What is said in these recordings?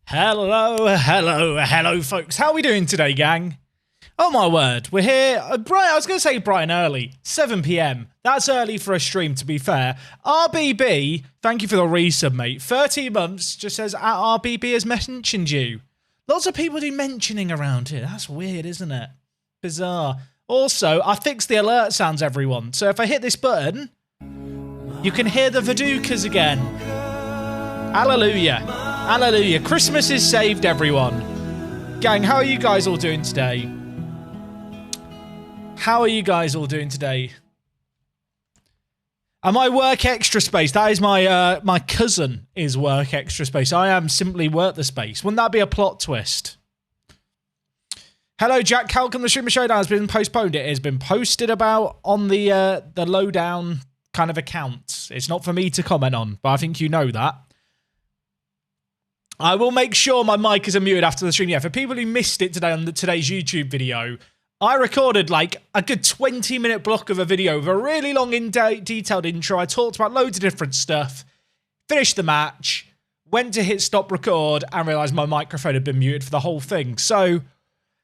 Hello, folks. How are we doing today, gang? Oh, my word. We're here. Bright. I was going to say bright and early. 7 p.m. That's early for a stream, to be fair. RBB, thank you for the resub, mate. 30 months just says, RBB has mentioned you. Lots of people do mentioning around here. That's weird, isn't it? Bizarre. Also, I fixed the alert sounds, everyone. So if I hit this button, you can hear the Vadookas again. Hallelujah. Hallelujah. Christmas is saved, everyone. Gang, how are you guys all doing today? How are you guys all doing today? Am I Work Extra Space? That is my my cousin is Work Extra Space. I am simply WorkTheSpace. Wouldn't that be a plot twist? Hello, Jack. How come the stream showdown has been postponed? It has been posted about on the lowdown kind of account. It's not for me to comment on, but I think you know that. I will make sure my mic is unmuted after the stream. Yeah, for people who missed it today on today's YouTube video, I recorded like a good 20-minute block of a video with a really long, detailed intro. I talked about loads of different stuff, finished the match, went to hit stop record, and realised my microphone had been muted for the whole thing. So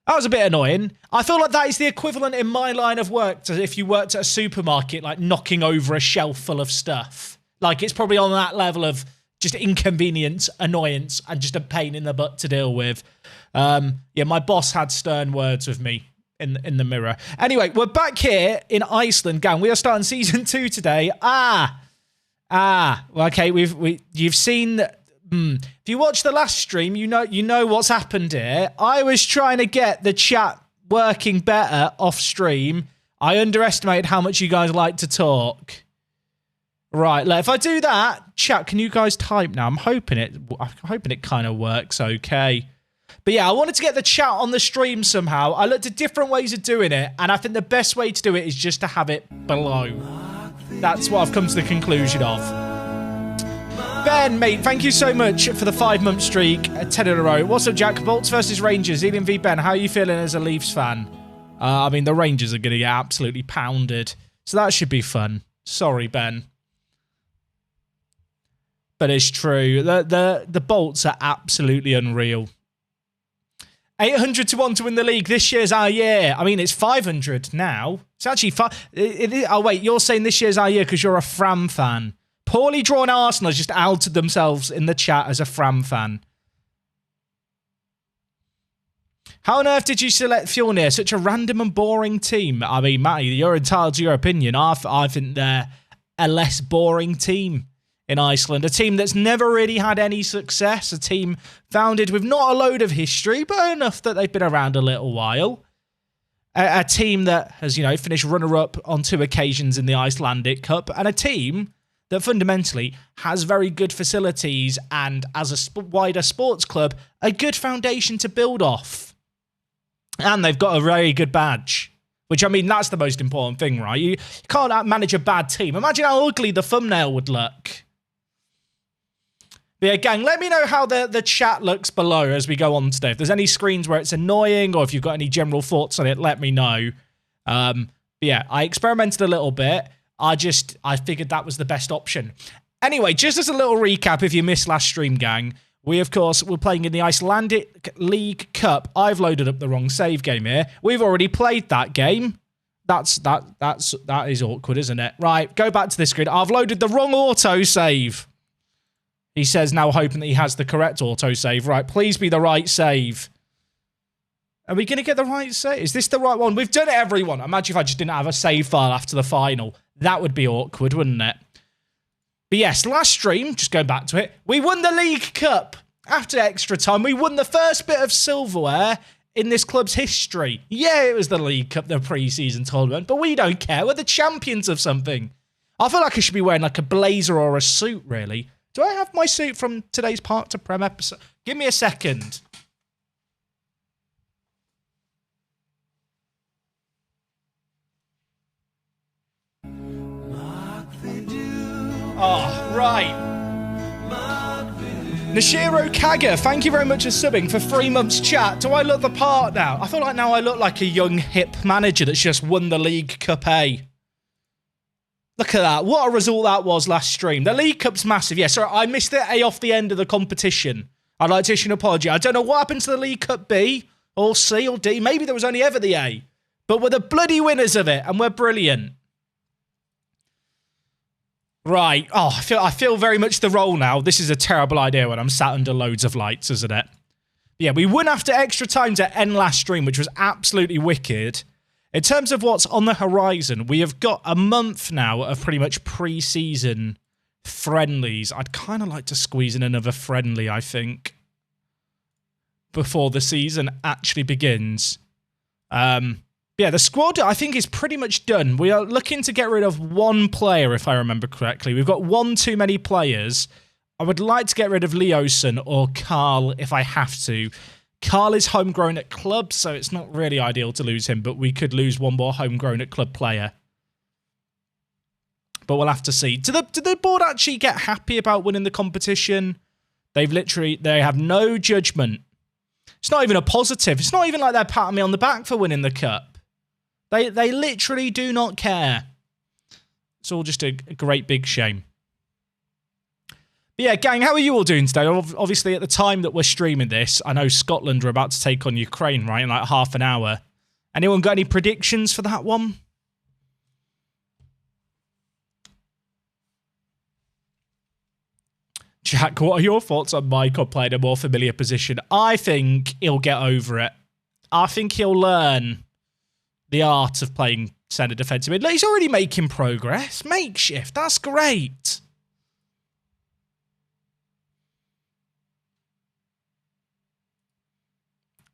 that was a bit annoying. I feel like that is the equivalent in my line of work to if you worked at a supermarket, like knocking over a shelf full of stuff. Like it's probably on that level of just inconvenience, annoyance, and just a pain in the butt to deal with. Yeah, my boss had stern words with me in the mirror. Anyway, we're back here in Iceland, gang. We are starting season 2 today. Okay, you've seen. If you watched the last stream, you know what's happened here. I was trying to get the chat working better off stream. I underestimated how much you guys like to talk. Right, if I do that, chat, can you guys type now? I'm hoping it kind of works okay. But yeah, I wanted to get the chat on the stream somehow. I looked at different ways of doing it, and I think the best way to do it is just to have it below. That's what I've come to the conclusion of. Ben, mate, thank you so much for the 5-month streak, 10 in a row. What's up, Jack? Bolts versus Rangers, Elian v Ben. How are you feeling as a Leafs fan? I mean, the Rangers are going to get absolutely pounded, so that should be fun. Sorry, Ben. But it's true. The Bolts are absolutely unreal. 800 to 1 to win the league. This year's our year. I mean, it's 500 now. It's actually oh, wait, you're saying this year's our year because you're a Fram fan. Poorly drawn Arsenal has just outed themselves in the chat as a Fram fan. How on earth did you select Fjolnir? Such a random and boring team. I mean, Matty, you're entitled to your opinion. I think they're a less boring team in Iceland. A team that's never really had any success. A team founded with not a load of history, but enough that they've been around a little while. A team that has, finished runner-up on 2 occasions in the Icelandic Cup. And a team that fundamentally has very good facilities and, as a wider sports club, a good foundation to build off. And they've got a very good badge. Which, I mean, that's the most important thing, right? You can't manage a bad team. Imagine how ugly the thumbnail would look. But yeah, gang, let me know how the chat looks below as we go on today. If there's any screens where it's annoying or if you've got any general thoughts on it, let me know. But yeah, I experimented a little bit. I figured that was the best option. Anyway, just as a little recap, if you missed last stream, gang, we're playing in the Icelandic League Cup. I've loaded up the wrong save game here. We've already played that game. That is awkward, isn't it? Right, go back to this screen. I've loaded the wrong autosave. He says now hoping that he has the correct autosave. Right, please be the right save. Are we going to get the right save? Is this the right one? We've done it, everyone. Imagine if I just didn't have a save file after the final. That would be awkward, wouldn't it? But yes, last stream, just going back to it, we won the League Cup. After extra time, we won the first bit of silverware in this club's history. Yeah, it was the League Cup, the pre-season tournament, but we don't care. We're the champions of something. I feel like I should be wearing like a blazer or a suit, really. Do I have my suit from today's Park to Prem episode? Give me a second. Oh, right. Nashiro Kaga, thank you very much for subbing for 3 months chat. Do I look the part now? I feel like now I look like a young, hip manager that's just won the League Cup A. Look at that. What a result that was last stream. The League Cup's massive. Yeah, sorry, I missed the A off the end of the competition. I'd like to issue an apology. I don't know what happened to the League Cup B or C or D. Maybe there was only ever the A. But we're the bloody winners of it, and we're brilliant. Right. Oh, I feel very much the role now. This is a terrible idea when I'm sat under loads of lights, isn't it? Yeah, we won after extra time to end last stream, which was absolutely wicked. In terms of what's on the horizon, we have got a month now of pretty much pre-season friendlies. I'd kind of like to squeeze in another friendly, I think, before the season actually begins. Yeah, the squad, I think, is pretty much done. We are looking to get rid of one player, if I remember correctly. We've got one too many players. I would like to get rid of Leoson or Carl if I have to. Carl is homegrown at club, so it's not really ideal to lose him, but we could lose one more homegrown at club player. But we'll have to see. Did the board actually get happy about winning the competition? They have no judgment. It's not even a positive. It's not even like they're patting me on the back for winning the cup. They literally do not care. It's all just a great big shame. But yeah, gang, how are you all doing today? Obviously, at the time that we're streaming this, I know Scotland are about to take on Ukraine, right, in like half an hour. Anyone got any predictions for that one? Jack, what are your thoughts on Michael playing a more familiar position? I think he'll get over it. I think he'll learn the art of playing centre defensive mid. He's already making progress. Makeshift, that's great.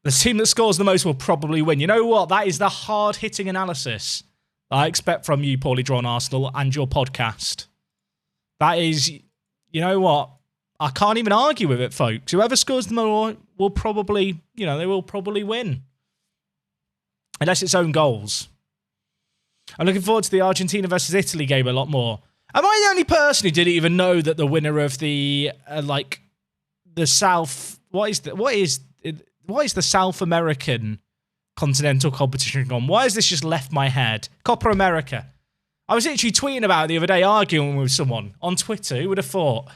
The team that scores the most will probably win. You know what? That is the hard-hitting analysis I expect from you, Poorly Drawn Arsenal, and your podcast. That is, you know what? I can't even argue with it, folks. Whoever scores the more will probably, they will probably win. Unless it's own goals. I'm looking forward to the Argentina versus Italy game a lot more. Am I the only person who didn't even know that the winner of the, the South... What is the South American continental competition gone? Why has this just left my head? Copa America. I was literally tweeting about it the other day, arguing with someone on Twitter. Who would have thought?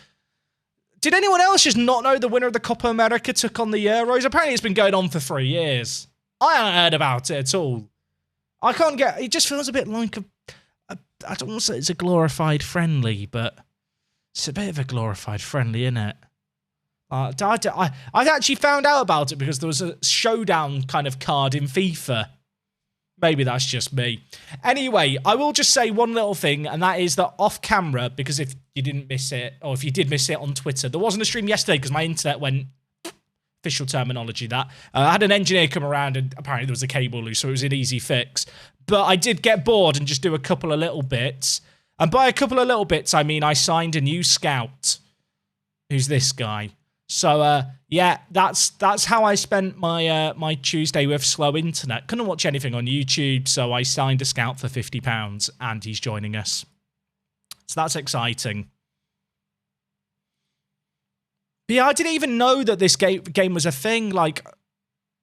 Did anyone else just not know the winner of the Copa America took on the Euros? Apparently it's been going on for 3 years. I haven't heard about it at all. I can't get... It just feels a bit like I don't want to say it's a glorified friendly, but it's a bit of a glorified friendly, isn't it? I actually found out about it because there was a showdown kind of card in FIFA. Maybe that's just me. Anyway, I will just say one little thing, and that is that off camera, because if you didn't miss it, or if you did miss it on Twitter, there wasn't a stream yesterday because my internet went... Official terminology, that. I had an engineer come around and apparently there was a cable loose, so it was an easy fix. But I did get bored and just do a couple of little bits. And by a couple of little bits, I mean I signed a new scout. Who's this guy? So, yeah, that's how I spent my my Tuesday with slow internet. Couldn't watch anything on YouTube, so I signed a scout for £50, and he's joining us. So that's exciting. But yeah, I didn't even know that this game was a thing. Like,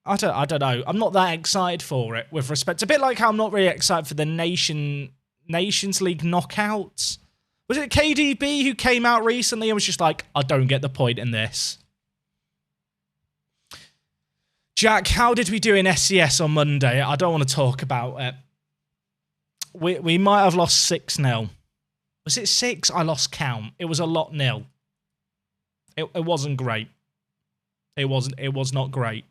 I don't know. I'm not that excited for it, with respect. A bit like how I'm not really excited for the Nations League knockouts. Was it KDB who came out recently and was just like, I don't get the point in this? Jack, how did we do in SCS on Monday? I don't want to talk about it. We might have lost 6-0. Was it 6? I lost count. It was a lot nil. It wasn't great. It was not great.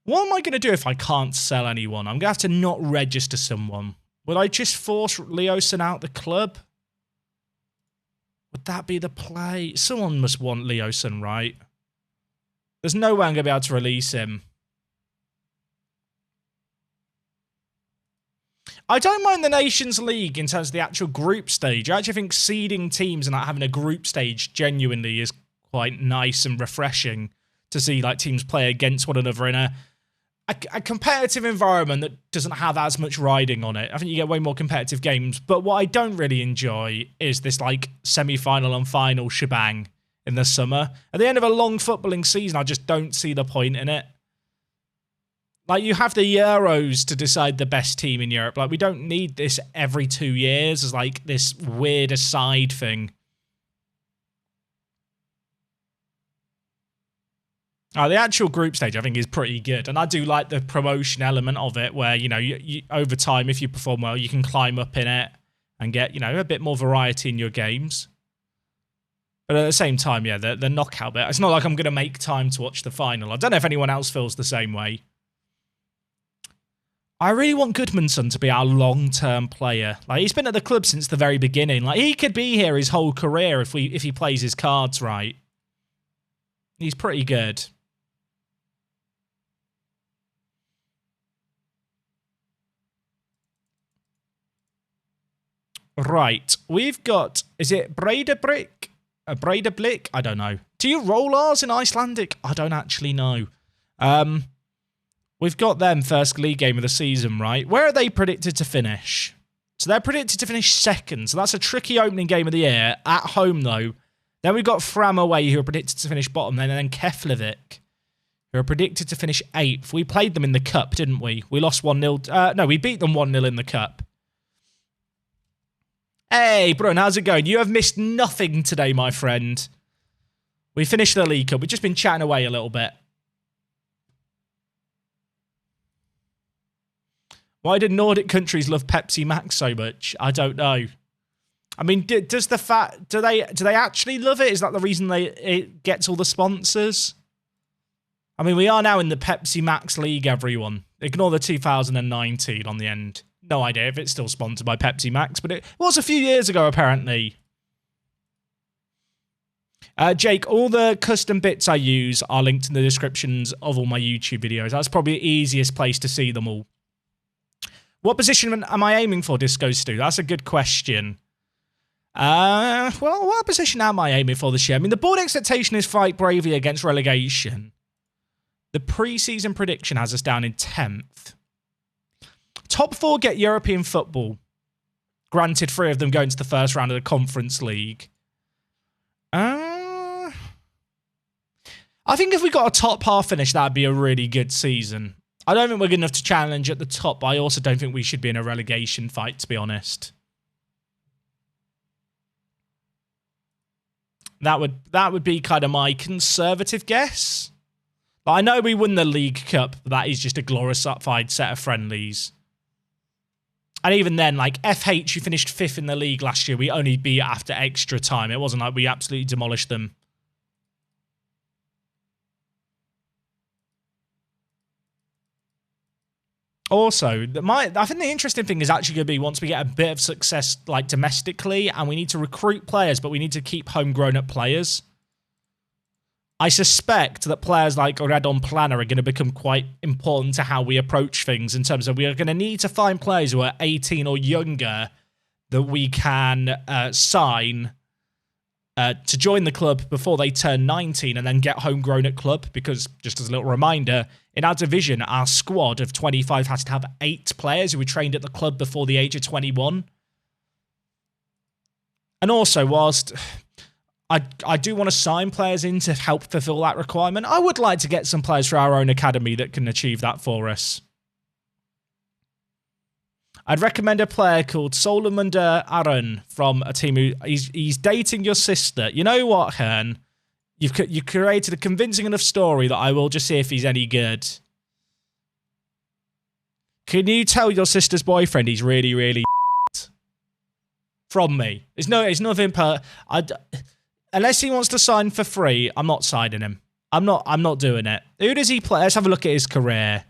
What am I going to do if I can't sell anyone? I'm going to have to not register someone. Would I just force Leoson out the club? Would that be the play? Someone must want Leoson, right? There's no way I'm going to be able to release him. I don't mind the Nations League in terms of the actual group stage. I actually think seeding teams and like having a group stage genuinely is quite nice and refreshing to see like teams play against one another in a competitive environment that doesn't have as much riding on it. I think you get way more competitive games. But what I don't really enjoy is this like semi-final and final shebang in the summer. At the end of a long footballing season, I just don't see the point in it. Like, you have the Euros to decide the best team in Europe. Like, we don't need this every 2 years as, like, this weird aside thing. The actual group stage, I think, is pretty good. And I do like the promotion element of it where, you over time, if you perform well, you can climb up in it and get, a bit more variety in your games. But at the same time, yeah, the knockout bit, it's not like I'm going to make time to watch the final. I don't know if anyone else feels the same way. I really want Goodmanson to be our long-term player. Like, he's been at the club since the very beginning. Like, he could be here his whole career if he plays his cards right. He's pretty good. Right, we've got, is it Breiðablik? Breiðablik? I don't know. Do you roll R's in Icelandic? I don't actually know. We've got them first league game of the season, right? Where are they predicted to finish? So they're predicted to finish second, so that's a tricky opening game of the year. At home, though. Then we've got Fram away, who are predicted to finish bottom, and then Keflavik, who are predicted to finish 8th. We played them in the cup, didn't we? We lost 1-0. No, we beat them 1-0 in the cup. Hey, Brun, how's it going? You have missed nothing today, my friend. We finished the League Cup. We've just been chatting away a little bit. Why did Nordic countries love Pepsi Max so much? I don't know. I mean, does the fact do they actually love it? Is that the reason it gets all the sponsors? I mean, we are now in the Pepsi Max League, everyone. Ignore the 2019 on the end. No idea if it's still sponsored by Pepsi Max, but it was a few years ago, apparently. Jake, all the custom bits I use are linked in the descriptions of all my YouTube videos. That's probably the easiest place to see them all. What position am I aiming for, Disco Stu? That's a good question. Well, what position am I aiming for this year? I mean, the board expectation is fight bravely against relegation. The pre-season prediction has us down in 10th. Top 4 get European football. Granted, 3 of them going to the first round of the Conference League. I think if we got a top half finish, that'd be a really good season. I don't think we're good enough to challenge at the top, but I also don't think we should be in a relegation fight, to be honest. That would be kind of my conservative guess. But I know we won the League Cup, but that is just a glorified set of friendlies. And even then, like, FH, who finished 5th in the league last year, we only beat after extra time. It wasn't like we absolutely demolished them. Also, I think the interesting thing is actually going to be once we get a bit of success, like, domestically, and we need to recruit players, but we need to keep homegrown-up players. I suspect that players like Redon Planner are going to become quite important to how we approach things in terms of we are going to need to find players who are 18 or younger that we can sign to join the club before they turn 19 and then get homegrown at club, because, just as a little reminder, in our division, our squad of 25 has to have 8 players who were trained at the club before the age of 21. And also, whilst I do want to sign players in to help fulfill that requirement, I would like to get some players for our own academy that can achieve that for us. I'd recommend a player called Solomunda Aron from a team who he's dating your sister. You know what, Hearn? You created a convincing enough story that I will just see if he's any good. Can you tell your sister's boyfriend he's really, really from me? It's nothing unless he wants to sign for free, I'm not signing him. I'm not doing it. Who does he play? Let's have a look at his career.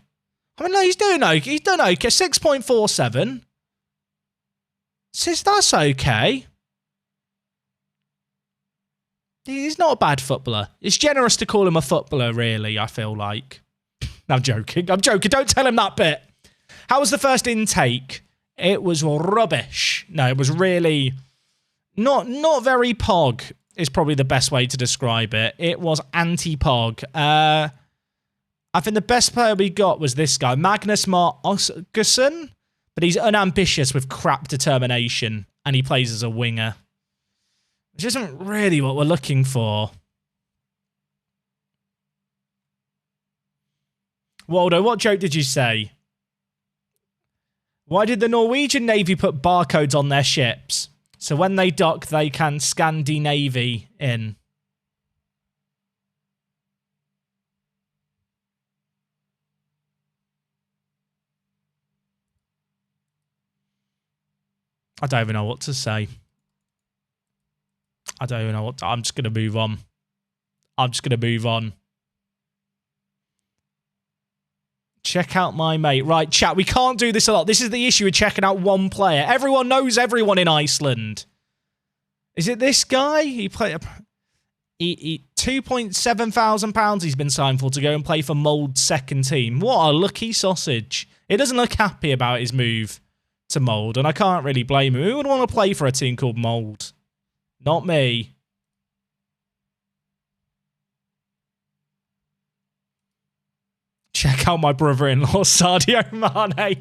I mean, no, he's doing okay. He's done okay. 6.47. Says that's okay. He's not a bad footballer. It's generous to call him a footballer, really, I feel like. I'm joking. I'm joking. Don't tell him that bit. How was the first intake? It was rubbish. No, it was really not very pog is probably the best way to describe it. It was anti-pog. I think the best player we got was this guy, Magnus Mar Osgerson, but he's unambitious with crap determination, and he plays as a winger, which isn't really what we're looking for. Waldo, what joke did you say? Why did the Norwegian Navy put barcodes on their ships? So when they dock, they can Scandinavy in. I don't even know what to say. I don't even know what to, I'm just going to move on. I'm just going to move on. Check out my mate. Right, chat, we can't do this a lot. This is the issue with checking out one player. Everyone knows everyone in Iceland. Is it this guy? He played... £2,700 he's been signed for to go and play for Mold's second team. What a lucky sausage. He doesn't look happy about his move to Mold, and I can't really blame him. Who would want to play for a team called Mold? Not me. Check out my brother-in-law, Sadio Mane.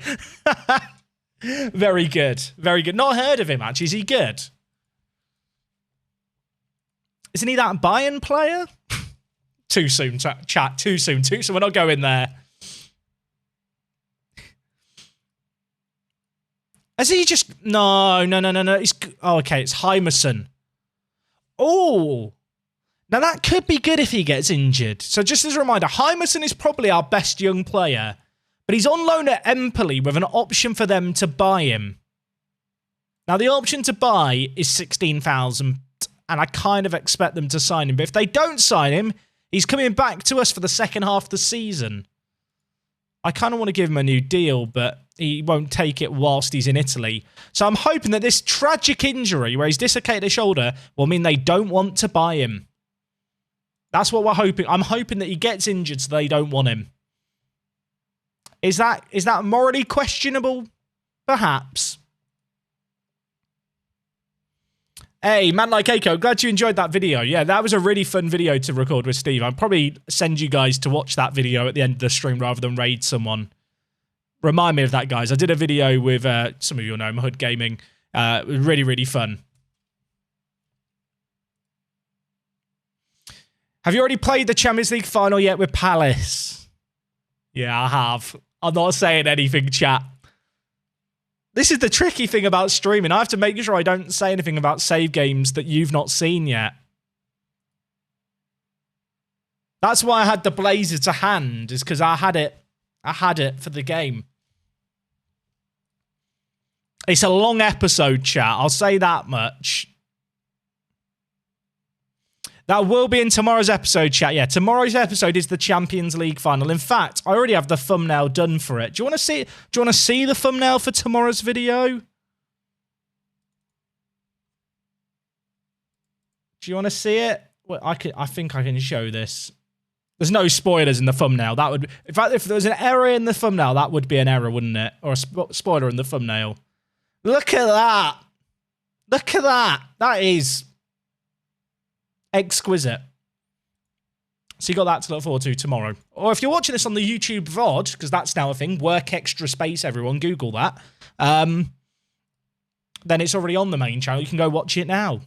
Very good. Very good. Not heard of him, actually. Is he good? Isn't he that Bayern player? Too soon, chat. Too soon. Too soon. We're not going there. Has he just... No. It's... Oh, okay. It's Hymerson. Oh. Now, that could be good if he gets injured. So, just as a reminder, Hymerson is probably our best young player. But he's on loan at Empoli with an option for them to buy him. Now, the option to buy is 16,000, and I kind of expect them to sign him. But if they don't sign him, he's coming back to us for the second half of the season. I kind of want to give him a new deal, but he won't take it whilst he's in Italy. So I'm hoping that this tragic injury, where he's dislocated his shoulder, will mean they don't want to buy him. That's what we're hoping. I'm hoping that he gets injured so they don't want him. Is that morally questionable? Perhaps. Hey, man like Aiko, glad you enjoyed that video. Yeah, that was a really fun video to record with Steve. I'll probably send you guys to watch that video at the end of the stream rather than raid someone. Remind me of that, guys. I did a video with, some of you will know, Hood Gaming. It was really, really fun. Have you already played the Champions League final yet with Palace? Yeah, I have. I'm not saying anything, chat. This is the tricky thing about streaming. I have to make sure I don't say anything about save games that you've not seen yet. That's why I had the Blazer to hand, is because I had it for the game. It's a long episode, chat. I'll say that much. That will be in tomorrow's episode, chat. Yeah, tomorrow's episode is the Champions League final. In fact, I already have the thumbnail done for it. Do you want to see? Do you want to see the thumbnail for tomorrow's video? Do you want to see it? Well, I think I can show this. There's no spoilers in the thumbnail. That would, in fact, if there was an error in the thumbnail, that would be an error, wouldn't it? Or a spoiler in the thumbnail. Look at that. Look at that. That is exquisite. So you got that to look forward to tomorrow. Or if you're watching this on the YouTube VOD, because that's now a thing, WorkTheSpace, everyone, Google that. Then it's already on the main channel. You can go watch it now.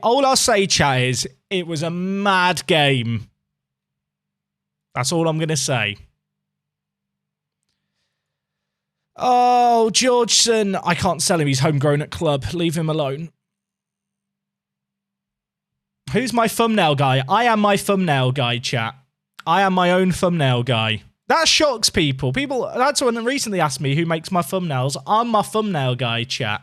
All I'll say, chat, is it was a mad game. That's all I'm going to say. Oh, Georgeson. I can't sell him. He's homegrown at club. Leave him alone. Who's my thumbnail guy? I am my thumbnail guy, chat. I am my own thumbnail guy. That shocks people. That's when they recently asked me who makes my thumbnails. I'm my thumbnail guy, chat.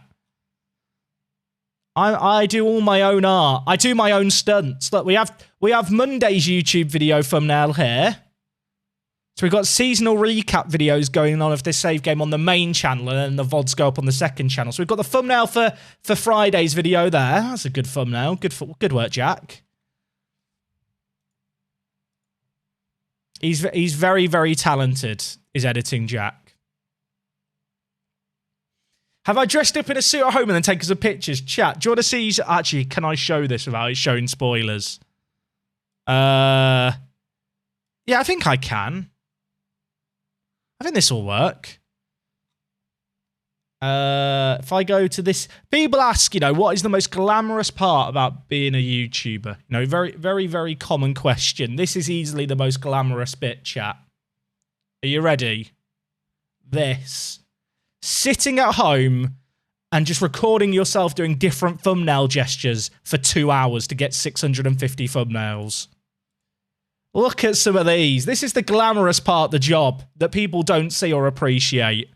I do all my own art. I do my own stunts. Look, we have Monday's YouTube video thumbnail here. So we've got seasonal recap videos going on of this save game on the main channel, and then the VODs go up on the second channel. So we've got the thumbnail for Friday's video there. That's a good thumbnail. Good work, Jack. He's very, very talented, is editing Jack. Have I dressed up in a suit at home and then taken some pictures? Chat, do you want to see... Actually, can I show this without it showing spoilers? Yeah, I think I can. I think this will work. If I go to this... People ask, what is the most glamorous part about being a YouTuber? Very, very, very common question. This is easily the most glamorous bit, chat. Are you ready? This. Sitting at home and just recording yourself doing different thumbnail gestures for 2 hours to get 650 thumbnails. Look at some of these. This is the glamorous part of the job that people don't see or appreciate.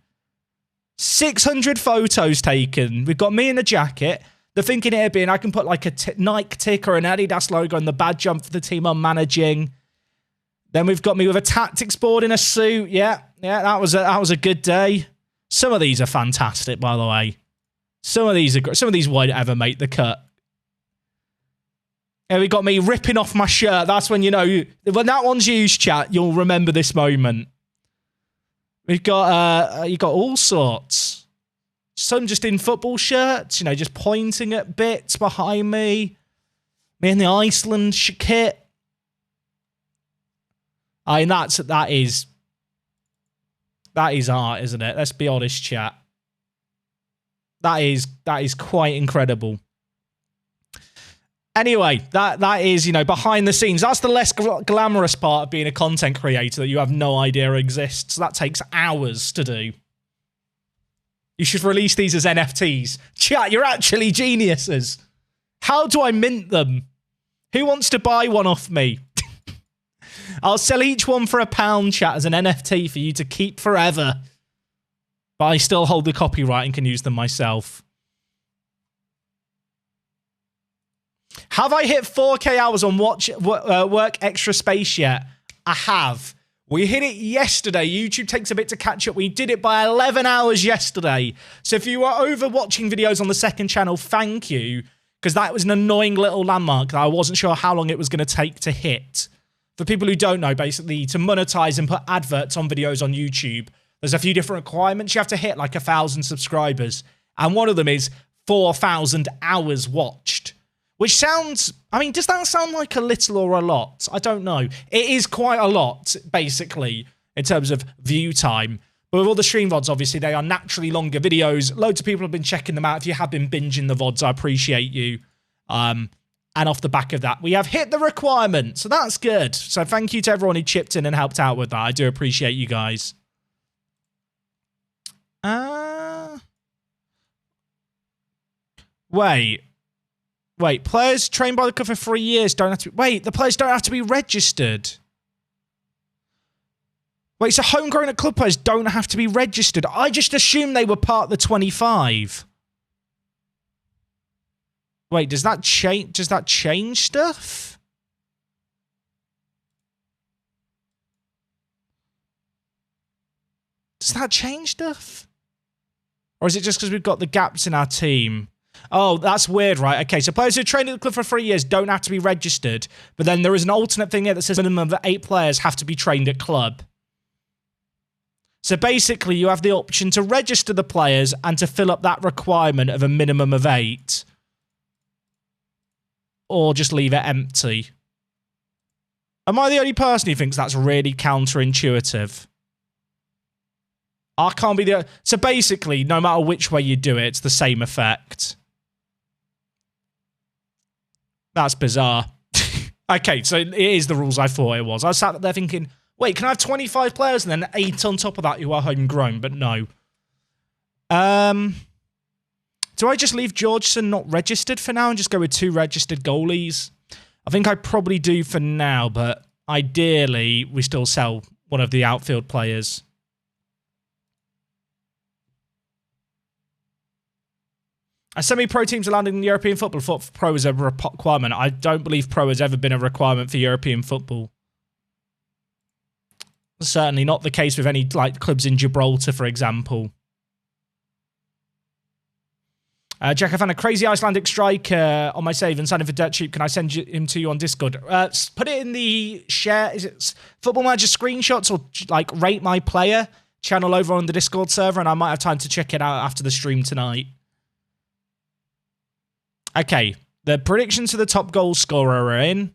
600 photos taken. We've got me in a jacket. The thinking here being I can put like a Nike tick or an Adidas logo on the badge jump for the team I'm managing. Then we've got me with a tactics board in a suit. Yeah, that was a good day. Some of these are fantastic, by the way. Some of these won't ever make the cut. And we got me ripping off my shirt. That's when you know when that one's used, chat. You'll remember this moment. We've got you got all sorts. Some just in football shirts, you know, just pointing at bits behind me. Me in the Iceland kit. I mean, that is art, isn't it? Let's be honest, chat. That is quite incredible. Anyway, that is, you know, behind the scenes. That's the less glamorous part of being a content creator that you have no idea exists. That takes hours to do. You should release these as NFTs. Chat, you're actually geniuses. How do I mint them? Who wants to buy one off me? I'll sell each one for £1, chat, as an NFT for you to keep forever. But I still hold the copyright and can use them myself. Have I hit 4K hours on WorkTheSpace yet? I have. We hit it yesterday. YouTube takes a bit to catch up. We did it by 11 hours yesterday. So if you are over watching videos on the second channel, thank you. Because that was an annoying little landmark that I wasn't sure how long it was going to take to hit. For people who don't know, basically, to monetize and put adverts on videos on YouTube, there's a few different requirements. You have to hit like 1,000 subscribers. And one of them is 4,000 hours watched. Which sounds, I mean, does that sound like a little or a lot? I don't know. It is quite a lot, basically, in terms of view time. But with all the stream VODs, obviously, they are naturally longer videos. Loads of people have been checking them out. If you have been binging the VODs, I appreciate you. And off the back of that, we have hit the requirement. So that's good. So thank you to everyone who chipped in and helped out with that. I do appreciate you guys. Wait, players trained by the club for 3 years don't have to be... Wait, the players don't have to be registered. Wait, so homegrown at club players don't have to be registered. I just assumed they were part of the 25. Wait, does that change stuff? Does that change stuff? Or is it just because we've got the gaps in our team? Oh, that's weird, right? Okay, so players who trained at the club for 3 years don't have to be registered, but then there is an alternate thing here that says a minimum of 8 players have to be trained at club. So basically, you have the option to register the players and to fill up that requirement of a minimum of 8. Or just leave it empty. Am I the only person who thinks that's really counterintuitive? I can't be the... So basically, no matter which way you do it, it's the same effect. That's bizarre. Okay, so it is the rules I thought it was. I sat there thinking, wait, can I have 25 players and then 8 on top of that who are homegrown? But no. Do I just leave Georgeson not registered for now and just go with 2 registered goalies? I think I probably do for now, but ideally, we still sell one of the outfield players. As semi-pro teams are landing in European football, I thought pro was a requirement. I don't believe pro has ever been a requirement for European football. Certainly not the case with any like clubs in Gibraltar, for example. Jack, I found a crazy Icelandic striker on my save and signed him for dirt cheap. Can I send him to you on Discord? Put it in the share. Is it Football Manager screenshots or like rate my player channel over on the Discord server, and I might have time to check it out after the stream tonight. Okay, the predictions for the top goal scorer are in.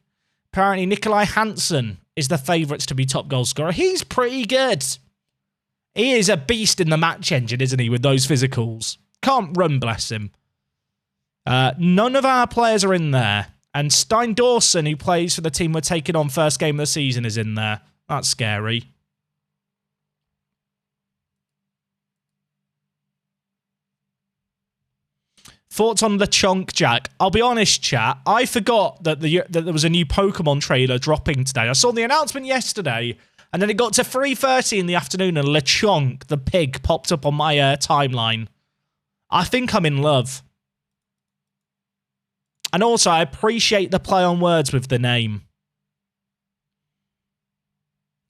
Apparently, Nikolai Hansen is the favourites to be top goal scorer. He's pretty good. He is a beast in the match engine, isn't he, with those physicals? Can't run, bless him. None of our players are in there. And Stein Dawson, who plays for the team we're taking on first game of the season, is in there. That's scary. Thoughts on Lechonk, Jack? I'll be honest, chat. I forgot that there was a new Pokemon trailer dropping today. I saw the announcement yesterday, and then it got to 3:30 in the afternoon, and Lechonk, the pig, popped up on my timeline. I think I'm in love. And also, I appreciate the play on words with the name.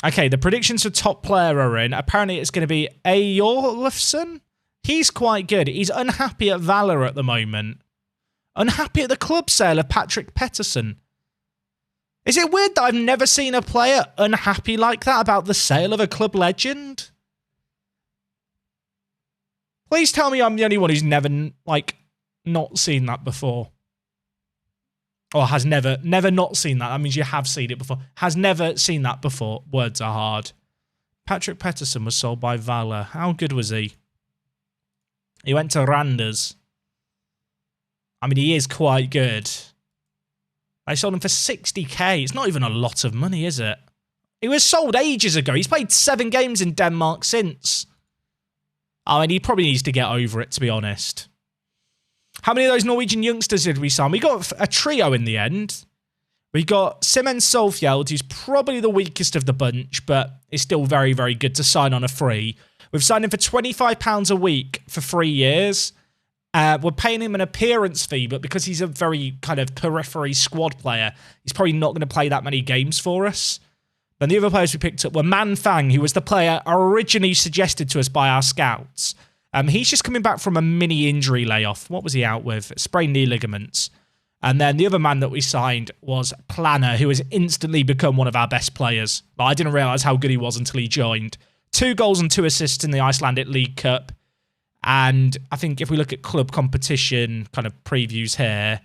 Okay, the predictions for top player are in. Apparently, it's going to be Eyjolfsson. He's quite good. He's unhappy at Valor at the moment. Unhappy at the club sale of Patrick Pettersson. Is it weird that I've never seen a player unhappy like that about the sale of a club legend? Please tell me I'm the only one who's never, like, not seen that before. Or has never not seen that. That means you have seen it before. Has never seen that before. Words are hard. Patrick Pettersson was sold by Valor. How good was he? He went to Randers. I mean, he is quite good. I sold him for 60k. It's not even a lot of money, is it? He was sold ages ago. He's played 7 games in Denmark since. I mean, he probably needs to get over it, to be honest. How many of those Norwegian youngsters did we sign? We got a trio in the end. We got Simen Solfjeld, who's probably the weakest of the bunch, but is still very, very good to sign on a free. We've signed him for £25 a week for 3 years. We're paying him an appearance fee, but because he's a very kind of periphery squad player, he's probably not going to play that many games for us. Then the other players we picked up were Man Fang, who was the player originally suggested to us by our scouts. He's just coming back from a mini injury layoff. What was he out with? Sprained knee ligaments. And then the other man that we signed was Planner, who has instantly become one of our best players. But I didn't realise how good he was until he joined. 2 goals and 2 assists in the Icelandic League Cup. And I think if we look at club competition kind of previews here,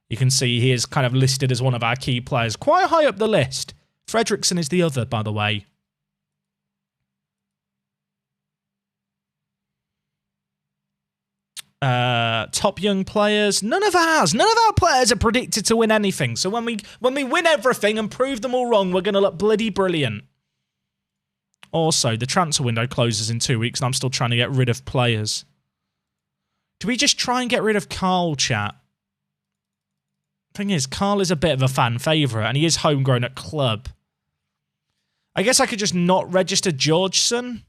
you can see he is kind of listed as one of our key players. Quite high up the list. Fredriksson is the other, by the way. Top young players. None of our players are predicted to win anything. So when we win everything and prove them all wrong, we're going to look bloody brilliant. Also, the transfer window closes in 2 weeks, and I'm still trying to get rid of players. Do we just try and get rid of Carl, chat? Thing is, Carl is a bit of a fan favourite, and he is homegrown at club. I guess I could just not register Georgeson.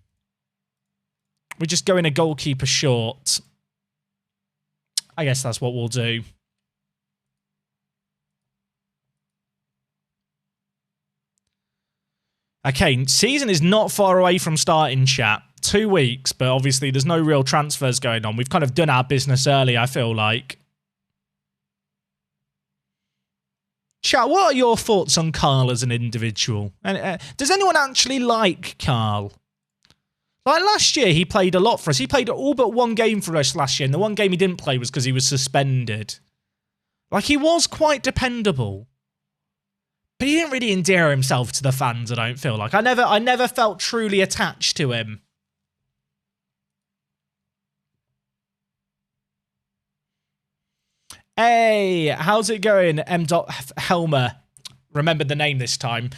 We just go in a goalkeeper short. I guess that's what we'll do. Okay, season is not far away from starting, chat. 2 weeks, but obviously there's no real transfers going on. We've kind of done our business early, I feel like. Chat, what are your thoughts on Carl as an individual? And does anyone actually like Carl? Like last year, he played a lot for us. He played all but 1 game for us last year, and the 1 game he didn't play was because he was suspended. Like, he was quite dependable. But he didn't really endear himself to the fans, I don't feel like. I never felt truly attached to him. Hey, how's it going, M. Helmer? Remembered the name this time.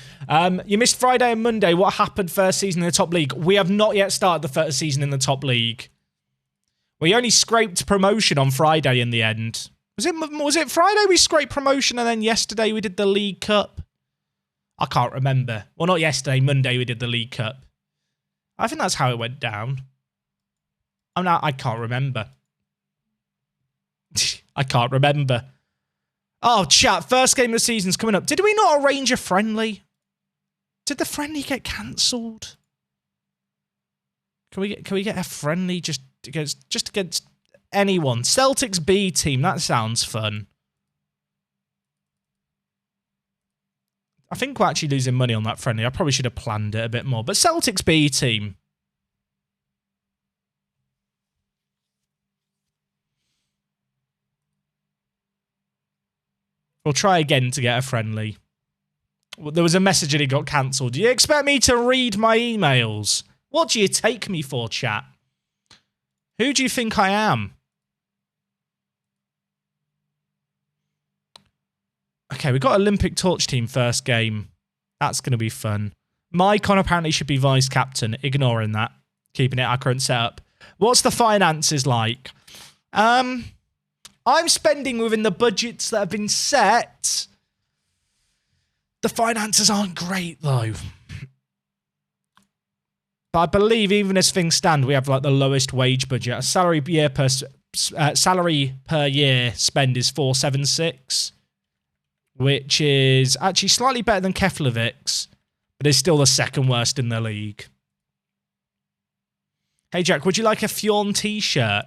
You missed Friday and Monday. What happened first season in the top league? We have not yet started the first season in the top league. We only scraped promotion on Friday in the end. Was it Friday we scraped promotion and then yesterday we did the League Cup? I can't remember. Well, not yesterday. Monday we did the League Cup. I think that's how it went down. I can't remember. I can't remember. Oh, chat, first game of the season's coming up. Did we not arrange a friendly? Did the friendly get cancelled? Can we get a friendly just against anyone? Celtics B team, that sounds fun. I think we're actually losing money on that friendly. I probably should have planned it a bit more. But Celtics B team. We'll try again to get a friendly. There was a message and it got cancelled. Do you expect me to read my emails? What do you take me for, chat? Who do you think I am? Okay, we got Olympic Torch team first game. That's going to be fun. Mycon apparently should be vice captain. Ignoring that. Keeping it our current setup. What's the finances like? I'm spending within the budgets that have been set. The finances aren't great, though. But I believe even as things stand, we have like the lowest wage budget. A salary per year spend is 476, which is actually slightly better than Keflavic's, but is still the second worst in the league. Hey Jack, would you like a Fjorn t-shirt?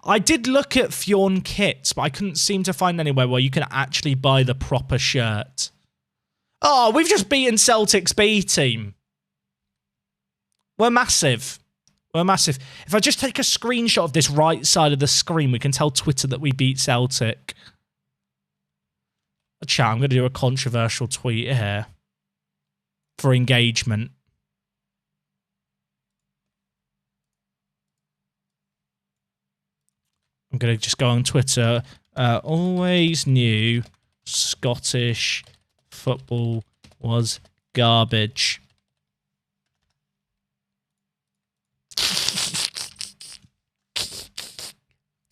I did look at Fjorn kits, but I couldn't seem to find anywhere where you can actually buy the proper shirt. Oh, we've just beaten Celtic's B team. We're massive. We're massive. If I just take a screenshot of this right side of the screen, we can tell Twitter that we beat Celtic. Chat, I'm going to do a controversial tweet here for engagement. I'm going to just go on Twitter. Always knew Scottish football was garbage.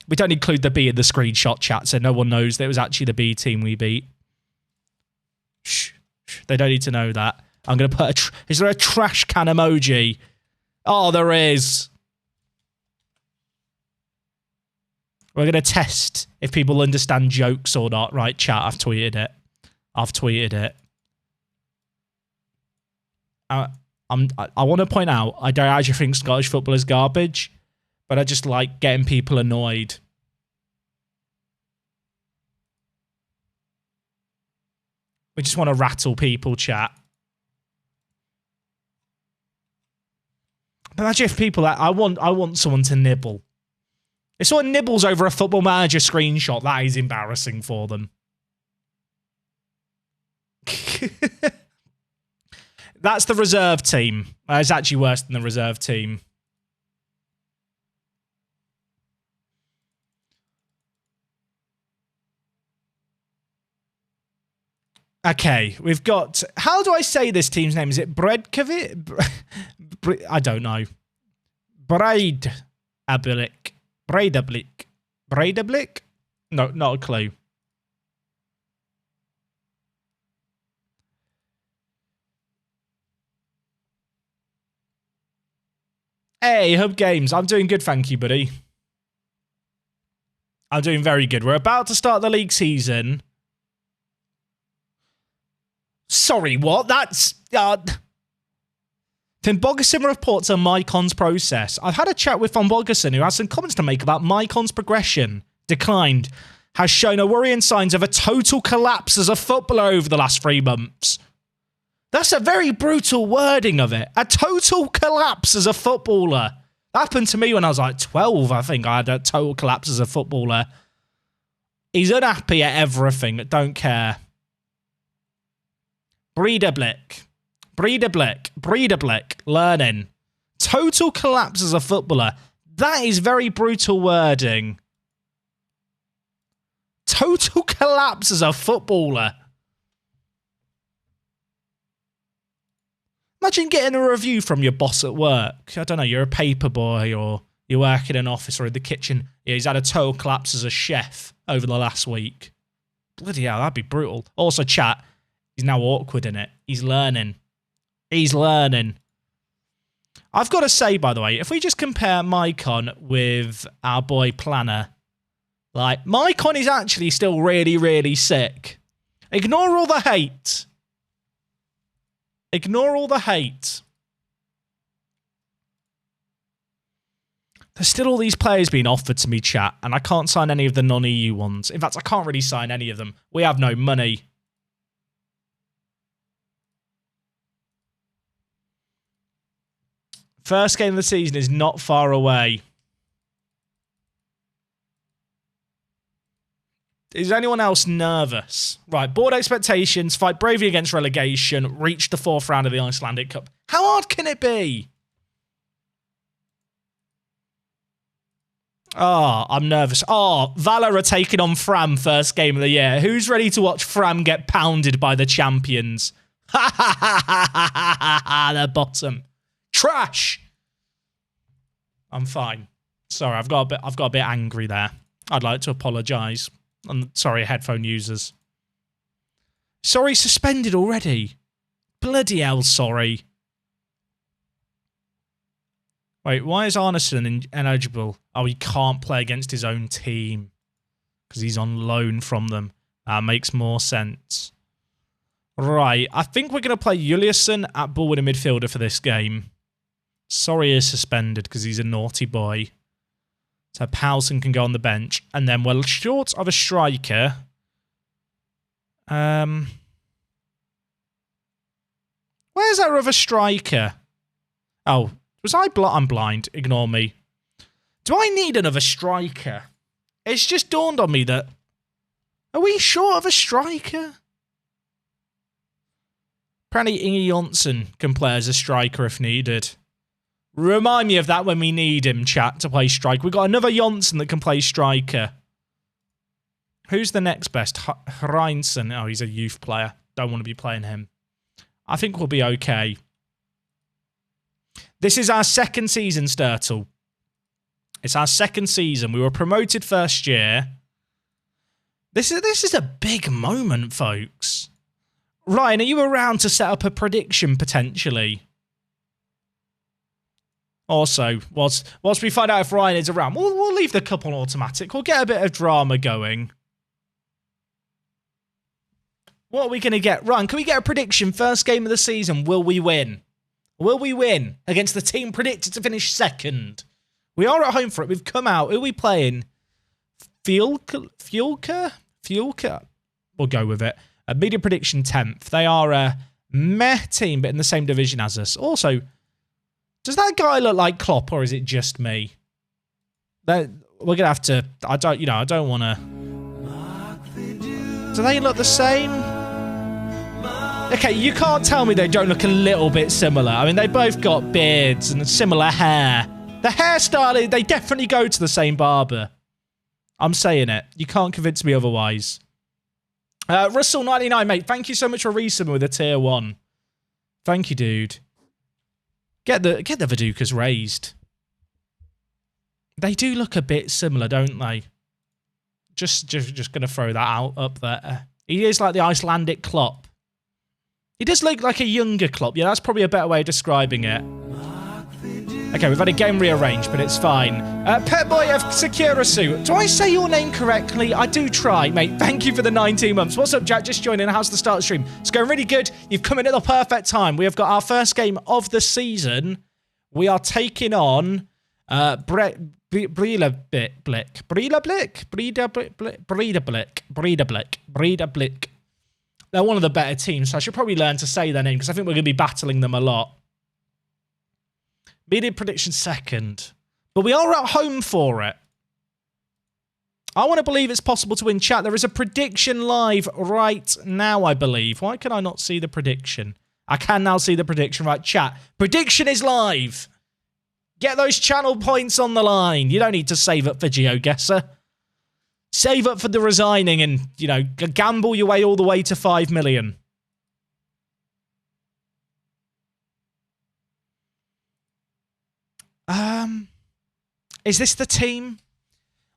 We don't include the B in the screenshot chat, so no one knows that it was actually the B team we beat. Shh. They don't need to know that. I'm going to put is there a trash can emoji? Oh, there is. We're going to test if people understand jokes or not. Right, chat, I've tweeted it. I've tweeted it. I want to point out, I don't actually think Scottish football is garbage, but I just like getting people annoyed. We just want to rattle people, chat. But imagine if people, I want someone to nibble. If someone nibbles over a Football Manager screenshot, that is embarrassing for them. That's the reserve team. It's actually worse than the reserve team. Okay, we've got... How do I say this team's name? Is it Bredkavit? I don't know. Breidablik. Breidablik? No, not a clue. Hey, Hub Games. I'm doing good, thank you, buddy. I'm doing very good. We're about to start the league season. Sorry, what? That's... Von Bogerson reports on Mycon's process. I've had a chat with Von Bogerson, who has some comments to make about Mycon's progression. Declined. Has shown a worrying signs of a total collapse as a footballer over the last 3 months. That's a very brutal wording of it. A total collapse as a footballer. That happened to me when I was like 12, I think. I had a total collapse as a footballer. He's unhappy at everything. Don't care. Breidablik. Learning. Total collapse as a footballer. That is very brutal wording. Total collapse as a footballer. Imagine getting a review from your boss at work. I don't know, you're a paper boy or you work in an office or in the kitchen. Yeah, he's had a total collapse as a chef over the last week. Bloody hell, that'd be brutal. Also, chat, he's now awkward in it. He's learning. He's learning. I've got to say, by the way, if we just compare Mycon with our boy Planner, like, Mycon is actually still really, really sick. Ignore all the hate. Ignore all the hate. There's still all these players being offered to me, chat, and I can't sign any of the non-EU ones. In fact, I can't really sign any of them. We have no money. First game of the season is not far away. Is anyone else nervous? Right, board expectations, fight bravely against relegation, reach the 4th round of the Icelandic Cup. How hard can it be? Oh, I'm nervous. Oh, Valor are taking on Fram first game of the year. Who's ready to watch Fram get pounded by the champions? Ha ha ha ha ha ha ha, they're bottom. Trash! I'm fine. Sorry, I've got a bit angry there. I'd like to apologise. I'm sorry, headphone users. Sorry, suspended already. Bloody hell, sorry. Wait, why is Arneson ineligible? Oh, he can't play against his own team because he's on loan from them. That makes more sense. Right, I think we're going to play Juliusson at ball with a midfielder for this game. Sorry he's suspended because he's a naughty boy. So Powelson can go on the bench. And then we're short of a striker. Where's our other striker? Oh, was I'm blind. Ignore me. Do I need another striker? It's just dawned on me that... Are we short of a striker? Apparently Inge Jonsson can play as a striker if needed. Remind me of that when we need him, chat, to play striker. We've got another Jonsson that can play striker. Who's the next best? Hreinsson. Oh, he's a youth player. Don't want to be playing him. I think we'll be okay. This is our second season, Sturtle. It's our second season. We were promoted first year. This is a big moment, folks. Ryan, are you around to set up a prediction, potentially? Also, whilst we find out if Ryan is around, we'll leave the cup on automatic. We'll get a bit of drama going. What are we going to get? Ryan, can we get a prediction? First game of the season, will we win? Will we win against the team predicted to finish second? We are at home for it. We've come out. Who are we playing? Fjolka? We'll go with it. A media prediction 10th. They are a meh team, but in the same division as us. Also, does that guy look like Klopp, or is it just me? We're gonna have to. I don't want to. Do they look the same? Okay, you can't tell me they don't look a little bit similar. I mean, they both got beards and similar hair. The hairstyle, they definitely go to the same barber. I'm saying it. You can't convince me otherwise. Russell99, mate, thank you so much for resubbing with a tier 1. Thank you, dude. Get the Vidukas raised. They do look a bit similar, don't they? Just going to throw that out up there. He is like the Icelandic Klopp. He does look like a younger Klopp. Yeah, that's probably a better way of describing it. Okay, we've had a game rearranged, but it's fine. Pet Boy of Sekirasu. Do I say your name correctly? I do try, mate. Thank you for the 19 months. What's up, Jack? Just joining. How's the start of the stream? It's going really good. You've come in at the perfect time. We have got our first game of the season. We are taking on Breedablick. They're one of the better teams, so I should probably learn to say their name because I think we're going to be battling them a lot. Media prediction second. But we are at home for it. I want to believe it's possible to win, chat. There is a prediction live right now, I believe. Why can I not see the prediction? I can now see the prediction. Right, chat. Prediction is live. Get those channel points on the line. You don't need to save up for GeoGuessr. Save up for the resigning and, you know, gamble your way all the way to 5 million. Is this the team?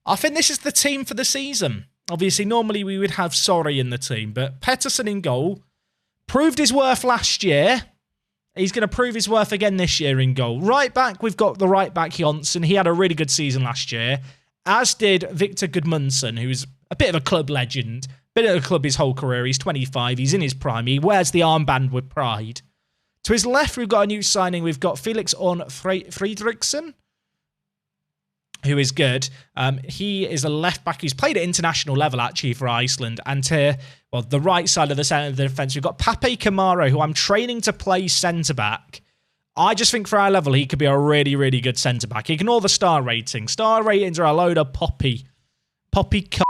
I think this is the team for the season. Obviously, normally we would have Sorry in the team, but Pettersson in goal. Proved his worth last year. He's going to prove his worth again this year in goal. Right back, we've got the right back, Jonsson. He had a really good season last year, as did Victor Gudmundsson, who's a bit of a club legend. Been at the club his whole career. He's 25. He's in his prime. He wears the armband with pride. To his left, we've got a new signing. We've got Felix on Fredriksson, who is good. He is a left back. He's played at international level, actually, for Iceland. And to, well, the right side of the centre of the defence, we've got Pape Camaro, who I'm training to play centre-back. I just think for our level, he could be a really, really good centre-back. Ignore the star rating. Star ratings are a load of poppy cock.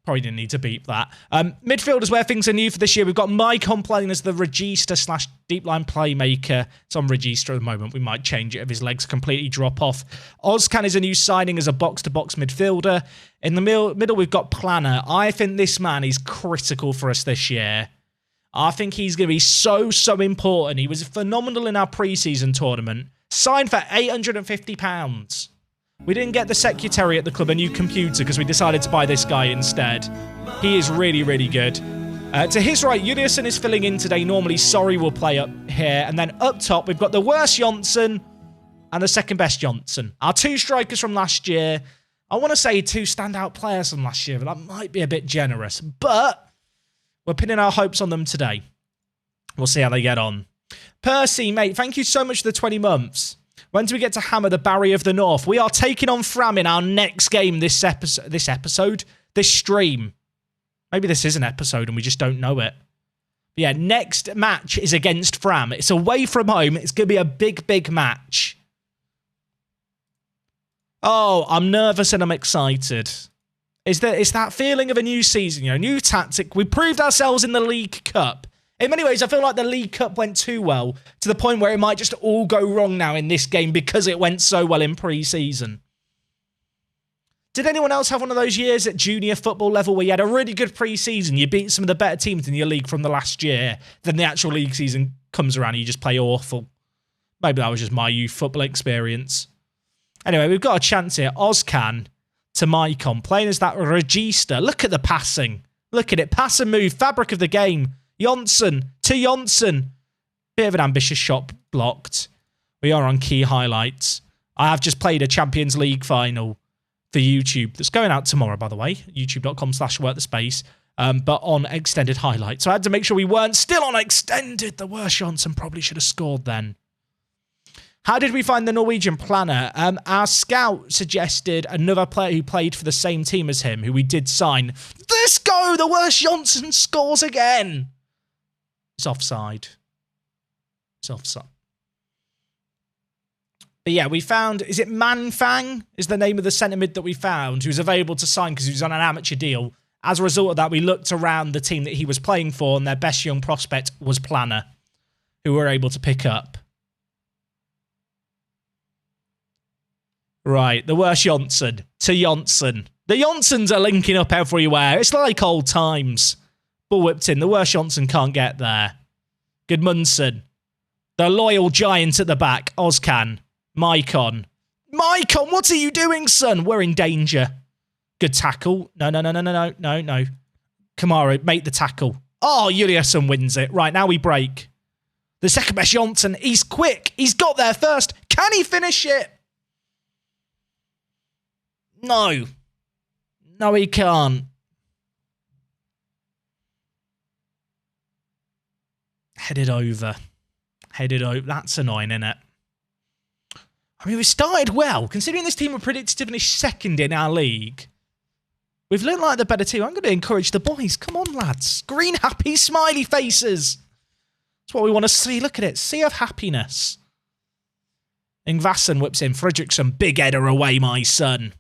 Probably didn't need to beep that. Midfield is where things are new for this year. We've got Maicon playing as the regista/deep line playmaker. It's on regista at the moment. We might change it if his legs completely drop off. Ozcan is a new signing as a box-to-box midfielder. In the middle, we've got Planner. I think this man is critical for us this year. I think he's going to be so important. He was phenomenal in our pre-season tournament. Signed for £850. We didn't get the secretary at the club a new computer because we decided to buy this guy instead. He is really, really good. To his right, Juliusson is filling in today. Normally, Sorry will play up here. And then up top, we've got the worst Johnson and the second best Johnson. Our two strikers from last year. I want to say two standout players from last year, but that might be a bit generous. But we're pinning our hopes on them today. We'll see how they get on. Percy, mate, thank you so much for the 20 months. When do we get to hammer the Barry of the North? We are taking on Fram in our next game this stream. Maybe this is an episode and we just don't know it. But yeah, next match is against Fram. It's away from home. It's going to be a big, big match. Oh, I'm nervous and I'm excited. It's that feeling of a new season, you know, new tactic. We proved ourselves in the League Cup. In many ways, I feel like the League Cup went too well to the point where it might just all go wrong now in this game because it went so well in pre-season. Did anyone else have one of those years at junior football level where you had a really good pre-season, you beat some of the better teams in your league from the last year, then the actual league season comes around and you just play awful? Maybe that was just my youth football experience. Anyway, we've got a chance here. Ozcan to Maicon, playing as that Regista. Look at the passing. Look at it. Pass and move. Fabric of the game. Jonsson to Jonsson. Bit of an ambitious shot blocked. We are on key highlights. I have just played a Champions League final for YouTube. That's going out tomorrow, by the way. YouTube.com/WorkTheSpace. But on extended highlights. So I had to make sure we weren't still on extended. The worst Jonsson probably should have scored then. How did we find the Norwegian planner? Our scout suggested another player who played for the same team as him, who we did sign. Let's go! The worst Jonsson scores again! It's offside. It's offside. But yeah, we found... Is it Manfang? Is the name of the centre mid that we found, who was available to sign because he was on an amateur deal. As a result of that, we looked around the team that he was playing for, and their best young prospect was Planner, who we were able to pick up. Right, the worst Jonsson to Jonsson. The Jonssons are linking up everywhere. It's like old times. Ball whipped in. The worst Jonsson can't get there. Gudmundsson. The loyal giant at the back. Ozcan. Maicon. Maicon, what are you doing, son? We're in danger. Good tackle. No. Kamara, make the tackle. Oh, Juliusson wins it. Right, now we break. The second best Jonsson. He's quick. He's got there first. Can he finish it? No. No, he can't. Headed over. That's annoying, isn't it? I mean, we started well. Considering this team were predicted to finish second in our league, we've looked like the better team. I'm going to encourage the boys. Come on, lads. Green, happy, smiley faces. That's what we want to see. Look at it. Sea of happiness. Ingvason whips in. Fredriksson, big header away, my son.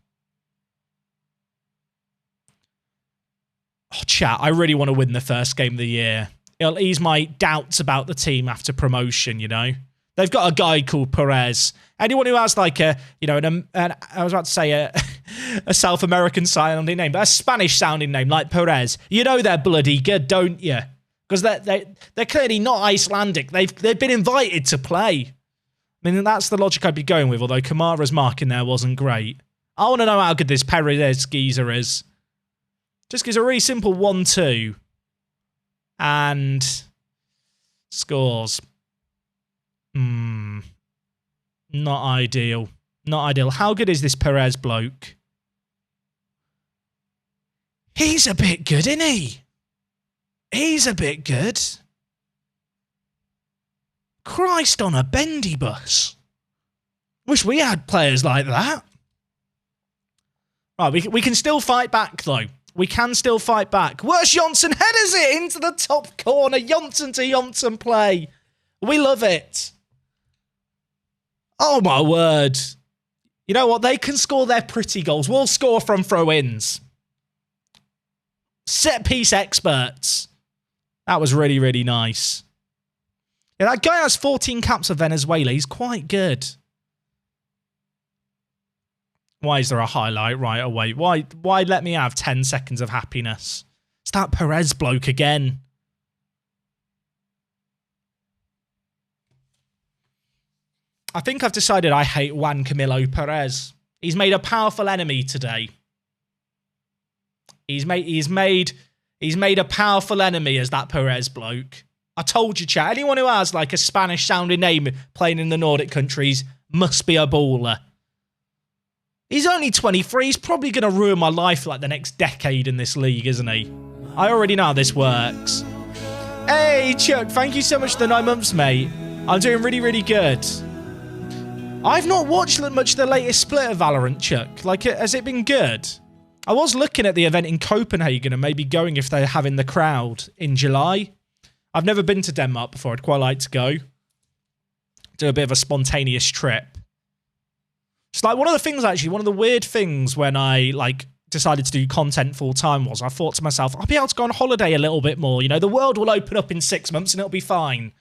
Oh, chat, I really want to win the first game of the year. It'll ease my doubts about the team after promotion, you know? They've got a guy called Perez. Anyone who has like a, you know, I was about to say a South American sounding name, but a Spanish sounding name like Perez, you know they're bloody good, don't you? Because they're clearly not Icelandic. They've been invited to play. I mean, that's the logic I'd be going with, although Kamara's mark in there wasn't great. I want to know how good this Perez geezer is. Just gives a really simple 1-2. And scores. Not ideal. Not ideal. How good is this Perez bloke? He's a bit good, isn't he? He's a bit good. Christ on a bendy bus. Wish we had players like that. Right, we can still fight back, though. We can still fight back. Worst Jonsson headers it into the top corner. Jonsson to Jonsson play. We love it. Oh, my word. You know what? They can score their pretty goals. We'll score from throw-ins. Set-piece experts. That was really, really nice. Yeah, that guy has 14 caps for Venezuela. He's quite good. Why is there a highlight right away? Why let me have 10 seconds of happiness? It's that Perez bloke again. I think I've decided I hate Juan Camilo Perez. He's made a powerful enemy today. He's made a powerful enemy as that Perez bloke. I told you, chat. Anyone who has like a Spanish-sounding name playing in the Nordic countries must be a baller. He's only 23. He's probably going to ruin my life for like the next decade in this league, isn't he? I already know how this works. Hey, Chuck. Thank you so much for the 9 months, mate. I'm doing really, really good. I've not watched much of the latest split of Valorant, Chuck. Like, has it been good? I was looking at the event in Copenhagen and maybe going if they're having the crowd in July. I've never been to Denmark before. I'd quite like to go. Do a bit of a spontaneous trip. It's like one of the things, actually, one of the weird things when I, like, decided to do content full-time was I thought to myself, I'll be able to go on holiday a little bit more. You know, the world will open up in 6 months and it'll be fine.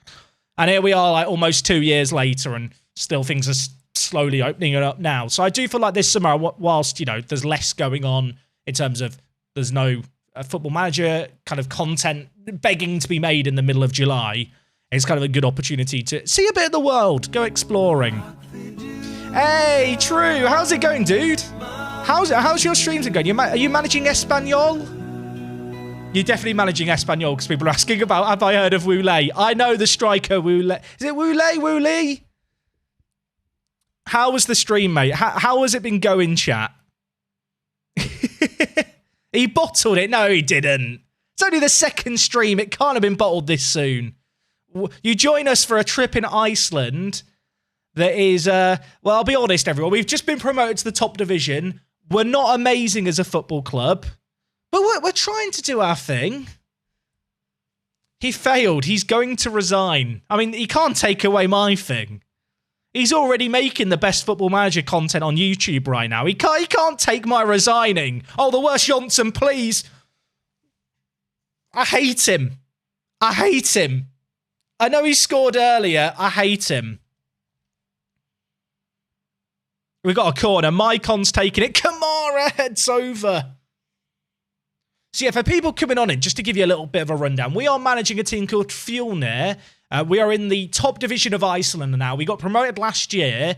And here we are, like, almost 2 years later and still things are slowly opening it up now. So I do feel like this summer, whilst, you know, there's less going on in terms of there's no Football Manager kind of content begging to be made in the middle of July, it's kind of a good opportunity to see a bit of the world, go exploring. Hey, True, how's it going, dude? How's your streams going? Are you managing Espanol? You're definitely managing Espanol because people are asking about, have I heard of Wule? I know the striker Wule. Is it Wule? How was the stream, mate? How has it been going, chat? He bottled it. No, he didn't. It's only the second stream. It can't have been bottled this soon. You join us for a trip in Iceland that is, well, I'll be honest, everyone. We've just been promoted to the top division. We're not amazing as a football club, but we're trying to do our thing. He failed. He's going to resign. I mean, he can't take away my thing. He's already making the best Football Manager content on YouTube right now. He can't take my resigning. Oh, the worst Johnson, please. I hate him. I hate him. I know he scored earlier. I hate him. We've got a corner. Mycon's taking it. Kamara heads over. So yeah, for people coming on in, just to give you a little bit of a rundown, we are managing a team called Fjolnir. We are in the top division of Iceland now. We got promoted last year,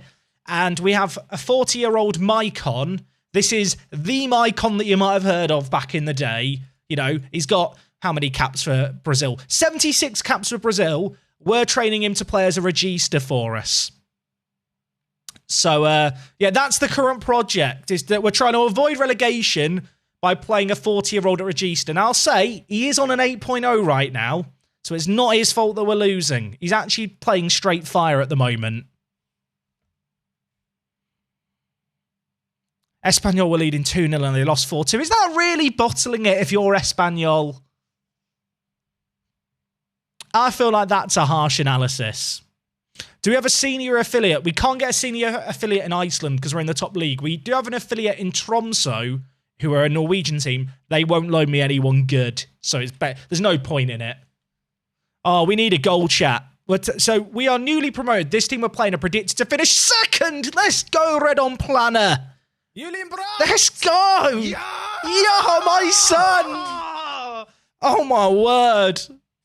and we have a 40-year-old Mycon. This is the Mycon that you might have heard of back in the day. You know, he's got how many caps for Brazil? 76 caps for Brazil. We're training him to play as a regista for us. So, yeah, that's the current project, is that we're trying to avoid relegation by playing a 40-year-old at regista. And I'll say, he is on an 8.0 right now. So it's not his fault that we're losing. He's actually playing straight fire at the moment. Espanyol were leading 2-0 and they lost 4-2. Is that really bottling it if you're Espanyol? I feel like that's a harsh analysis. Do we have a senior affiliate? We can't get a senior affiliate in Iceland because we're in the top league. We do have an affiliate in Tromsø, who are a Norwegian team. They won't loan me anyone good. So it's there's no point in it. Oh, we need a goal, chat. So we are newly promoted. This team are playing are predicted to finish second. Let's go, Red on Planner. Let's go. Yeah, my son. Oh, my word.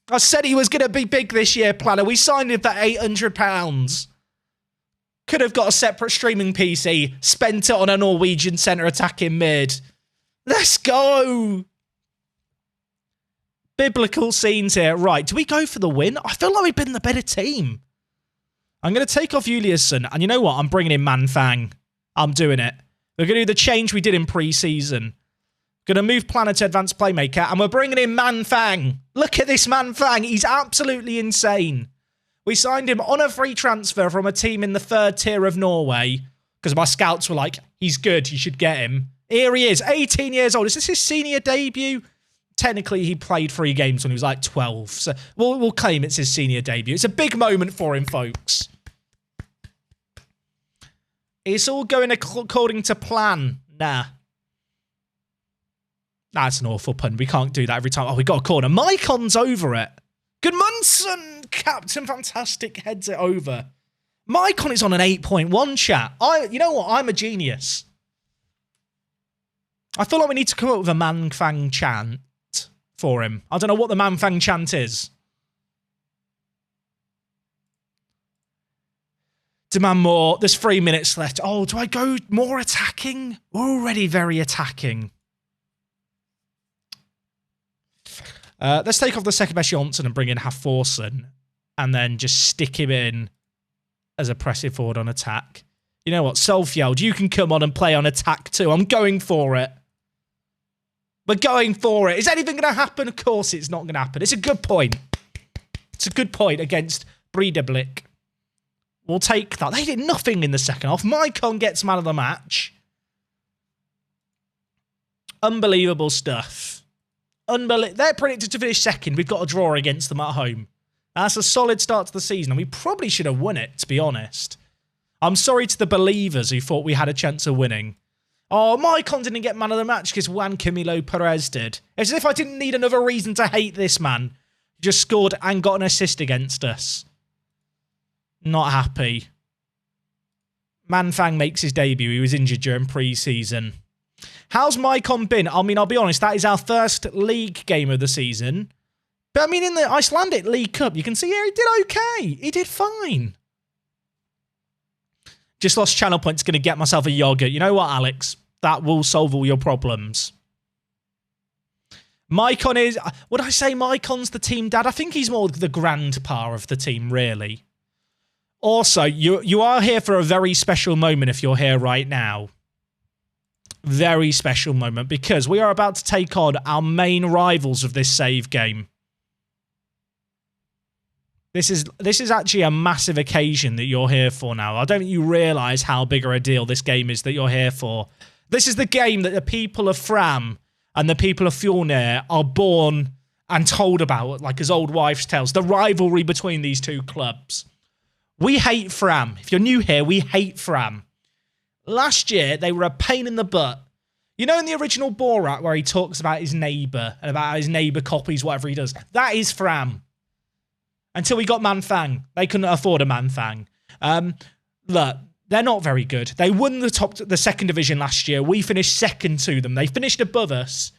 I said he was going to be big this year, Planner. We signed him for £800. Could have got a separate streaming PC, spent it on a Norwegian centre attacking mid. Let's go. Biblical scenes here. Right, do we go for the win? I feel like we've been the better team. I'm going to take off Juliusson, and you know what? I'm bringing in Manfang. I'm doing it. We're going to do the change we did in pre-season. Going to move Planner to advanced playmaker, and we're bringing in Manfang. Look at this Manfang. He's absolutely insane. We signed him on a free transfer from a team in the 3rd tier of Norway, because my scouts were like, he's good, you should get him. Here he is, 18 years old. Is this his senior debut? Technically, he played 3 games when he was like 12. So we'll claim it's his senior debut. It's a big moment for him, folks. It's all going according to plan. Nah. That's an awful pun. We can't do that every time. Oh, we got a corner. Mycon's over it. Good Munson. Captain Fantastic heads it over. Mycon is on an 8.1, chat. You know what? I'm a genius. I feel like we need to come up with a Manfang chant for him. I don't know what the Manfang chant is. Demand more. There's 3 minutes left. Oh, do I go more attacking? We're already very attacking. Let's take off the second best Johnson and bring in Hafthorson. And then just stick him in as a pressing forward on attack. You know what? Selfjeld, you can come on and play on attack too. I'm going for it. We're going for it. Is anything going to happen? Of course it's not going to happen. It's a good point. It's a good point against Breidablik. We'll take that. They did nothing in the second half. Maicon gets man of the match. Unbelievable stuff. They're predicted to finish second. We've got a draw against them at home. That's a solid start to the season, and we probably should have won it, to be honest. I'm sorry to the believers who thought we had a chance of winning. Oh, Maicon didn't get man of the match because Juan Camilo Perez did. It's as if I didn't need another reason to hate this man. He just scored and got an assist against us. Not happy. Manfang makes his debut. He was injured during pre-season. How's Maicon been? I mean, I'll be honest, that is our first league game of the season. But I mean, in the Icelandic League Cup, you can see here he did okay. He did fine. Just lost channel points, going to get myself a yogurt. You know what, Alex? That will solve all your problems. Maicon is... Would I say Maicon's the team dad? I think he's more the grandpa of the team, really. Also, you are here for a very special moment if you're here right now. Very special moment, because we are about to take on our main rivals of this save game. This is actually a massive occasion that you're here for now. I don't think you realise how big a deal this game is that you're here for. This is the game that the people of Fram and the people of Fjolnir are born and told about, like as old wives' tales. The rivalry between these two clubs. We hate Fram. If you're new here, we hate Fram. Last year, they were a pain in the butt. You know in the original Borat where he talks about his neighbour and about how his neighbour copies whatever he does? That is Fram. Until we got Manfang. They couldn't afford a Manfang. Look, they're not very good. They won the second division last year. We finished second to them. They finished above us.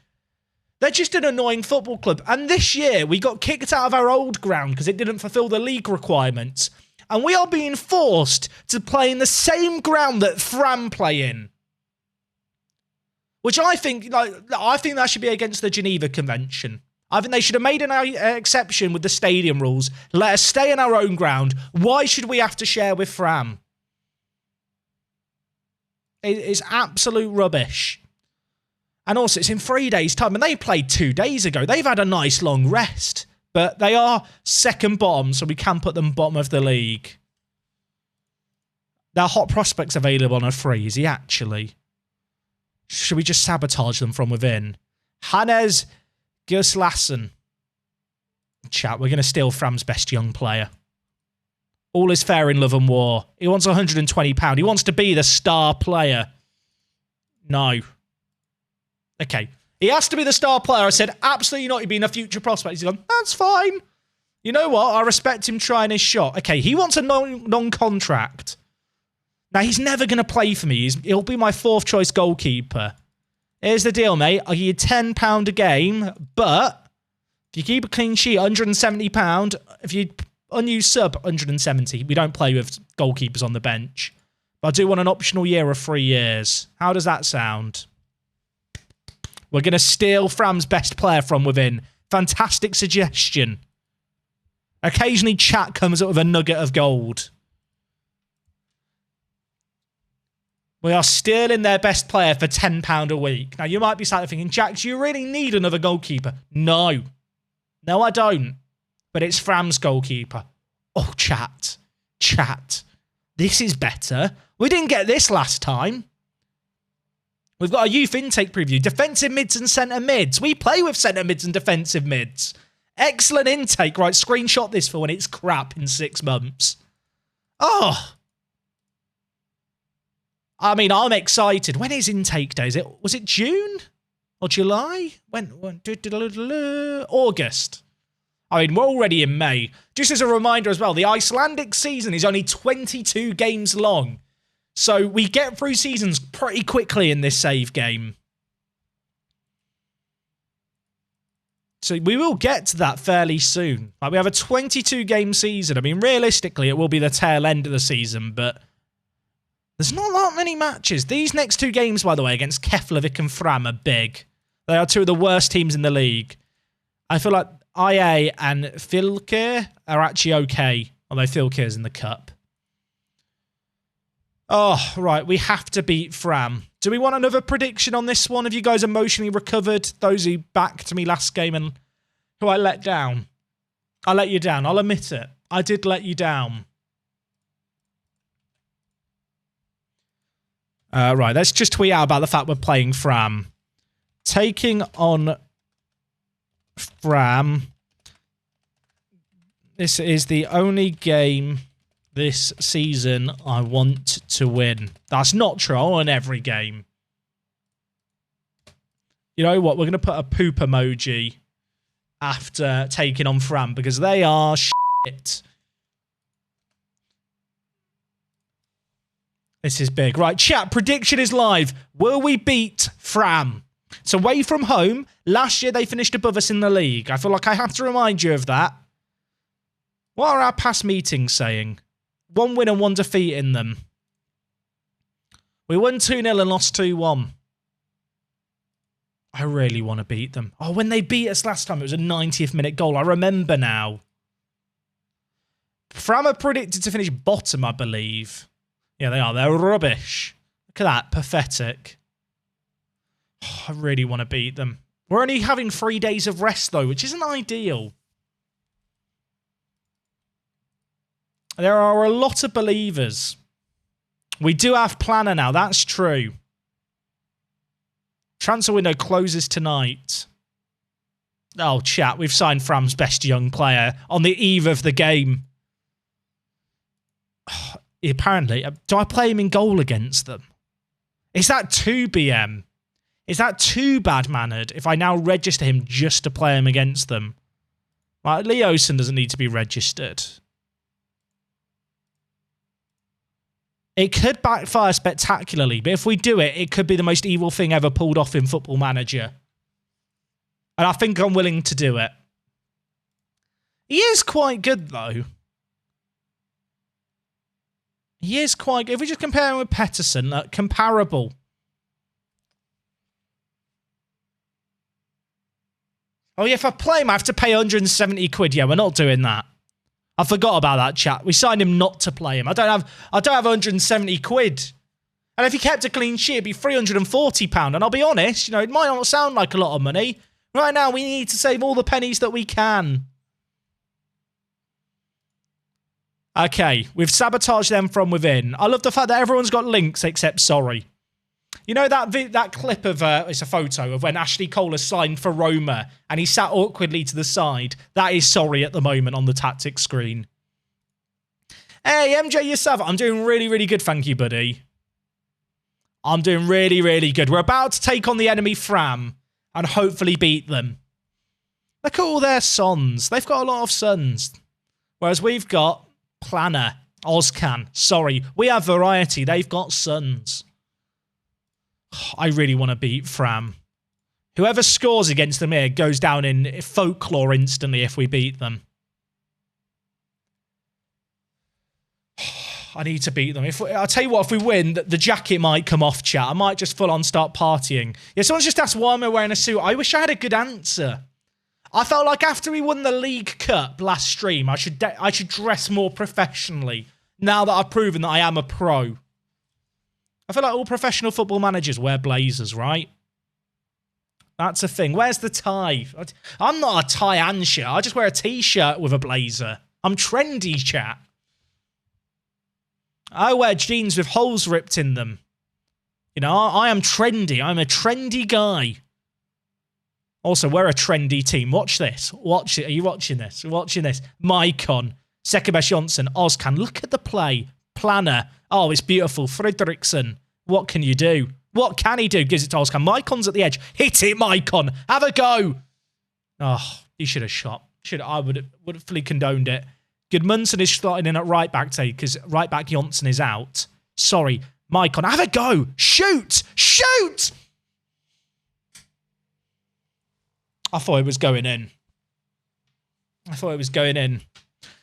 They're just an annoying football club. And this year, we got kicked out of our old ground because it didn't fulfill the league requirements. And we are being forced to play in the same ground that Fram play in. Which I think that should be against the Geneva Convention. I think they should have made an exception with the stadium rules. Let us stay in our own ground. Why should we have to share with Fram? It's absolute rubbish. And also, it's in 3 days' time. And they played 2 days ago. They've had a nice long rest. But they are second bottom, so we can put them bottom of the league. There are hot prospects available on a free. Is he actually? Should we just sabotage them from within? Hannes Gislason. Chat, we're going to steal Fram's best young player. All is fair in love and war. He wants £120. He wants to be the star player. No. Okay. He has to be the star player. I said, absolutely not. He'd be in a future prospect. He's gone, that's fine. You know what? I respect him trying his shot. Okay, he wants a non-contract. Now, he's never going to play for me. He'll be my fourth choice goalkeeper. Here's the deal, mate. I'll give you £10 a game, but if you keep a clean sheet, £170. If you unused sub, £170. We don't play with goalkeepers on the bench. But I do want an optional year of 3 years. How does that sound? We're going to steal Fram's best player from within. Fantastic suggestion. Occasionally, chat comes up with a nugget of gold. We are stealing their best player for £10 a week. Now, you might be sat there thinking, Jack, do you really need another goalkeeper? No. No, I don't. But it's Fram's goalkeeper. Oh, chat. Chat. This is better. We didn't get this last time. We've got a youth intake preview. Defensive mids and centre mids. We play with centre mids and defensive mids. Excellent intake. Right, screenshot this for when it's crap in 6 months. Oh. I mean, I'm excited. When is intake day? Was it June or July? When August. I mean, we're already in May. Just as a reminder as well, the Icelandic season is only 22 games long. So we get through seasons pretty quickly in this save game. So we will get to that fairly soon. Like, we have a 22-game season. I mean, realistically, it will be the tail end of the season, but there's not that many matches. These next 2 games, by the way, against Keflavik and Fram are big. They are 2 of the worst teams in the league. I feel like IA and Filke are actually okay, although Filke's in the cup. Oh, right, we have to beat Fram. Do we want another prediction on this one? Have you guys emotionally recovered? Those who backed me last game and who I let down. I let you down. I'll admit it. I did let you down. Right, let's just tweet out about the fact we're playing Fram. Taking on Fram. This is the only game this season I want to win. That's not true. I want every game. You know what? We're going to put a poop emoji after taking on Fram because they are shit. This is big. Right, chat, prediction is live. Will we beat Fram? It's away from home. Last year, they finished above us in the league. I feel like I have to remind you of that. What are our past meetings saying? 1 win and 1 defeat in them. We won 2-0 and lost 2-1. I really want to beat them. Oh, when they beat us last time, it was a 90th minute goal. I remember now. Fram are predicted to finish bottom, I believe. Yeah, they are. They're rubbish. Look at that. Pathetic. Oh, I really want to beat them. We're only having 3 days of rest, though, which isn't ideal. There are a lot of believers. We do have Planner now. That's true. Transfer window closes tonight. Oh, chat. We've signed Fram's best young player on the eve of the game. Apparently. Do I play him in goal against them? Is that too BM? Is that too bad-mannered if I now register him just to play him against them? Like, Leoson doesn't need to be registered. It could backfire spectacularly, but if we do it, it could be the most evil thing ever pulled off in Football Manager. And I think I'm willing to do it. He is quite good, though. He is quite good. If we just compare him with Pettersson, comparable. Oh, yeah, if I play him, I have to pay 170 quid. Yeah, we're not doing that. I forgot about that, chat. We signed him not to play him. I don't have 170 quid. And if he kept a clean sheet, it'd be £340. And I'll be honest, you know, it might not sound like a lot of money. Right now, we need to save all the pennies that we can. Okay, we've sabotaged them from within. I love the fact that everyone's got links except Sorry. You know that clip of, it's a photo of when Ashley Cole has signed for Roma and he sat awkwardly to the side? That is Sorry at the moment on the tactics screen. Hey, MJ Yusuf, I'm doing really, really good, thank you, buddy. I'm doing really, really good. We're about to take on the enemy Fram and hopefully beat them. Look at all their sons. They've got a lot of sons. Whereas we've got Planner, Ozcan, Sorry. We have variety. They've got sons. I really want to beat Fram. Whoever scores against them here goes down in folklore instantly if we beat them. I need to beat them. I'll tell you what, if we win, the jacket might come off, chat. I might just full on start partying. Yeah, someone's just asked why am I wearing a suit. I wish I had a good answer. I felt like after we won the League Cup last stream, I should dress more professionally now that I've proven that I am a pro. I feel like all professional football managers wear blazers, right? That's a thing. Where's the tie? I'm not a tie and shirt. I just wear a t-shirt with a blazer. I'm trendy, chat. I wear jeans with holes ripped in them. You know, I am trendy. I'm a trendy guy. Also, we're a trendy team. Watch this. Watch it. Are you watching this? You're watching this. Maicon, Sekabes Jonsson, Ozcan. Look at the play. Planner. Oh, it's beautiful. Fredriksson. What can you do? What can he do? Gives it to Ozcan. Maicon's at the edge. Hit it, Maicon. Have a go. Oh, he should have shot. I would have fully condoned it. Gudmundsson is slotting in at right back today because right back Jonsson is out. Sorry. Maicon. Have a go. Shoot. Shoot. I thought it was going in. I thought it was going in.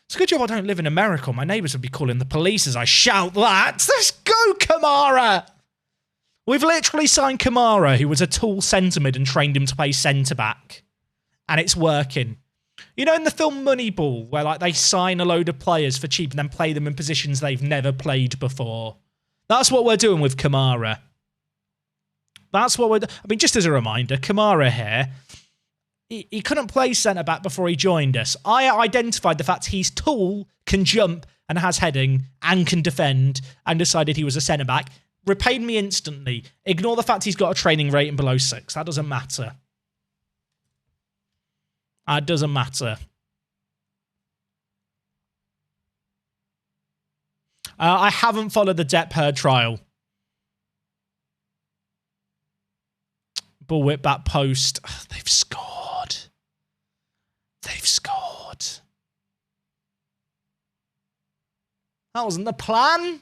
It's a good job I don't live in America. My neighbours would be calling the police as I shout that. Let's go, Kamara! We've literally signed Kamara, who was a tall centre mid, and trained him to play centre-back. And it's working. You know in the film Moneyball, where like they sign a load of players for cheap and then play them in positions they've never played before? That's what we're doing with Kamara. That's what we're doing. I mean, just as a reminder, Kamara here, he couldn't play centre-back before he joined us. I identified the fact he's tall, can jump, and has heading, and can defend, and decided he was a centre-back. Repaid me instantly. Ignore the fact he's got a training rating below 6. That doesn't matter. That doesn't matter. I haven't followed the Depp Heard trial. Ball whip that post. Ugh, they've scored. They've scored. That wasn't the plan.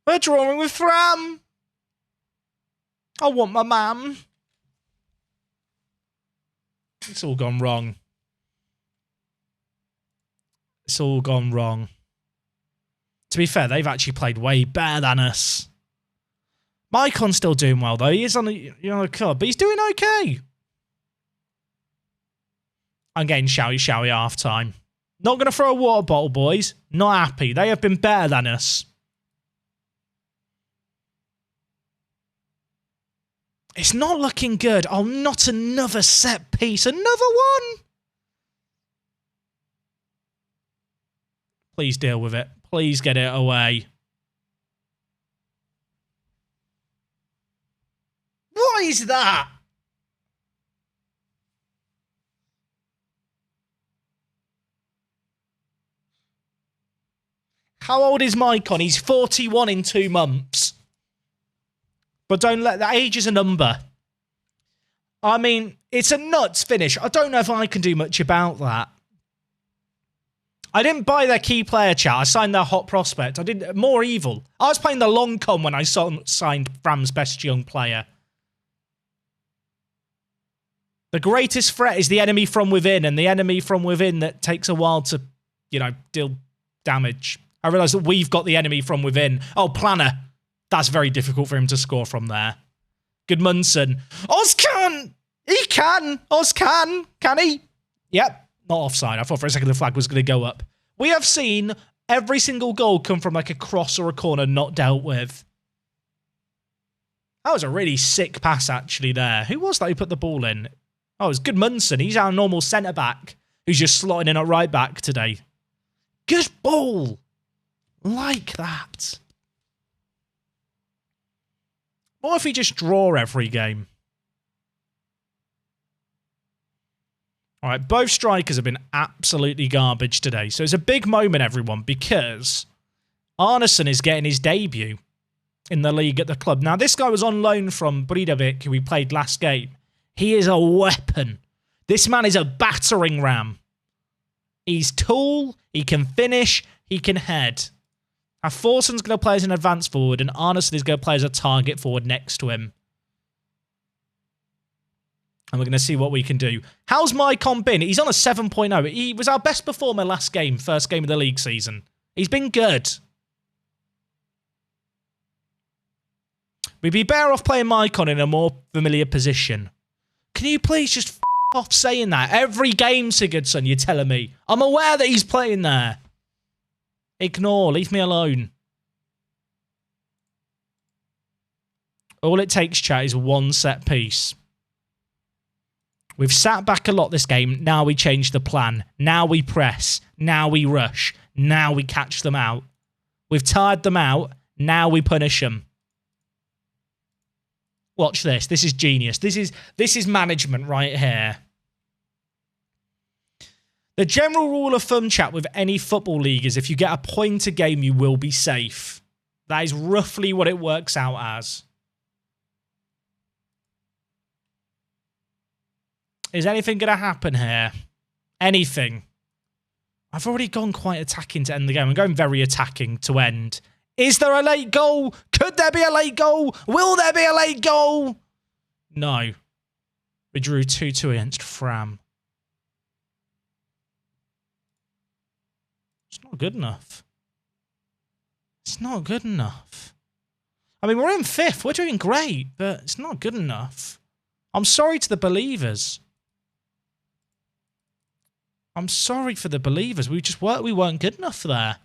We're drawing with Fram. I want my mam. It's all gone wrong. It's all gone wrong. To be fair, they've actually played way better than us. Maicon's still doing well, though. He is on a club, but he's doing okay. I'm getting shouty half time. Not going to throw a water bottle, boys. Not happy. They have been better than us. It's not looking good. Oh, not another set piece. Another one. Please deal with it. Please get it away. What is that? How old is Maicon? He's 41 in 2 months. But don't let that age is a number. I mean, it's a nuts finish. I don't know if I can do much about that. I didn't buy their key player chat. I signed their hot prospect. I did more evil. I was playing the long con when I signed Fram's best young player. The greatest threat is the enemy from within, and the enemy from within that takes a while to, you know, deal damage. I realise that we've got the enemy from within. Oh, Planner. That's very difficult for him to score from there. Goodmanson. Oz can! He can! Oz can! Can he? Yep. Not offside. I thought for a second the flag was going to go up. We have seen every single goal come from like a cross or a corner not dealt with. That was a really sick pass actually there. Who was that who put the ball in? Oh, it was Goodmanson. He's our normal centre-back who's just slotting in at right-back today. Good ball. Like that. What if we just draw every game? All right, both strikers have been absolutely garbage today. So it's a big moment, everyone, because Arneson is getting his debut in the league at the club. Now, this guy was on loan from Breidablik, who we played last game. He is a weapon. This man is a battering ram. He's tall, he can finish, he can head. Now, Forson's going to play as an advance forward, and Arneson is going to play as a target forward next to him. And we're going to see what we can do. How's Maicon been? He's on a 7.0. He was our best performer last game, first game of the league season. He's been good. We'd be better off playing Maicon in a more familiar position. Can you please just f*** off saying that? Every game, Sigurdsson, you're telling me. I'm aware that he's playing there. Ignore. Leave me alone. All it takes, chat, is one set piece. We've sat back a lot this game. Now we change the plan. Now we press. Now we rush. Now we catch them out. We've tired them out. Now we punish them. Watch this. This is genius. This is management right here. The general rule of thumb, chat, with any football league is if you get a point a game, you will be safe. That is roughly what it works out as. Is anything going to happen here? Anything? I've already gone quite attacking to end the game. I'm going very attacking to end. Is there a late goal? Could there be a late goal? Will there be a late goal? No. We drew 2-2 against Fram. It's not good enough. It's not good enough. I mean, we're in 5th. We're doing great, but it's not good enough. I'm sorry to the believers. I'm sorry for the believers. We weren't good enough there.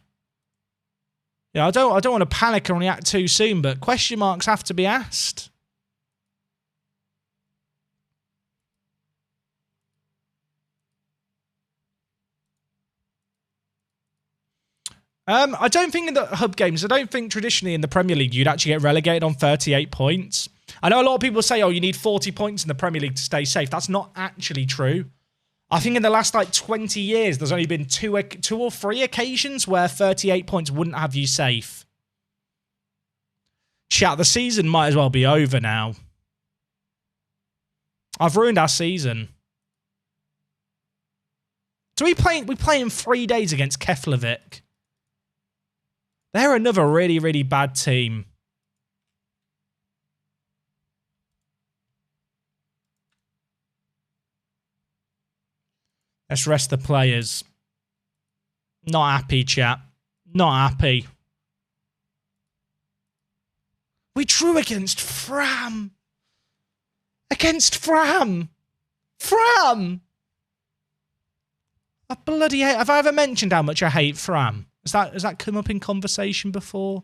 Yeah, I don't want to panic and react too soon, but question marks have to be asked. I don't think in the hub games, I don't think traditionally in the Premier League you'd actually get relegated on 38 points. I know a lot of people say, oh, you need 40 points in the Premier League to stay safe. That's not actually true. I think in the last 20 years, there's only been two or three occasions where 38 points wouldn't have you safe. Chat, the season might as well be over now. I've ruined our season. So we play in 3 days against Keflavik. They're another really, really bad team. Let's rest the players. Not happy, chat. Not happy. We drew against Fram. Against Fram. Fram! I bloody hate... Have I ever mentioned how much I hate Fram? Has that come up in conversation before?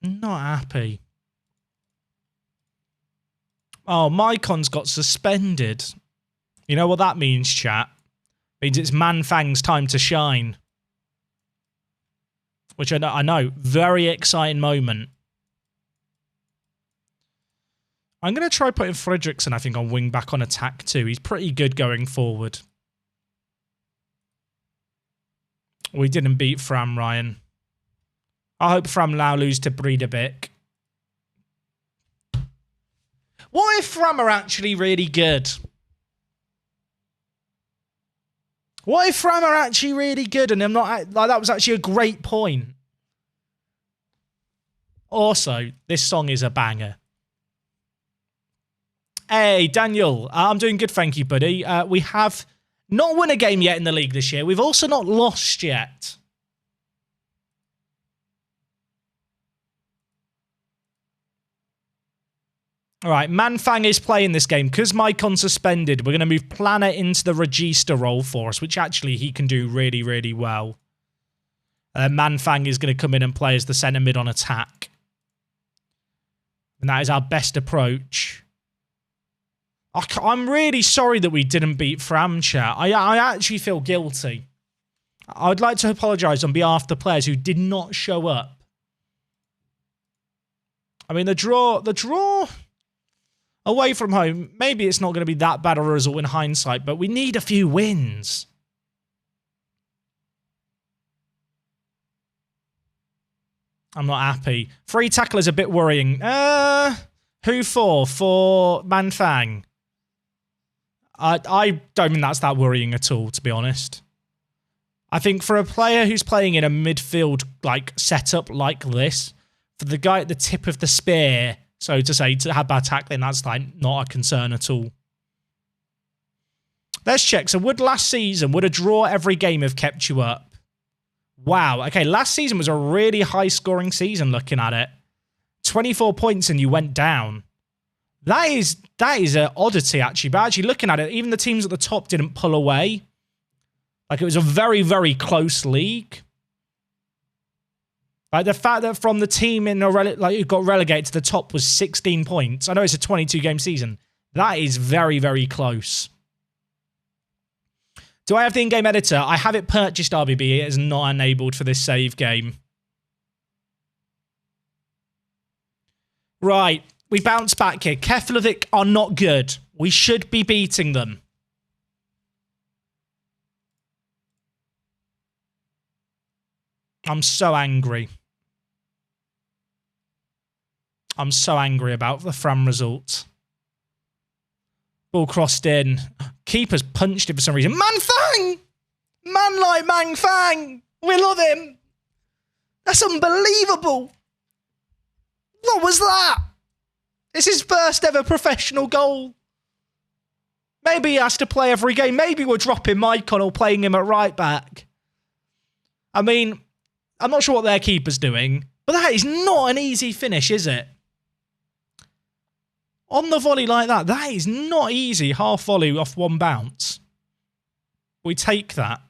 Not happy. Oh, Mycon's got suspended. You know what that means, chat? Means it's Manfang's time to shine. Which I know. Very exciting moment. I'm going to try putting Fredrickson, I think, on wing back on attack too. He's pretty good going forward. We didn't beat Fram, Ryan. I hope Fram now lose to Breidablik. What if Fram are actually really good? What if Fram are actually really good and I'm not... Like, that was actually a great point. Also, this song is a banger. Hey, Daniel. I'm doing good, thank you, buddy. We have not won a game yet in the league this year. We've also not lost yet. All right, Manfang is playing this game. Because Mycon's suspended, we're going to move Planner into the Regista role for us, which actually he can do really, really well. Manfang is going to come in and play as the centre mid on attack. And that is our best approach. I'm really sorry that we didn't beat Fram, chat. I actually feel guilty. I would like to apologise on behalf of the players who did not show up. I mean, the draw away from home, maybe it's not going to be that bad a result in hindsight, but we need a few wins. I'm not happy. Free tackle is a bit worrying. Who for? For Manfang? I don't think that's that worrying at all, to be honest. I think for a player who's playing in a midfield setup like this, for the guy at the tip of the spear, so to say, to have bad tackling, that's not a concern at all. Let's check. So would a draw every game have kept you up? Wow. Okay, last season was a really high-scoring season looking at it. 24 points and you went down. That is an oddity, actually. But actually looking at it, even the teams at the top didn't pull away. It was a very, very close league. The fact that from the team who got relegated to the top was 16 points. I know it's a 22-game season. That is very, very close. Do I have the in-game editor? I have it purchased, RBB. It is not enabled for this save game. Right. We bounce back here. Keflavik are not good. We should be beating them. I'm so angry. I'm so angry about the Fram result. Ball crossed in. Keeper's punched it for some reason. Manfang! Man like Manfang! We love him! That's unbelievable! What was that? It's his first ever professional goal. Maybe he has to play every game. Maybe we're dropping Maicon or playing him at right back. I mean, I'm not sure what their keeper's doing, but that is not an easy finish, is it? On the volley like that, that is not easy. Half volley off one bounce. We take that.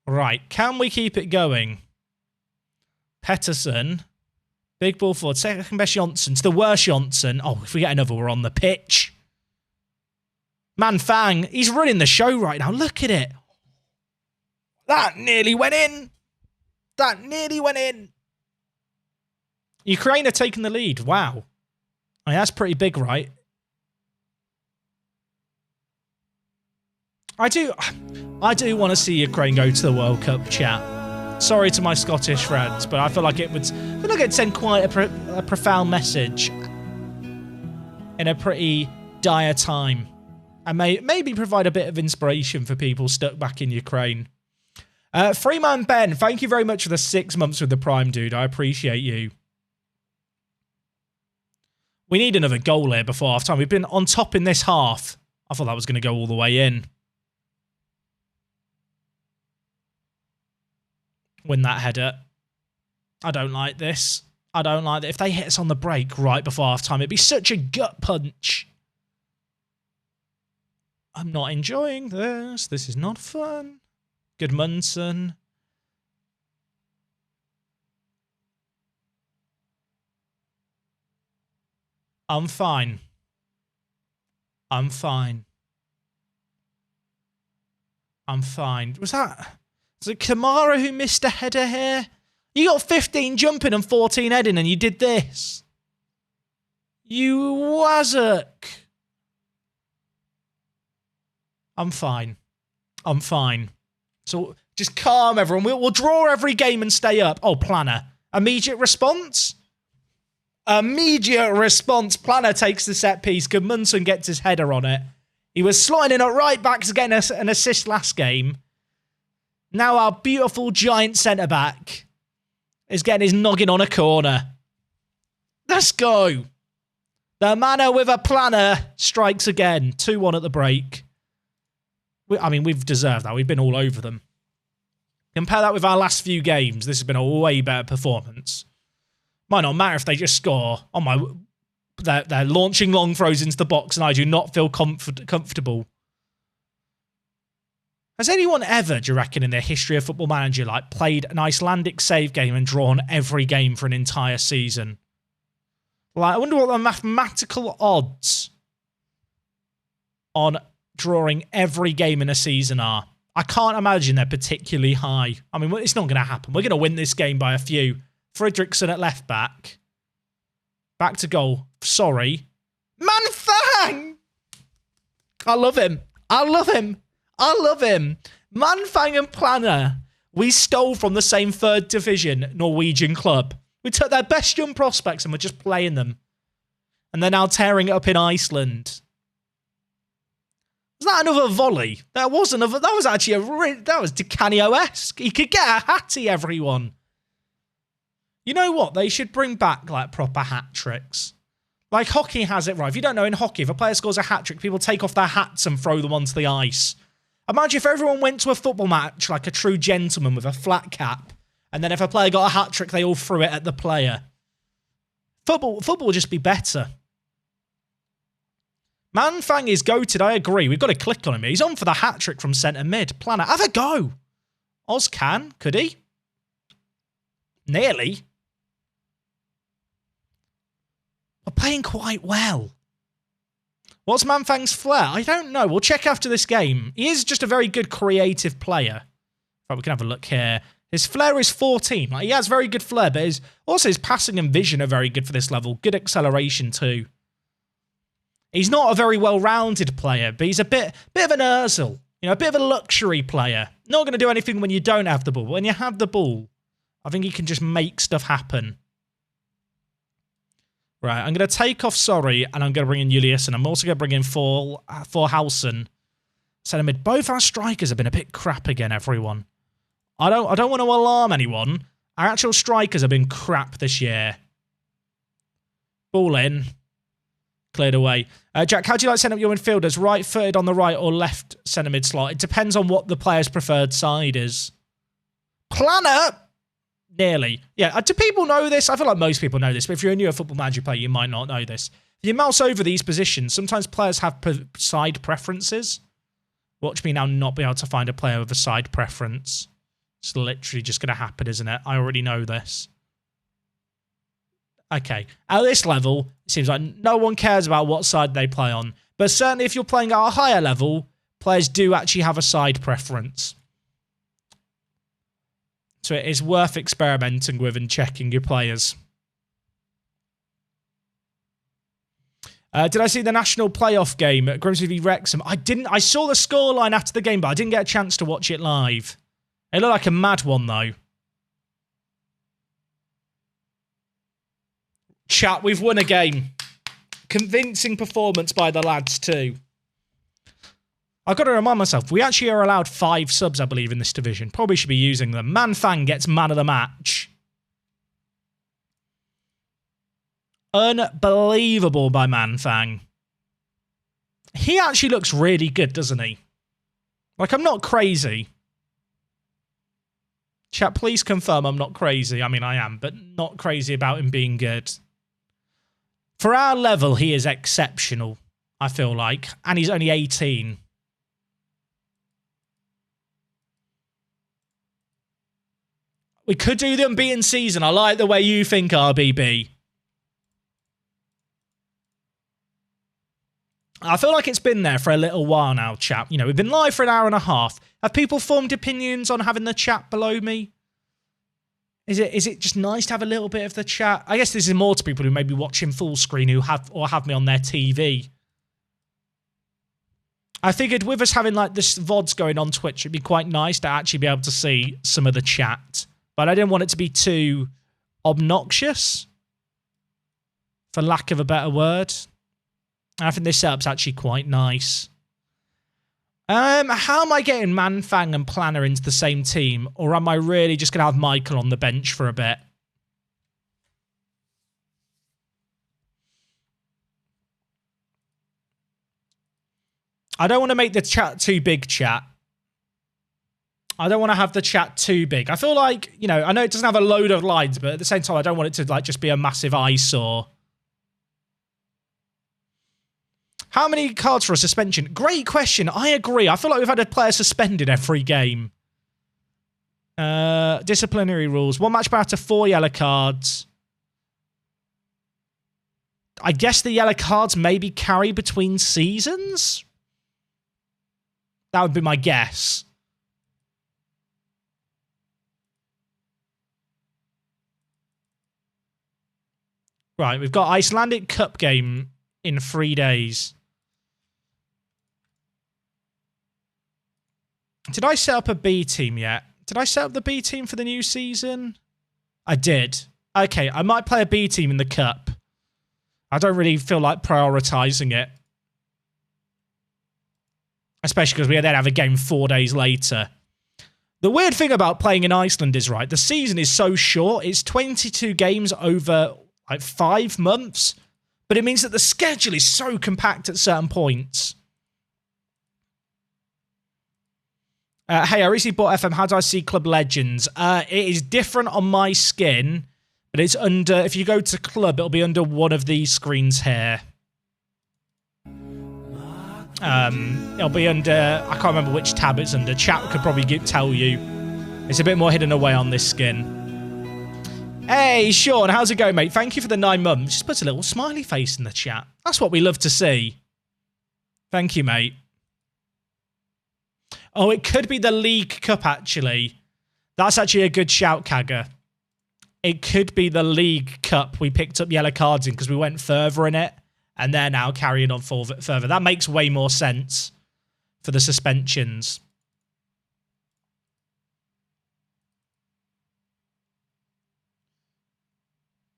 Right, can we keep it going? Pettersson. Big ball forward. Second best Johnson. To the worst Johnson. Oh, if we get another, we're on the pitch. Man Fang, he's running the show right now. Look at it. That nearly went in. That nearly went in. Ukraine are taking the lead. Wow. I mean, that's pretty big, right? I do want to see Ukraine go to the World Cup, chat. Sorry to my Scottish friends, but I feel like it'd send quite a profound message in a pretty dire time, and maybe provide a bit of inspiration for people stuck back in Ukraine. Freeman Ben, thank you very much for the 6 months with the Prime, dude. I appreciate you. We need another goal here before half-time. We've been on top in this half. I thought that was going to go all the way in. Win that header. I don't like this. I don't like that. If they hit us on the break right before half-time, it'd be such a gut punch. I'm not enjoying this. This is not fun. Goodmanson. I'm fine. I'm fine. I'm fine. Was it Kamara who missed a header here? You got 15 jumping and 14 heading and you did this. You wazzock. I'm fine. I'm fine. So just calm everyone. We'll draw every game and stay up. Oh, Planner. Immediate response? Immediate response. Planner takes the set piece. Goodmanson gets his header on it. He was slotting in at right back to get an assist last game. Now our beautiful giant centre-back is getting his noggin on a corner. Let's go. The manner with a planner strikes again. 2-1 at the break. I mean, we've deserved that. We've been all over them. Compare that with our last few games. This has been a way better performance. Might not matter if they just score. Oh my... They're launching long throws into the box and I do not feel comfortable. Has anyone ever, do you reckon, in the history of Football Manager, like, played an Icelandic save game and drawn every game for an entire season? Like, I wonder what the mathematical odds on drawing every game in a season are. I can't imagine they're particularly high. I mean, it's not going to happen. We're going to win this game by a few. Fredriksson at left back. Back to goal. Sorry. Manfang! I love him. I love him. I love him. Manfang and Planner, we stole from the same 3rd division Norwegian club. We took their best young prospects and we're just playing them. And they're now tearing it up in Iceland. Was that another volley? That was another. That was actually that was Di Canio-esque. He could get a hattie, everyone. You know what? They should bring back like proper hat tricks. Like hockey has it right. If you don't know, in hockey, if a player scores a hat trick, people take off their hats and throw them onto the ice. Imagine if everyone went to a football match like a true gentleman with a flat cap, and then if a player got a hat trick, they all threw it at the player. Football would just be better. Manfang is goated, I agree. We've got to click on him. He's on for the hat trick from centre mid. Planner, have a go. Oz can, could he? Nearly. We're playing quite well. What's Manfang's flair? I don't know. We'll check after this game. He is just a very good creative player. Right, we can have a look here. His flair is 14. Like, he has very good flair, but also his passing and vision are very good for this level. Good acceleration too. He's not a very well-rounded player, but he's a bit of an Ozil. You know, a bit of a luxury player. Not going to do anything when you don't have the ball. But when you have the ball, I think he can just make stuff happen. Right, I'm going to take off Sorry, and I'm going to bring in Julius, and I'm also going to bring in Forhausen. Centre mid. Both our strikers have been a bit crap again, everyone. I don't want to alarm anyone. Our actual strikers have been crap this year. Ball in. cleared away. Jack, how do you like setting up your midfielders? Right-footed on the right or left centre mid slot? It depends on what the player's preferred side is. Planner? Nearly. Yeah, do people know this? I feel like most people know this, but if you're a newer Football Manager player, you might not know this. If you mouse over these positions, sometimes players have side preferences. Watch me now not be able to find a player with a side preference. It's literally just going to happen, isn't it? I already know this. Okay, at this level, it seems like no one cares about what side they play on. But certainly if you're playing at a higher level, players do actually have a side preference. So it is worth experimenting with and checking your players. Did I see the national playoff game at Grimsby v Wrexham? I didn't. I saw the scoreline after the game, but I didn't get a chance to watch it live. It looked like a mad one, though. Chat, we've won a game. Convincing performance by the lads, too. I've got to remind myself, we actually are allowed 5 subs, I believe, in this division. Probably should be using them. Manfang gets man of the match. Unbelievable by Manfang. He actually looks really good, doesn't he? Like, I'm not crazy. Chat, please confirm I'm not crazy. I mean, I am, but not crazy about him being good. For our level, he is exceptional, I feel like. And he's only 18. We could do the unbeaten season. I like the way you think, RBB. I feel like it's been there for a little while now, chat. You know, we've been live for an hour and a half. Have people formed opinions on having the chat below me? Is it just nice to have a little bit of the chat? I guess this is more to people who may be watching full screen who have me on their TV. I figured with us having like this VODs going on Twitch, it'd be quite nice to actually be able to see some of the chat. But I didn't want it to be too obnoxious, for lack of a better word. I think this setup's actually quite nice. How am I getting Manfang and Planner into the same team? Or am I really just going to have Michael on the bench for a bit? I don't want to make the chat too big, chat. I don't want to have the chat too big. I feel like, you know, I know it doesn't have a load of lines, but at the same time, I don't want it to like just be a massive eyesore. How many cards for a suspension? Great question. I agree. I feel like we've had a player suspended every game. Disciplinary rules. 1 match out of 4 yellow cards. I guess the yellow cards maybe carry between seasons? That would be my guess. Right, we've got Icelandic Cup game in 3 days. Did I set up a B team yet? Did I set up the B team for the new season? I did. Okay, I might play a B team in the Cup. I don't really feel like prioritising it. Especially because we then have a game 4 days later. The weird thing about playing in Iceland is, right, the season is so short. It's 22 games over, like, 5 months. But it means that the schedule is so compact at certain points. Hey, I recently bought FM. How do I see Club Legends? It is different on my skin, but it's under... If you go to Club, it'll be under one of these screens here. It'll be under... I can't remember which tab it's under. Chat could probably tell you. It's a bit more hidden away on this skin. Hey, Sean, how's it going, mate? Thank you for the 9 months. Just puts a little smiley face in the chat. That's what we love to see. Thank you, mate. Oh, it could be the League Cup, actually. That's actually a good shout, Kagger. It could be the League Cup we picked up yellow cards in because we went further in it, and they're now carrying on further. That makes way more sense for the suspensions.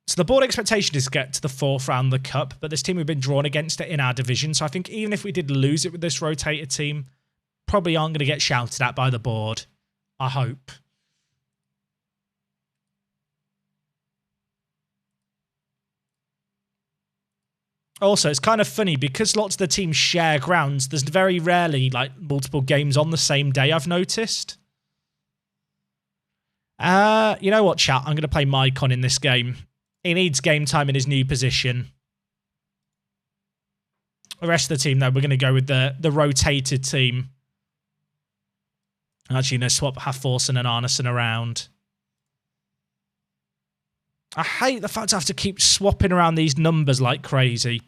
So the board expectation is to get to the 4th round of the Cup, but this team we've been drawn against it in our division, so I think even if we did lose it with this rotated team, probably aren't going to get shouted at by the board. I hope. Also, it's kind of funny because lots of the teams share grounds. There's very rarely like multiple games on the same day, I've noticed. You know what, chat? I'm going to play Mycon in this game. He needs game time in his new position. The rest of the team, though, we're going to go with the rotated team. Actually, no, swap Forsen and Arneson around. I hate the fact I have to keep swapping around these numbers like crazy.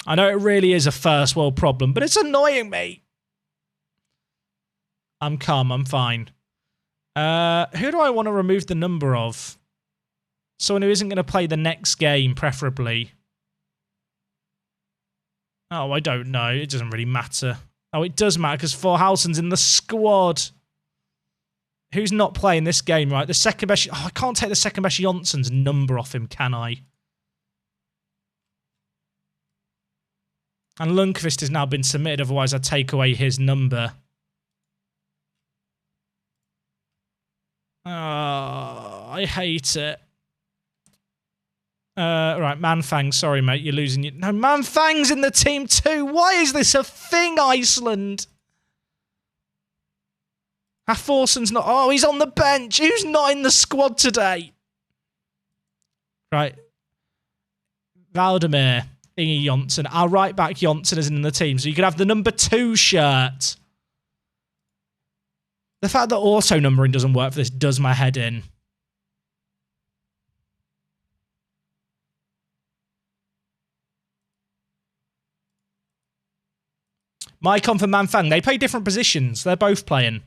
I know it really is a first world problem, but it's annoying me. I'm calm, I'm fine. Who do I want to remove the number of? Someone who isn't going to play the next game, preferably. Oh, I don't know. It doesn't really matter. Oh, it does matter because Forhausen's in the squad. Who's not playing this game, right? The second best... Oh, I can't take the second best Jonsson's number off him, can I? And Lundqvist has now been submitted, otherwise I'd take away his number. Oh, I hate it. Right, Manfang, sorry, mate, you're losing your... No, Manfang's in the team too! Why is this a thing, Iceland? Forsen's not... Oh, he's on the bench! Who's not in the squad today? Right. Valdemir, Inge Jonsson. Our right back Jonsson is in the team, so you could have the number 2 shirt. The fact that auto numbering doesn't work for this does my head in. Mycon for Manfang. They play different positions. They're both playing.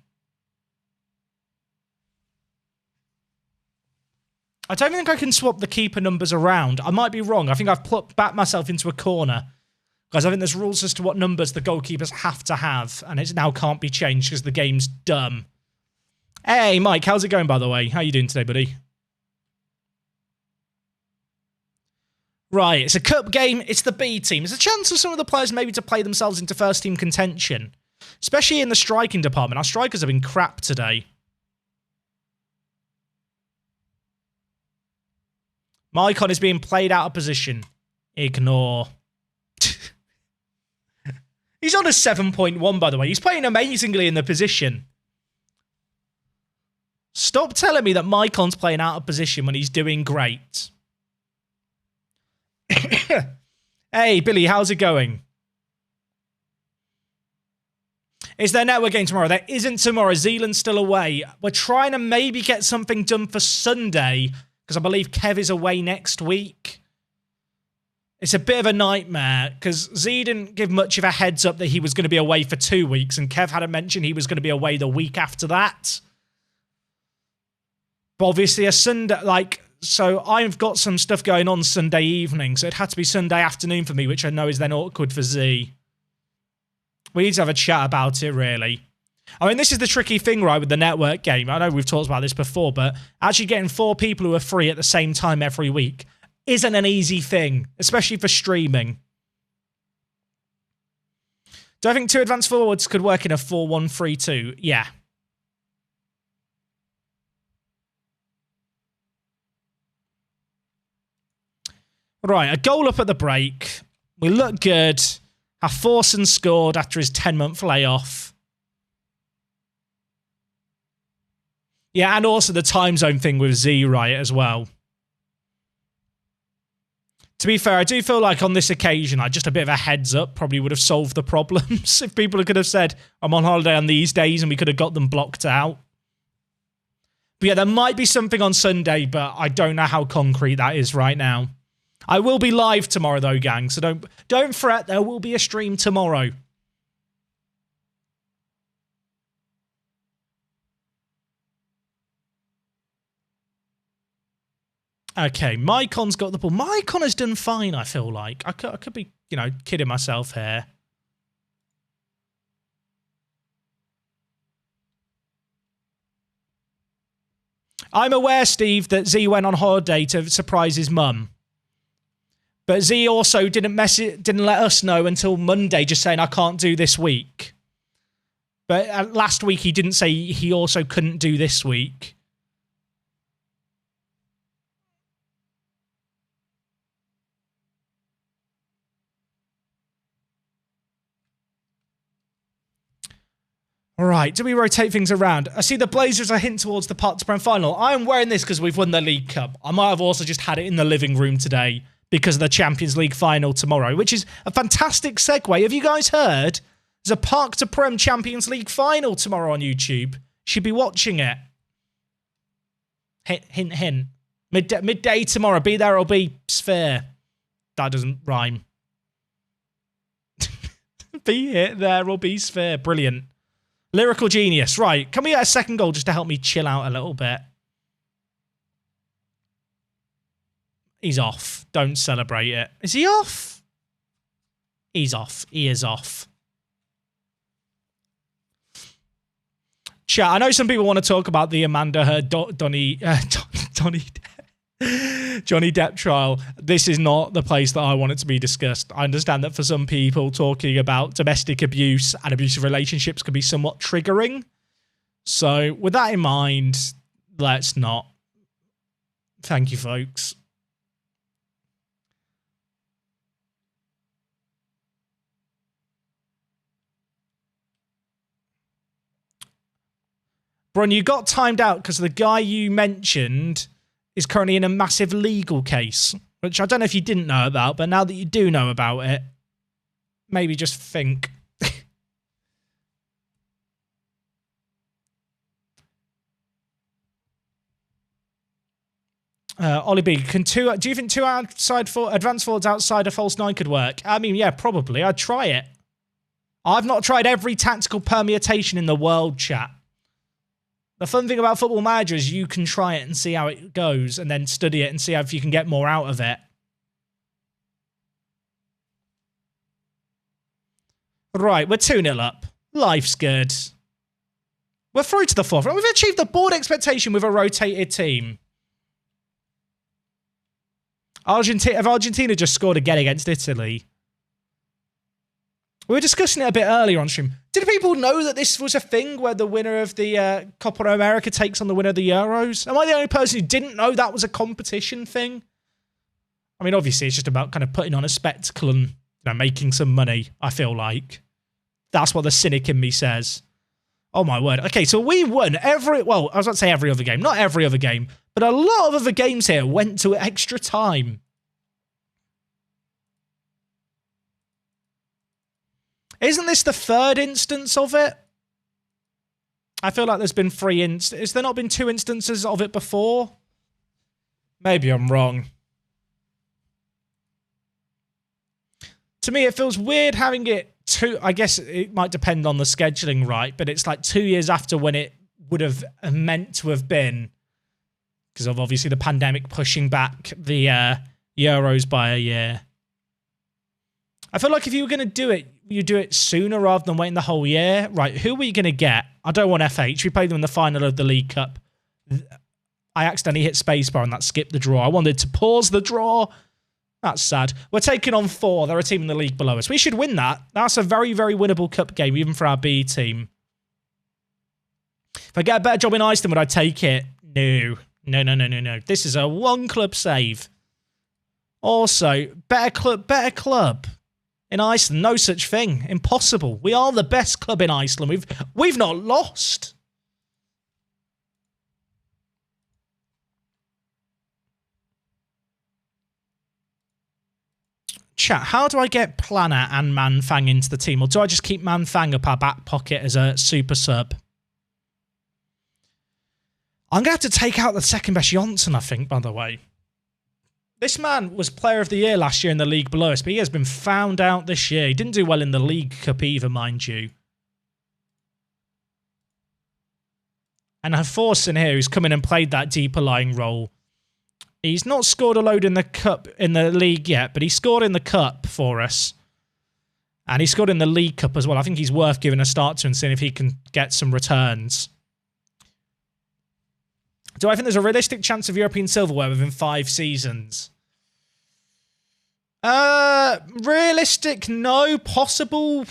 I don't think I can swap the keeper numbers around. I might be wrong. I think I've backed myself into a corner. Because I think there's rules as to what numbers the goalkeepers have to have. And it now can't be changed because the game's dumb. Hey, Mike, how's it going, by the way? How you doing today, buddy? Right, it's a cup game. It's the B team. There's a chance for some of the players maybe to play themselves into first team contention. Especially in the striking department. Our strikers have been crap today. Mycon is being played out of position. Ignore. He's on a 7.1, by the way. He's playing amazingly in the position. Stop telling me that Mycon's playing out of position when he's doing great. Hey, Billy, how's it going? Is there network game tomorrow? There isn't tomorrow. Zealand's still away. We're trying to maybe get something done for Sunday, because I believe Kev is away next week. It's a bit of a nightmare, because Z didn't give much of a heads up that he was going to be away for 2 weeks, and Kev hadn't mentioned he was going to be away the week after that. But obviously a Sunday, like... So I've got some stuff going on Sunday evening, so it had to be Sunday afternoon for me, which I know is then awkward for Z. We need to have a chat about it, really. I mean, this is the tricky thing, right, with the network game. I know we've talked about this before, but actually getting 4 people who are free at the same time every week isn't an easy thing, especially for streaming. Do I think 2 advanced forwards could work in a 4-1-3-2? Yeah. Right, a goal up at the break. We look good. Forsen scored after his 10-month layoff. Yeah, and also the time zone thing with Z, right, as well. To be fair, I do feel like on this occasion, just a bit of a heads up probably would have solved the problems. If people could have said, I'm on holiday on these days, and we could have got them blocked out. But yeah, there might be something on Sunday, but I don't know how concrete that is right now. I will be live tomorrow, though, gang, so don't fret. There will be a stream tomorrow. Okay, Mycon's got the ball. Mycon has done fine, I feel like. I could be, kidding myself here. I'm aware, Steve, that Z went on holiday to surprise his mum. But Z also didn't let us know until Monday, just saying, I can't do this week. But last week, he didn't say he also couldn't do this week. All right, do we rotate things around? I see the Blazers are hinting towards the Park to Prem final. I am wearing this because we've won the League Cup. I might have also just had it in the living room today because of the Champions League final tomorrow, which is a fantastic segue. Have you guys heard? There's a Park to Prem Champions League final tomorrow on YouTube. Should be watching it. Hint, hint, hint. Midday tomorrow. Be there or be sphere. That doesn't rhyme. Be it there or be sphere. Brilliant. Lyrical genius. Right. Can we get a second goal just to help me chill out a little bit? He's off. Don't celebrate it. Is he off? He's off. He is off. Chat, I know some people want to talk about the Amanda Heard Johnny Depp trial. This is not the place that I want it to be discussed. I understand that for some people, talking about domestic abuse and abusive relationships can be somewhat triggering. So with that in mind, let's not. Thank you, folks. Bron, you got timed out because the guy you mentioned is currently in a massive legal case, which I don't know if you didn't know about, but now that you do know about it, maybe just think. Ollie B, do you think two advanced forwards outside a false nine could work? I mean, yeah, probably. I'd try it. I've not tried every tactical permutation in the world, chat. The fun thing about Football Manager is you can try it and see how it goes and then study it and see if you can get more out of it. Right, we're 2-0 up. Life's good. We're through to the fourth. We've achieved the board expectation with a rotated team. Argentina just scored again against Italy. We were discussing it a bit earlier on stream. Did people know that this was a thing where the winner of the Copa America takes on the winner of the Euros? Am I the only person who didn't know that was a competition thing? I mean, obviously, it's just about kind of putting on a spectacle and making some money, I feel like. That's what the cynic in me says. Oh, my word. Okay, so we won well, I was about to say every other game. Not every other game, but a lot of other games here went to extra time. Isn't this the third instance of it? I feel like there's been 3 instances. Has there not been 2 instances of it before? Maybe I'm wrong. To me, it feels weird having it I guess it might depend on the scheduling, right? But it's like 2 years after when it would have meant to have been. Because of obviously the pandemic pushing back the Euros by a year. I feel like if you were going to do it, you do it sooner rather than waiting the whole year. Right, who are we going to get? I don't want FH. We played them in the final of the League Cup. I accidentally hit spacebar and that skipped the draw. I wanted to pause the draw. That's sad. We're taking on 4. They're a team in the league below us. We should win that. That's a very, very winnable cup game, even for our B team. If I get a better job in Iceland, would I take it? No. No. This is a 1-club save. Also, better club. In Iceland, no such thing. Impossible. We are the best club in Iceland. We've not lost. Chat, how do I get Planner and Manfang into the team? Or do I just keep Manfang up our back pocket as a super sub? I'm going to have to take out the second best Johnson, I think, by the way. This man was Player of the Year last year in the league below us, but he has been found out this year. He didn't do well in the League Cup either, mind you. And Forsen here, who's come in and played that deeper lying role. He's not scored a load in the cup in the league yet, but he scored in the cup for us. And he scored in the League Cup as well. I think he's worth giving a start to and seeing if he can get some returns. Do I think there's a realistic chance of European silverware within 5 seasons? Realistic, no. Possible,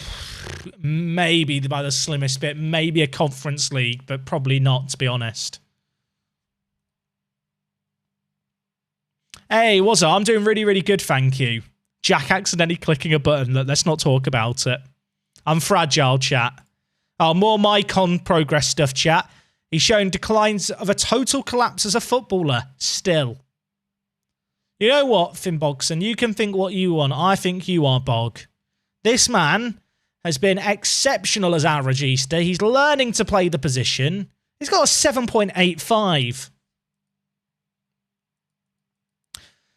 maybe by the slimmest bit. Maybe a Conference League, but probably not, to be honest. Hey, what's up? I'm doing really, really good, thank you. Jack accidentally clicking a button. Let's not talk about it. I'm fragile, chat. Oh, more Mycon progress stuff, chat. He's shown declines of a total collapse as a footballer. Still. You know what, Finn Bogson? You can think what you want. I think you are Bog. This man has been exceptional as our regista. He's learning to play the position. He's got a 7.85.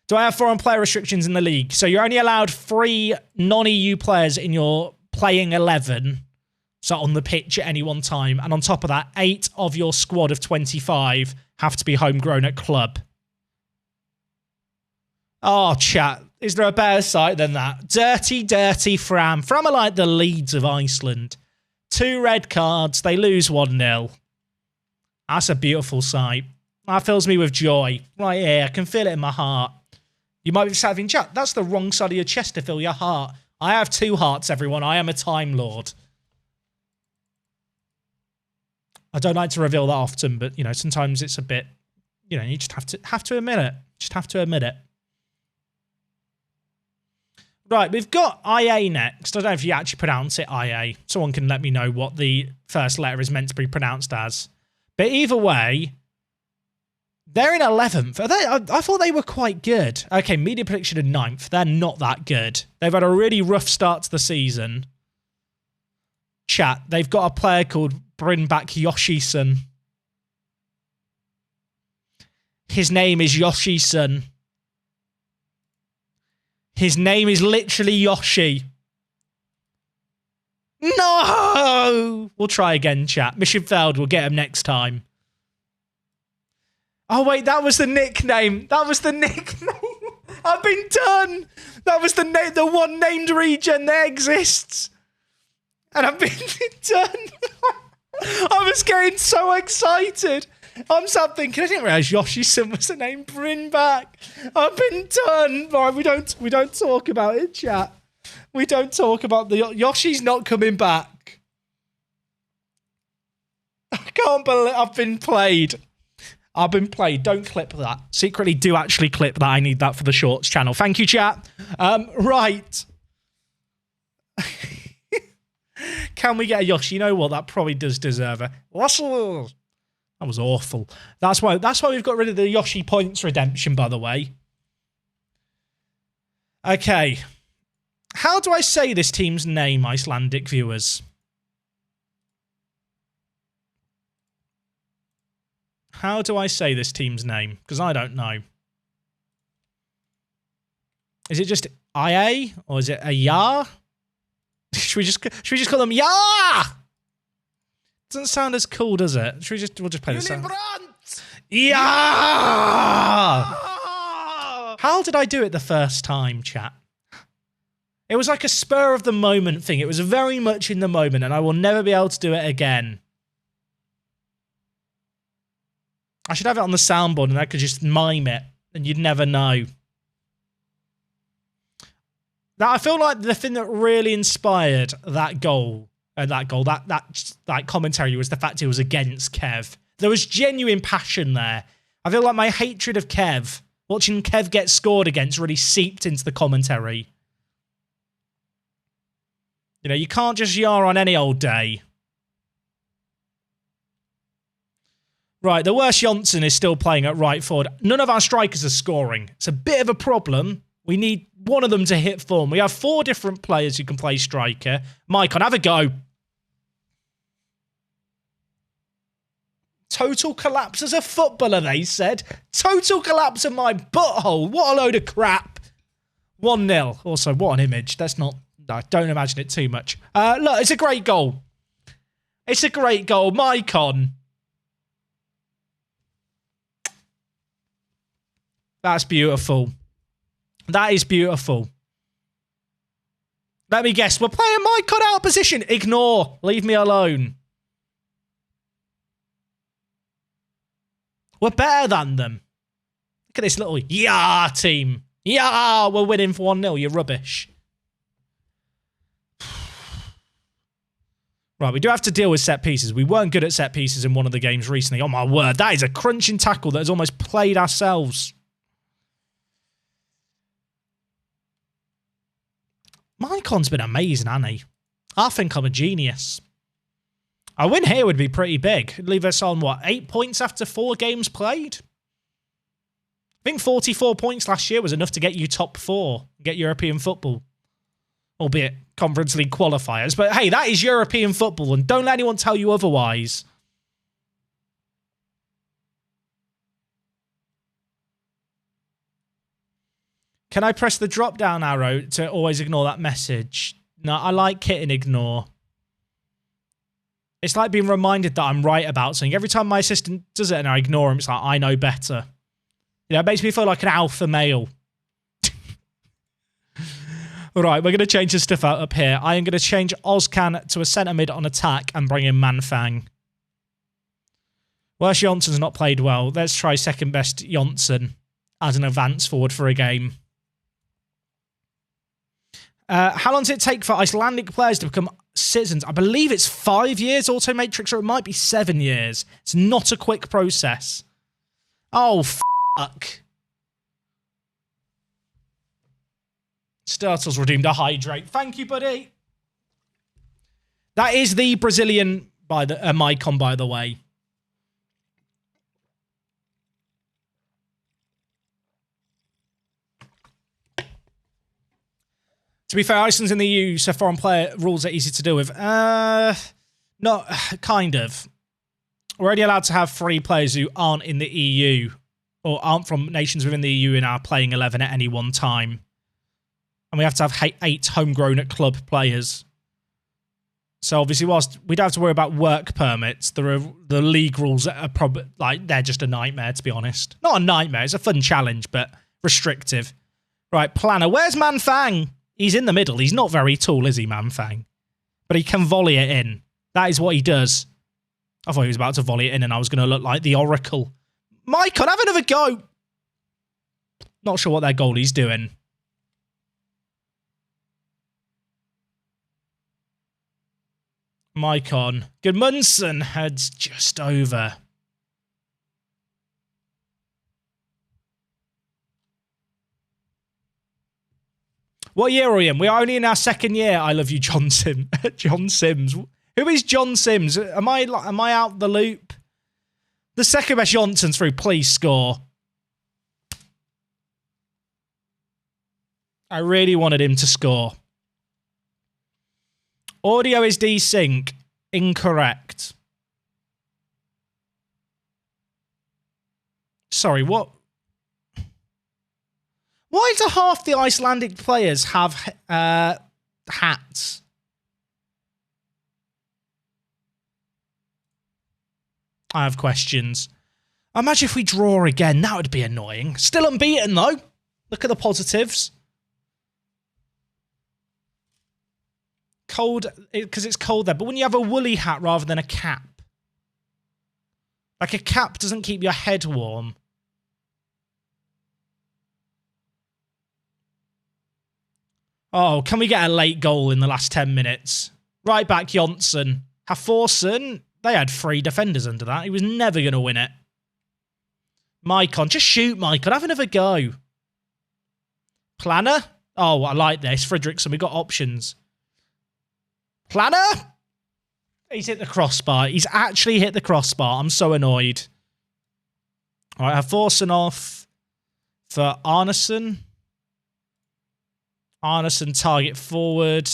Do I have foreign player restrictions in the league? So you're only allowed 3 non-EU players in your playing 11, so on the pitch at any one time. And on top of that, 8 of your squad of 25 have to be homegrown at club. Oh, chat. Is there a better sight than that? Dirty, dirty Fram. Fram are like the Leeds of Iceland. 2 red cards. They lose 1-0. That's a beautiful sight. That fills me with joy. Right here. I can feel it in my heart. You might be saying, chat, that's the wrong side of your chest to fill your heart. I have 2 hearts, everyone. I am a Time Lord. I don't like to reveal that often, but, you know, sometimes it's a bit, you know, you just have to admit it. Just have to admit it. Right, we've got IA next. I don't know if you actually pronounce it IA. Someone can let me know what the first letter is meant to be pronounced as. But either way, they're in 11th. I thought they were quite good. Okay, media prediction in 9th. They're not that good. They've had a really rough start to the season. Chat, they've got a player called Bring Back Yoshi-san. His name is Yoshi-san. His name is literally Yoshi. No! We'll try again, chat. Mission failed. We'll get him next time. Oh, wait. That was the nickname. That was the nickname. I've been done. That was the one named regen that exists. And I've been done. I was getting so excited. I'm sat thinking, I didn't realise Yoshi-san was the name. Bring back. I've been done. Right, we don't talk about it, chat. We don't talk about the Yoshi's not coming back. I can't believe I've been played. I've been played. Don't clip that. Secretly, do actually clip that. I need that for the shorts channel. Thank you, chat. Right. Can we get a Yoshi? You know what? That probably does deserve a Russell. That was awful. That's why we've got rid of the Yoshi points redemption, by the way. Okay. How do I say this team's name, Icelandic viewers? How do I say this team's name? Because I don't know. Is it just IA? Or is it a Ya? Should we just call them Ya? Doesn't sound as cool, does it? We'll just play the sound. Yeah! How did I do it the first time, chat? It was like a spur of the moment thing. It was very much in the moment, and I will never be able to do it again. I should have it on the soundboard, and I could just mime it, and you'd never know. Now, I feel like the thing that really inspired that goal. That commentary was the fact it was against Kev. There was genuine passion there. I feel like my hatred of Kev, watching Kev get scored against, really seeped into the commentary. You know, you can't just yar on any old day. Right, the worst Johnson is still playing at right forward. None of our strikers are scoring. It's a bit of a problem. We need one of them to hit form. We have 4 different players who can play striker. Mike, have a go. Total collapse as a footballer, they said. Total collapse of my butthole. What a load of crap. 1-0. Also, what an image. That's not... I don't imagine it too much. Look, it's a great goal. It's a great goal. Mycon. That's beautiful. That is beautiful. Let me guess. We're playing Mycon out of position. Ignore. Leave me alone. We're better than them. Look at this little yeah team. Yeah, we're winning for 1-0. You're rubbish. Right, we do have to deal with set pieces. We weren't good at set pieces in one of the games recently. Oh, my word. That is a crunching tackle that has almost played ourselves. Mycon's been amazing, hasn't he? I think I'm a genius. A win here would be pretty big. Leave us on, what, 8 points after 4 games played? I think 44 points last year was enough to get you top 4, get European football. Albeit Conference League qualifiers. But hey, that is European football, and don't let anyone tell you otherwise. Can I press the drop-down arrow to always ignore that message? No, I like hit and ignore. It's like being reminded that I'm right about something. Every time my assistant does it and I ignore him, it's like, I know better. You know, it makes me feel like an alpha male. All right, we're going to change this stuff out up here. I am going to change Ozcan to a centre mid on attack and bring in Manfang. Welsh Jonsson's not played well. Let's try second best Jonsson as an advance forward for a game. How long does it take for Icelandic players to become citizens? I believe it's 5 years, Auto Matrix, or it might be 7 years. It's not a quick process. Oh, fuck. Sturtle's redeemed a hydrate. Thank you, buddy. That is the Brazilian by the Mycon, by the way. To be fair, Iceland's in the EU, so foreign player rules are easy to deal with. Not kind of. We're only allowed to have 3 players who aren't in the EU or aren't from nations within the EU in our playing 11 at any one time. And we have to have 8 homegrown at club players. So obviously, whilst we don't have to worry about work permits, the league rules are probably like they're just a nightmare, to be honest. Not a nightmare; it's a fun challenge, but restrictive. Right, planner. Where's Manfang? He's in the middle. He's not very tall, is he, Manfang? But he can volley it in. That is what he does. I thought he was about to volley it in, and I was going to look like the Oracle. Mycon, have another go. Not sure what their goalie's doing. Mycon. Gudmundsson heads just over. What year are we in? We're only in our 2nd year. I love you, John Sims. John Sims. Who is John Sims? Am I out the loop? The second best Jonsson's through. Please score. I really wanted him to score. Audio is desync. Incorrect. Sorry, what? Why do half the Icelandic players have hats? I have questions. Imagine if we draw again. That would be annoying. Still unbeaten, though. Look at the positives. Cold, because it's cold there. But when you have a woolly hat rather than a cap. Like a cap doesn't keep your head warm. Oh, can we get a late goal in the last 10 minutes? Right back, Jonsson. Hafþórsson, they had 3 defenders under that. He was never going to win it. Mycon, just shoot, Mycon. Have another go. Planner? Oh, I like this. Fredriksson, we got options. Planner? He's hit the crossbar. He's actually hit the crossbar. I'm so annoyed. All right, Hafþórsson off for Arnason. Arnason target forward.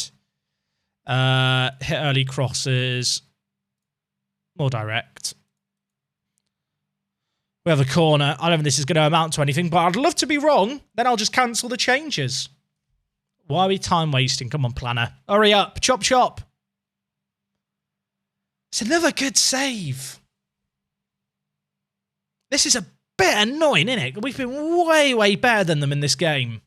Hit early crosses. More direct. We have a corner. I don't think this is going to amount to anything, but I'd love to be wrong. Then I'll just cancel the changes. Why are we time wasting? Come on, planner. Hurry up. Chop, chop. It's another good save. This is a bit annoying, isn't it? We've been way, way better than them in this game.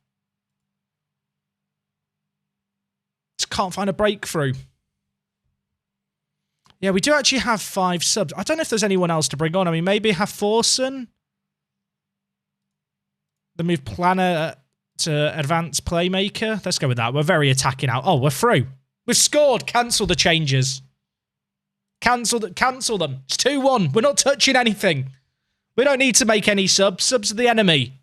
Just can't find a breakthrough. Yeah, we do actually have 5 subs. I don't know if there's anyone else to bring on. I mean, maybe Hafþórsson. Then move planner to advanced playmaker. Let's go with that. We're very attacking out. Oh, we're through. We've scored. Cancel the changes. Cancel them. It's 2-1. We're not touching anything. We don't need to make any subs. Subs are the enemy.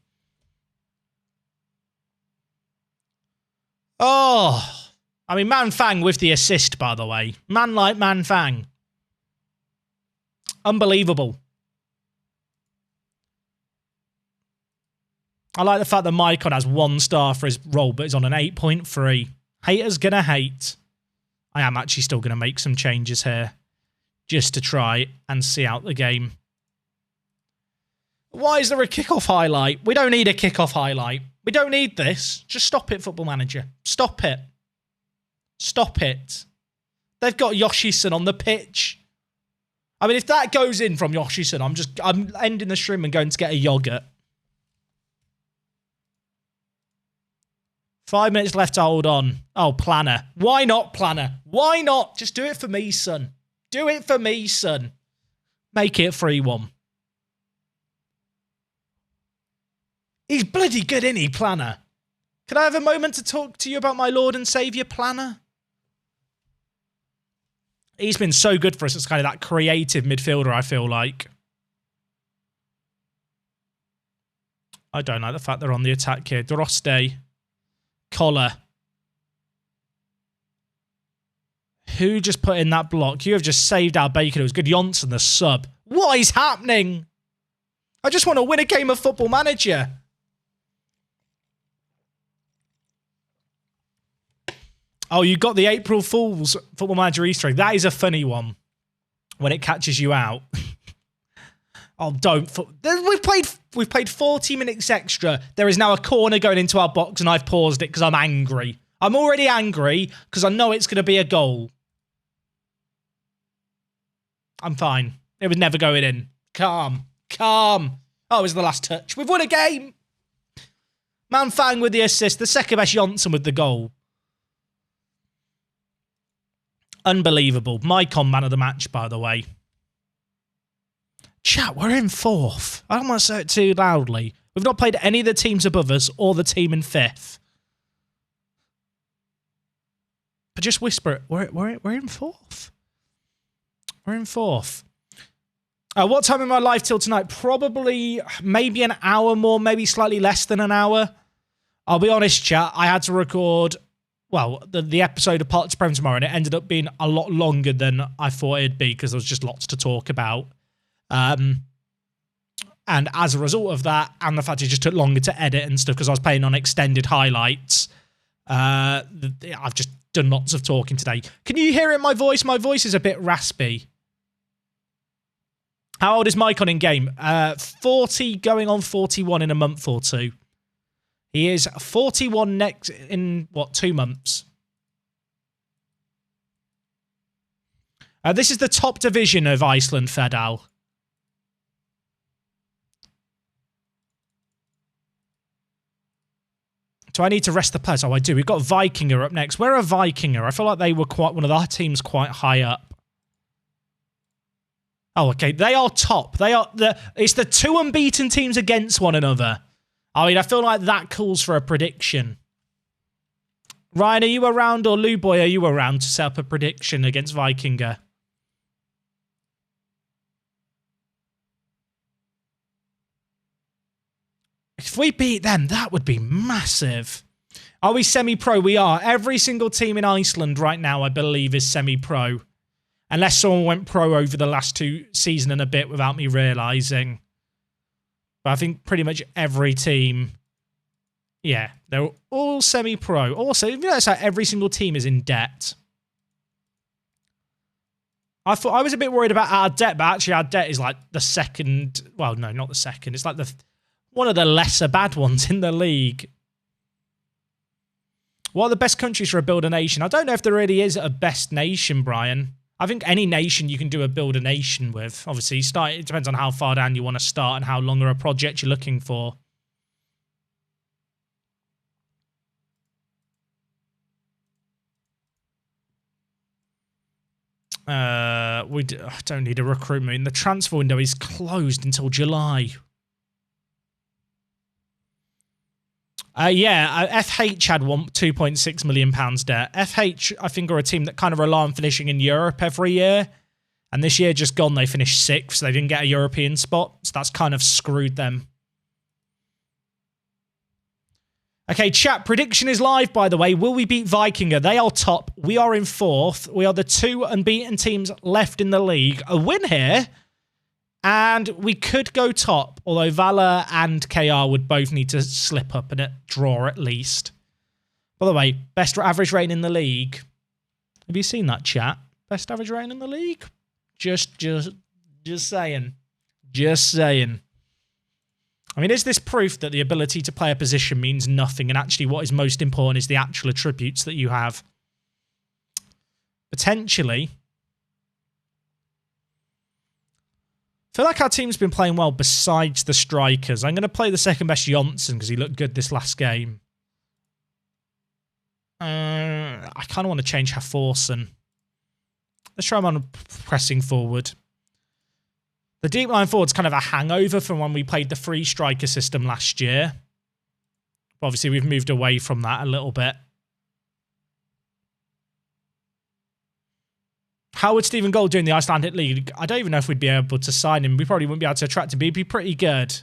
Oh. I mean, Manfang with the assist, by the way. Man like Manfang. Unbelievable. I like the fact that Maicon has 1 star for his role, but is on an 8.3. Haters gonna hate. I am actually still gonna make some changes here, just to try and see out the game. Why is there a kickoff highlight? We don't need a kickoff highlight. We don't need this. Just stop it, Football Manager. Stop it. Stop it. They've got Yoshi-san on the pitch. I mean, if that goes in from Yoshi-san, I'm ending the stream and going to get a yogurt. 5 minutes left to hold on. Oh, Planner. Why not, Planner? Why not? Just do it for me, son. Do it for me, son. Make it 3-1. He's bloody good, isn't he, Planner? Can I have a moment to talk to you about my Lord and Saviour, Planner? He's been so good for us as kind of that creative midfielder, I feel like. I don't like the fact they're on the attack here. Droste. Collar. Who just put in that block? You have just saved our bacon. It was good. Johnson, the sub. What is happening? I just want to win a game of Football Manager. Oh, you got the April Fool's Football Manager Easter egg. That is a funny one when it catches you out. Oh, don't. We've played 40 minutes extra. There is now a corner going into our box, and I've paused it because I'm angry. I'm already angry because I know it's going to be a goal. I'm fine. It was never going in. Calm. Calm. Oh, it was the last touch. We've won a game. Manfang with the assist. The second best Johnson with the goal. Unbelievable. Maicon man of the match, by the way. Chat, we're in 4th. I don't want to say it too loudly. We've not played any of the teams above us or the team in 5th. But just whisper it. We're in 4th. We're in 4th. What time am I live till tonight? Probably maybe an hour more, maybe slightly less than an hour. I'll be honest, chat. I had to record, well, the episode of Parts Prem tomorrow, and it ended up being a lot longer than I thought it'd be because there was just lots to talk about. And as a result of that, and the fact it just took longer to edit and stuff because I was playing on extended highlights, I've just done lots of talking today. Can you hear it in my voice? My voice is a bit raspy. How old is Maicon in game? 40 going on 41 in a month or two. He is 41 next in, 2 months? This is the top division of Iceland, Fedal. Do I need to rest the players? Oh, I do. We've got Vikinger up next. Where are Vikinger? I feel like they were quite one of our teams quite high up. Oh, okay. They are top. It's the 2 unbeaten teams against one another. I mean, I feel like that calls for a prediction. Ryan, are you around, or Lou Boy, are you around to set up a prediction against Vikinger? If we beat them, that would be massive. Are we semi-pro? We are. Every single team in Iceland right now, I believe, is semi-pro. Unless someone went pro over the last 2 seasons and a bit without me realising. But I think pretty much every team, yeah, they're all semi-pro. Also, you know, it's like every single team is in debt. I thought I was a bit worried about our debt, but actually our debt is like the second, well, no, not the second. It's like one of the lesser bad ones in the league. What are the best countries for a builder nation? I don't know if there really is a best nation, Brian. I think any nation you can do a builder nation with. Obviously, it depends on how far down you want to start and how long a project you're looking for. We don't need a recruitment. The transfer window is closed until July. FH had £2.6 million debt. FH, I think, are a team that kind of rely on finishing in Europe every year. And this year just gone, they finished 6th. They didn't get a European spot. So that's kind of screwed them. Okay, chat, prediction is live, by the way. Will we beat Vikinger? They are top. We are in 4th. We are the 2 unbeaten teams left in the league. A win here And we could go top, although Valor and KR would both need to slip up and draw at least. By the way, best average rating in the league. Have you seen that, chat? Best average rating in the league? Just saying. Just saying. I mean, is this proof that the ability to play a position means nothing, and actually what is most important is the actual attributes that you have? Potentially. I feel like our team's been playing well besides the strikers. I'm going to play the second best Johnson because he looked good this last game. I kind of want to change Forsen. Let's try him on pressing forward. The deep line forward's kind of a hangover from when we played the free striker system last year. Obviously, we've moved away from that a little bit. How would Stephen Gold do in the Icelandic League? I don't even know if we'd be able to sign him. We probably wouldn't be able to attract him, but he'd be pretty good.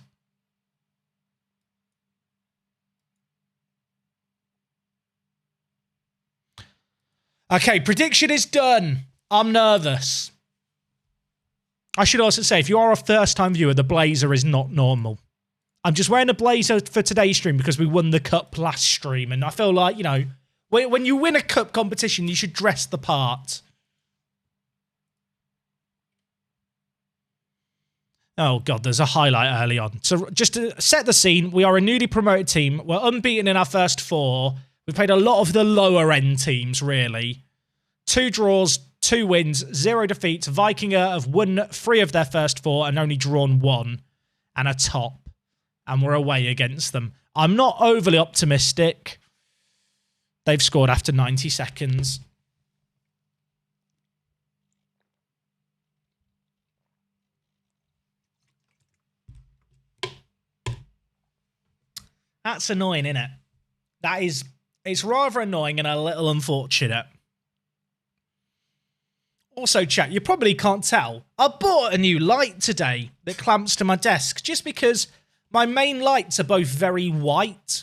Okay, prediction is done. I'm nervous. I should also say, if you are a first-time viewer, the blazer is not normal. I'm just wearing a blazer for today's stream because we won the cup last stream, and I feel like, you know, when you win a cup competition, you should dress the part. Oh, God, there's a highlight early on. So just to set the scene, we are a newly promoted team. We're unbeaten in our first 4. We've played a lot of the lower-end teams, really. 2 draws, 2 wins, 0 defeats. Vikinger have won 3 of their first 4 and only drawn 1. And a top. And we're away against them. I'm not overly optimistic. They've scored after 90 seconds. That's annoying, isn't it? That is, it's rather annoying and a little unfortunate. Also, chat, you probably can't tell. I bought a new light today that clamps to my desk just because my main lights are both very white.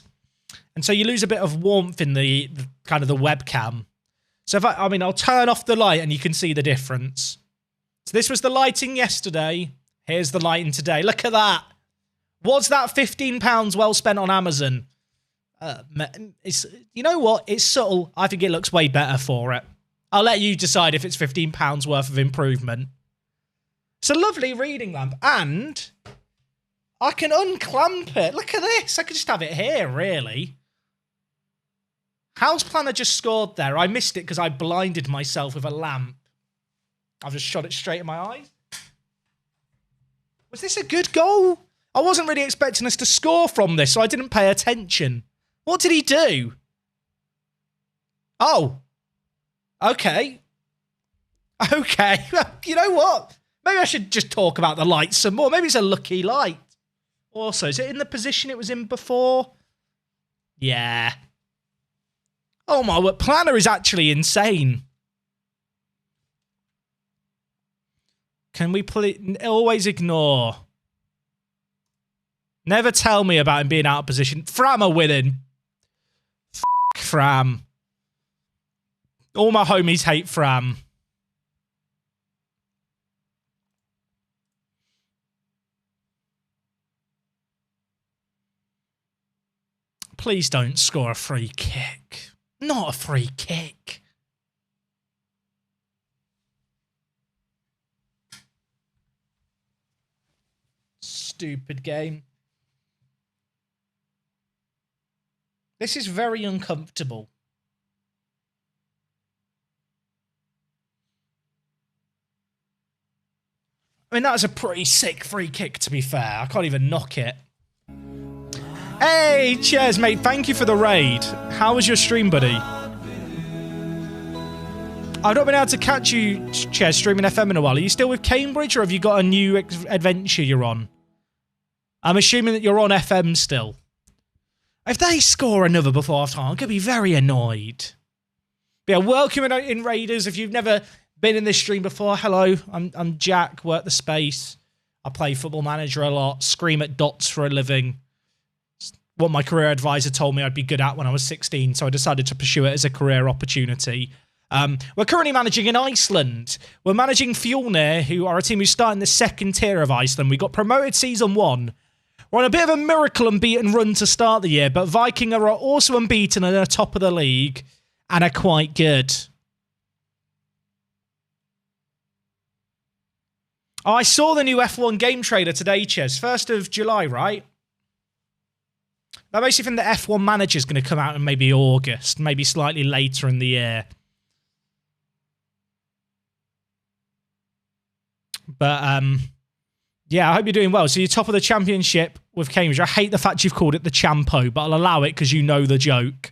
And so you lose a bit of warmth in the kind of the webcam. So if I mean, I'll turn off the light and you can see the difference. So this was the lighting yesterday. Here's the lighting today. Look at that. Was that £15 well spent on Amazon? It's, you know what? It's subtle. I think it looks way better for it. I'll let you decide if it's £15 worth of improvement. It's a lovely reading lamp. And I can unclamp it. Look at this. I could just have it here, really. House Planner just scored there. I missed it because I blinded myself with a lamp. I've just shot it straight in my eyes. Was this a good goal? I wasn't really expecting us to score from this, so I didn't pay attention. What did he do? Oh. Okay. Okay. You know what? Maybe I should just talk about the light some more. Maybe it's a lucky light. Also, is it in the position it was in before? Yeah. Oh my word. Planner is actually insane. Can we always ignore? Never tell me about him being out of position. Fram are winning. F*** Fram. All my homies hate Fram. Please don't score a free kick. Not a free kick. Stupid game. This is very uncomfortable. I mean, that was a pretty sick free kick, to be fair. I can't even knock it. Hey, cheers, mate. Thank you for the raid. How was your stream, buddy? I've not been able to catch you, cheers, streaming FM in a while. Are you still with Cambridge, or have you got a new adventure you're on? I'm assuming that you're on FM still. If they score another before half time, I'm going to be very annoyed. But yeah, welcome in Raiders. If you've never been in this stream before, hello. I'm Jack, WorkTheSpace. I play Football Manager a lot, scream at dots for a living. It's what my career advisor told me I'd be good at when I was 16, so I decided to pursue it as a career opportunity. We're currently managing in Iceland. We're managing Fjolnir, who are a team who start in the second tier of Iceland. We got promoted season 1. We're on a bit of a miracle unbeaten run to start the year, but Viking are also unbeaten and are top of the league and are quite good. Oh, I saw the new F1 game trailer today, Ches. 1st of July, right? I basically think the F1 manager is going to come out in maybe August, maybe slightly later in the year. But, yeah, I hope you're doing well. So you're top of the championship with Cambridge. I hate the fact you've called it the Champo, but I'll allow it because you know the joke.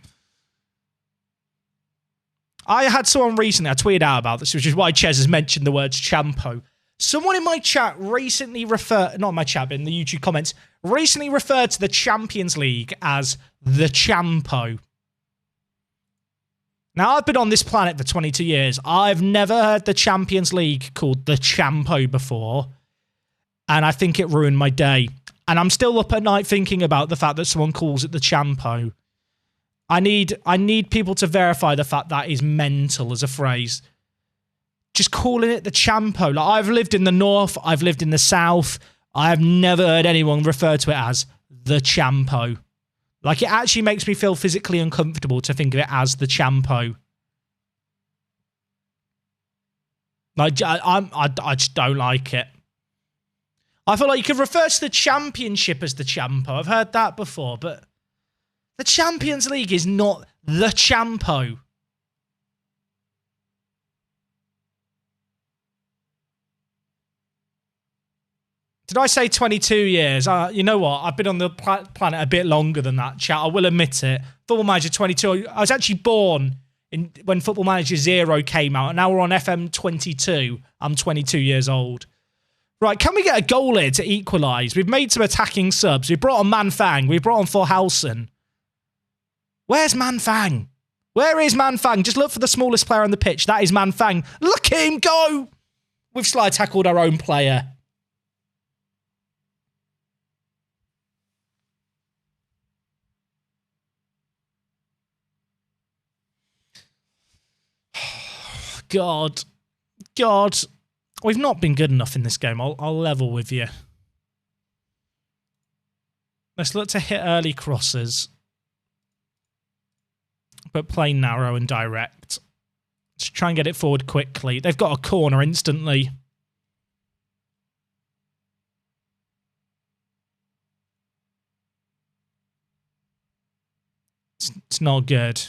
I had someone recently, I tweeted out about this, which is why Ches has mentioned the words Champo. Someone in my chat recently referred, not in my chat, but in the YouTube comments, recently referred to the Champions League as the Champo. Now, I've been on this planet for 22 years. I've never heard the Champions League called the Champo before, and I think it ruined my day. And I'm still up at night thinking about the fact that someone calls it the Champo. I need people to verify the fact that is mental as a phrase. Just calling it the Champo. Like, I've lived in the north, I've lived in the south. I have never heard anyone refer to it as the Champo. Like, it actually makes me feel physically uncomfortable to think of it as the Champo. Like, I just don't like it. I feel like you could refer to the championship as the Champo. I've heard that before, but the Champions League is not the Champo. Did I say 22 years? You know what? I've been on the planet a bit longer than that, chat. I will admit it. Football Manager 22. I was actually born when Football Manager 0 came out, and now we're on FM 22. I'm 22 years old. Right, can we get a goal here to equalise? We've made some attacking subs. We brought on Manfang. We brought on Forhalsen. Where's Manfang? Where is Manfang? Just look for the smallest player on the pitch. That is Manfang. Look at him go! We've slide tackled our own player. God. We've not been good enough in this game. I'll level with you. Let's look to hit early crosses, but play narrow and direct. Let's try and get it forward quickly. They've got a corner instantly. It's not good.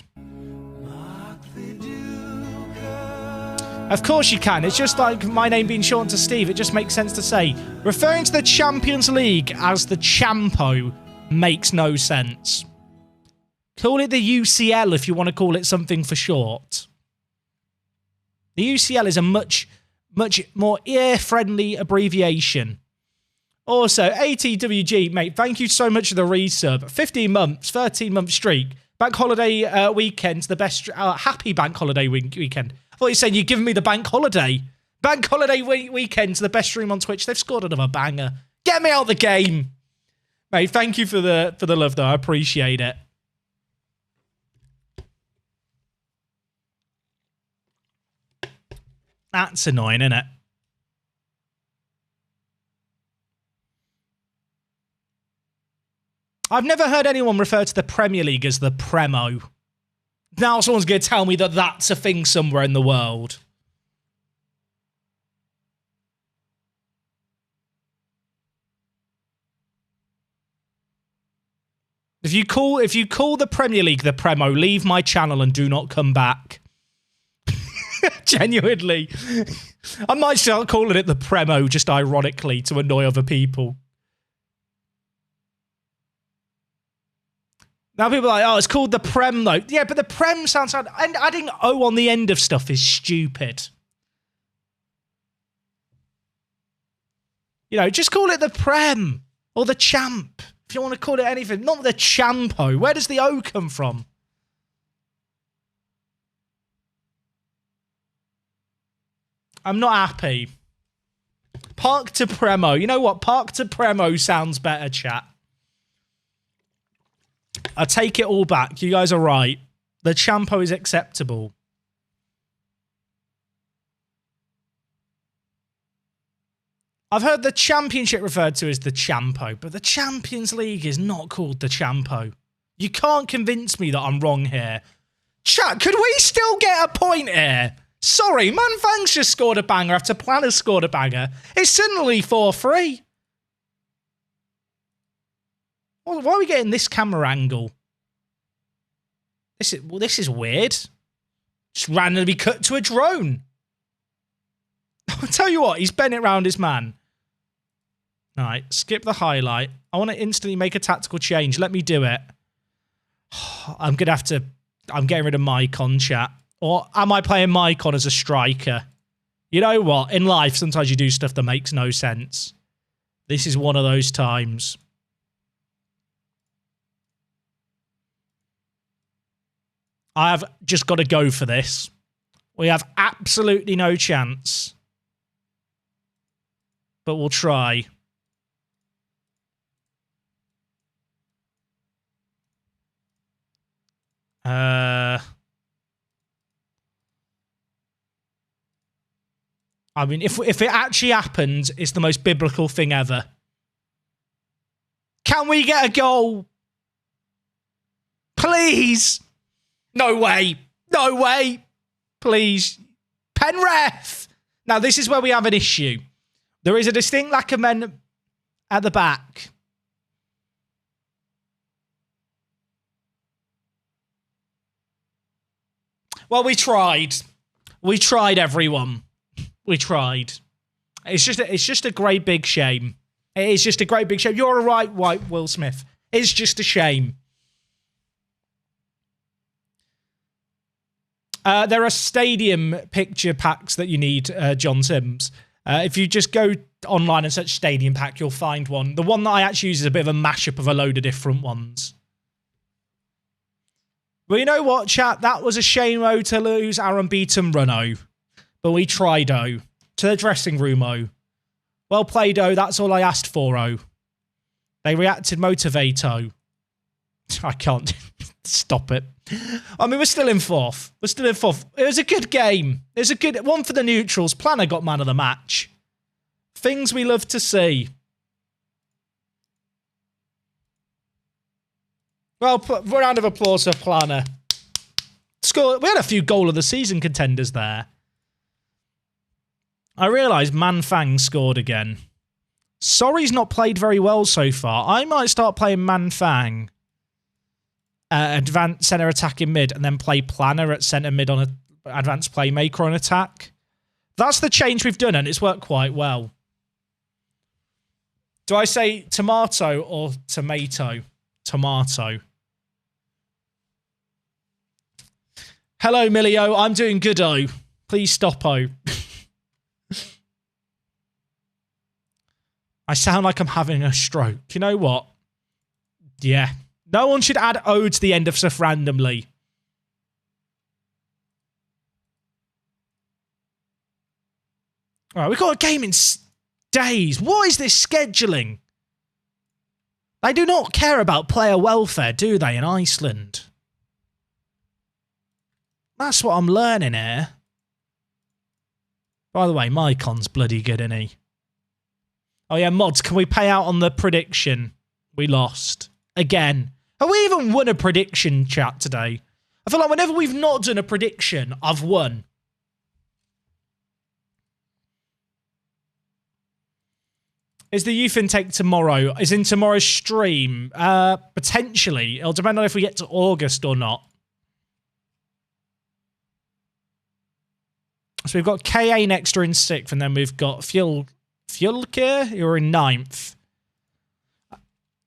Of course you can. It's just like my name being shortened to Steve. It just makes sense to say. Referring to the Champions League as the Champo makes no sense. Call it the UCL if you want to call it something for short. The UCL is a much more ear-friendly abbreviation. Also, ATWG, mate, thank you so much for the resub. 15 months, 13-month streak. Bank holiday weekend, the best... happy bank holiday weekend. I thought you were saying you're giving me the bank holiday. Bank holiday weekend's the best stream on Twitch. They've scored another banger. Get me out of the game. Mate, thank you for the love, though. I appreciate it. That's annoying, isn't it? I've never heard anyone refer to the Premier League as the Premo. Now someone's going to tell me that that's a thing somewhere in the world. If you call the Premier League the Premo, leave my channel and do not come back. Genuinely. I might start calling it the Premo just ironically to annoy other people. Now people are like, oh, it's called the Prem, though. Yeah, but the Prem sounds like... And adding O on the end of stuff is stupid. You know, just call it the Prem. Or the Champ. If you want to call it anything. Not the Champo. Where does the O come from? I'm not happy. Park to Premo. You know what? Park to Premo sounds better, chat. I take it all back. You guys are right. The Champo is acceptable. I've heard the Championship referred to as the Champo, but the Champions League is not called the Champo. You can't convince me that I'm wrong here. Chat, could we still get a point here? Sorry, Manfang's just scored a banger after Planner's scored a banger. It's suddenly 4-3. Why are we getting this camera angle? This is weird. Just randomly cut to a drone. I'll tell you what, he's bent it round his man. All right, skip the highlight. I want to instantly make a tactical change. Let me do it. I'm going to have to... I'm getting rid of Mycon, chat. Or am I playing Mycon as a striker? You know what? In life, sometimes you do stuff that makes no sense. This is one of those times. I have just got to go for this. We have absolutely no chance. But we'll try. I mean, if it actually happens, it's the most biblical thing ever. Can we get a goal? Please. No way. No way. Please. Penref. Now, this is where we have an issue. There is a distinct lack of men at the back. Well, we tried. We tried, everyone. We tried. It's just a great big shame. It is just a great big shame. You're a right, white Will Smith. It's just a shame. There are stadium picture packs that you need, John Sims. If you just go online and search stadium pack, you'll find one. The one that I actually use is a bit of a mashup of a load of different ones. But you know what, chat? That was a shame-o to lose our unbeaten run-o. But we tried-o. To the dressing room-o. Well played-o. That's all I asked for-o. They reacted motivate-o. I can't stop it. I mean, we're still in fourth. We're still in fourth. It was a good game. It was a good one for the neutrals. Planner got man of the match. Things we love to see. Well, round of applause for Planner. We had a few goal of the season contenders there. I realised Manfang scored again. Sorry's not played very well so far. I might start playing Manfang. Advanced centre attack in mid and then play Planner at centre mid on an advanced playmaker on attack. That's the change we've done and it's worked quite well. Do I say tomato or tomato? Tomato. Hello, Millio. I'm doing good-o. Please stop-o. I sound like I'm having a stroke. You know what? Yeah. No one should add O to the end of stuff randomly. All right, we've got a game in days. What is this scheduling? They do not care about player welfare, do they, in Iceland? That's what I'm learning here. By the way, Mycon's bloody good, isn't he? Oh yeah, mods, can we pay out on the prediction? We lost. Again. Have we even won a prediction, chat, today? I feel like whenever we've not done a prediction, I've won. Is the youth intake tomorrow? Is in tomorrow's stream? Potentially. It'll depend on if we get to August or not. So we've got KA next in 6th, and then we've got Fjolkir, who are in 9th.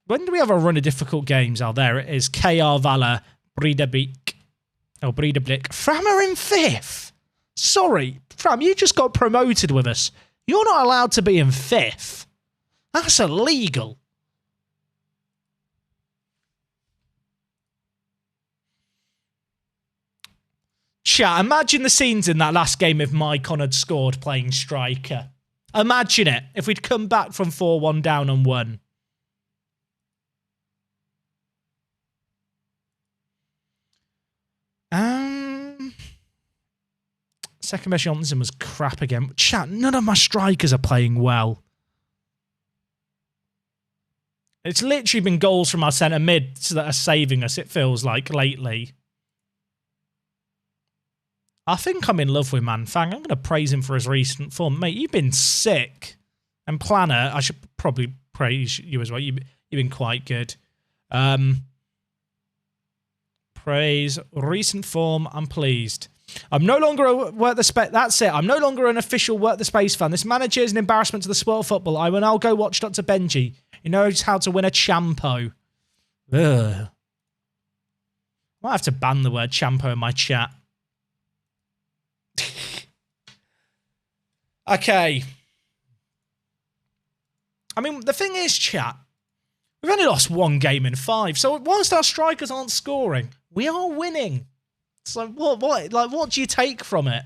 When do we have a run of difficult games? Oh, there it is. KR Valor, Breidablik. Oh, Breidablik. Fram are in 5th. Sorry, Fram, you just got promoted with us. You're not allowed to be in 5th. That's illegal. Chat, imagine the scenes in that last game if Mycon had scored playing striker. Imagine it, if we'd come back from 4-1 down and won. Second best Johnson was crap again. Chat, none of my strikers are playing well. It's literally been goals from our centre mids that are saving us, it feels like, lately. I think I'm in love with Manfang. I'm going to praise him for his recent form. Mate, you've been sick. And Planner, I should probably praise you as well. You've been quite good. Praise recent form. I'm pleased. I'm no longer a WorkTheSpace. That's it. I'm no longer an official WorkTheSpace fan. This manager is an embarrassment to the sport of football. I will now go watch Dr. Benji. He knows how to win a champo. Ugh. I might have to ban the word champo in my chat. Okay. I mean, the thing is, chat, we've only lost 1 game in 5. So whilst our strikers aren't scoring, we are winning. So what do you take from it?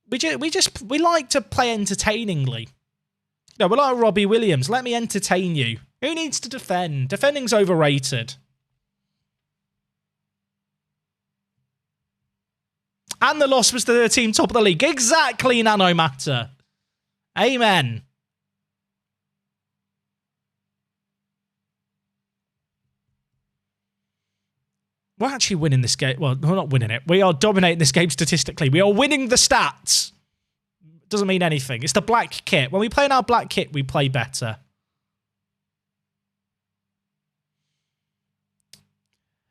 We like to play entertainingly. No, we're like Robbie Williams. Let me entertain you. Who needs to defend? Defending's overrated. And the loss was to the team top of the league. Exactly, Nanomatter. Amen. We're actually winning this game. Well, we're not winning it. We are dominating this game statistically. We are winning the stats. Doesn't mean anything. It's the black kit. When we play in our black kit, we play better.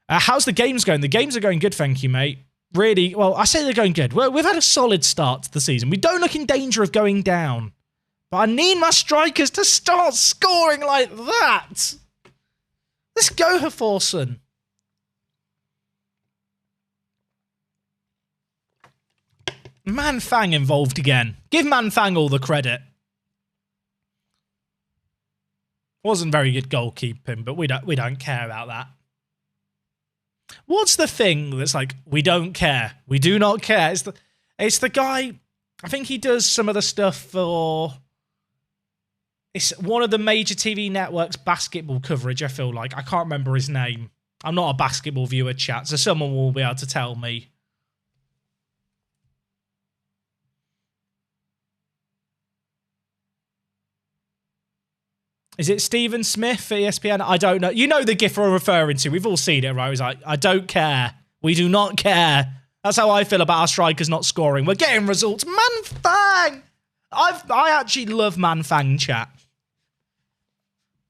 How's the games going? The games are going good, thank you, mate. Really, well, I say they're going good. We've had a solid start to the season. We don't look in danger of going down. But I need my strikers to start scoring like that. Let's go, Herforsen. Manfang involved again. Give Manfang all the credit. Wasn't very good goalkeeping, but we don't care about that. What's the thing that's like, we don't care? We do not care. It's the guy, I think he does some of the stuff for... It's one of the major TV networks' basketball coverage, I feel like. I can't remember his name. I'm not a basketball viewer, chat, so someone will be able to tell me. Is it Stephen Smith for ESPN? I don't know. You know the gif we're referring to. We've all seen it, right? He's like, I don't care. We do not care. That's how I feel about our strikers not scoring. We're getting results. Manfang! I actually love Manfang, chat.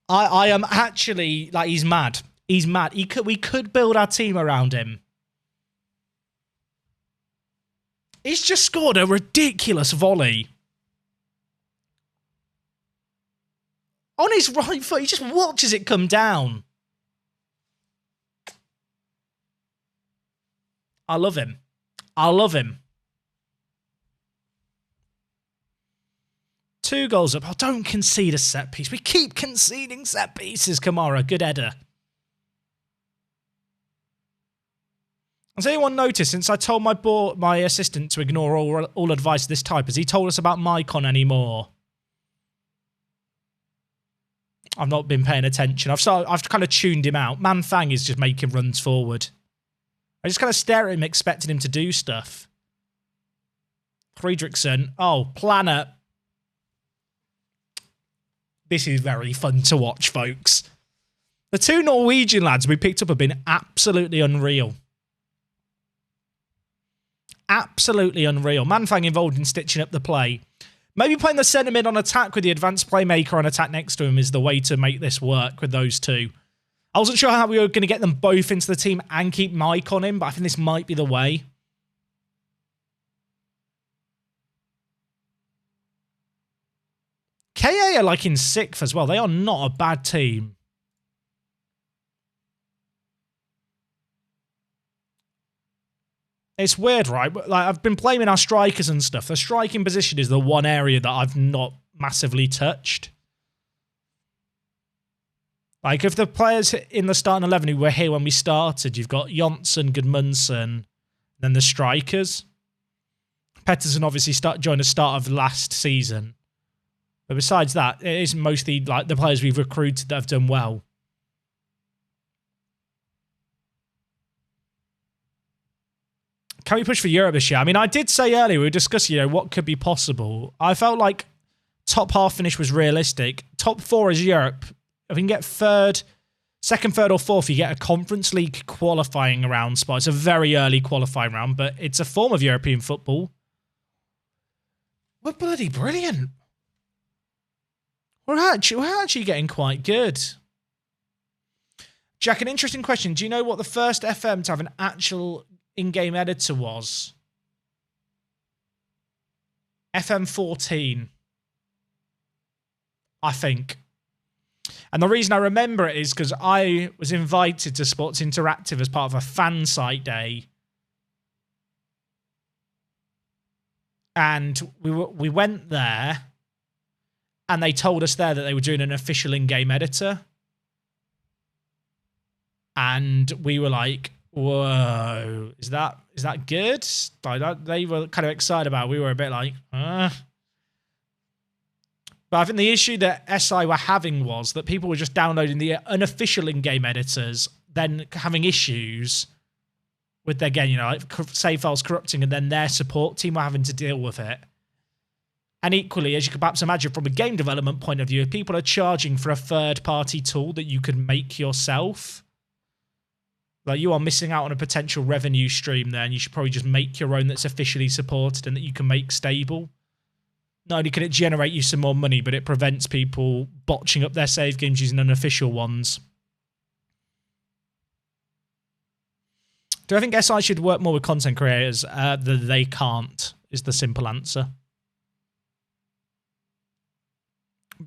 I am actually, like, he's mad. He's mad. We could build our team around him. He's just scored a ridiculous volley. On his right foot, he just watches it come down. I love him. I love him. 2 goals up. Oh, don't concede a set piece. We keep conceding set pieces, Kamara. Good header. Has anyone noticed, since I told my assistant to ignore all advice of this type, has he told us about Mycon anymore? I've not been paying attention. I've kind of tuned him out. Manfang is just making runs forward. I just kind of stare at him, expecting him to do stuff. Friedrichsen. Oh, Planner. This is very fun to watch, folks. The 2 Norwegian lads we picked up have been absolutely unreal. Absolutely unreal. Manfang involved in stitching up the play. Maybe playing the centre mid on attack with the advanced playmaker on attack next to him is the way to make this work with those 2. I wasn't sure how we were going to get them both into the team and keep Mike on him, but I think this might be the way. KA are like in 6th as well. They are not a bad team. It's weird, right? Like, I've been blaming our strikers and stuff. The striking position is the one area that I've not massively touched. Like, if the players in the starting 11 who were here when we started, you've got Jonsson, Gudmundsson, then the strikers. Pettersson obviously joined the start of last season. But besides that, it is mostly like the players we've recruited that have done well. Can we push for Europe this year? I mean, I did say earlier, we were discussing, what could be possible. I felt like top half finish was realistic. Top 4 is Europe. If you can get second, third, or fourth, you get a Conference League qualifying round spot. It's a very early qualifying round, but it's a form of European football. We're bloody brilliant. We're actually getting quite good. Jack, an interesting question. Do you know what the first FM to have an actual in-game editor was? FM 14. I think. And the reason I remember it is because I was invited to Sports Interactive as part of a fan site day. And we went there, and they told us there that they were doing an official in-game editor. And we were like, whoa, is that good? Like, they were kind of excited about it. We were a bit like, But I think the issue that SI were having was that people were just downloading the unofficial in-game editors, then having issues with their game, like save files corrupting, and then their support team were having to deal with it. And equally, as you could perhaps imagine from a game development point of view, if people are charging for a third-party tool that you could make yourself, like, you are missing out on a potential revenue stream there, and you should probably just make your own that's officially supported and that you can make stable. Not only can it generate you some more money, but it prevents people botching up their save games using unofficial ones. Do I think SI should work more with content creators? They can't, is the simple answer.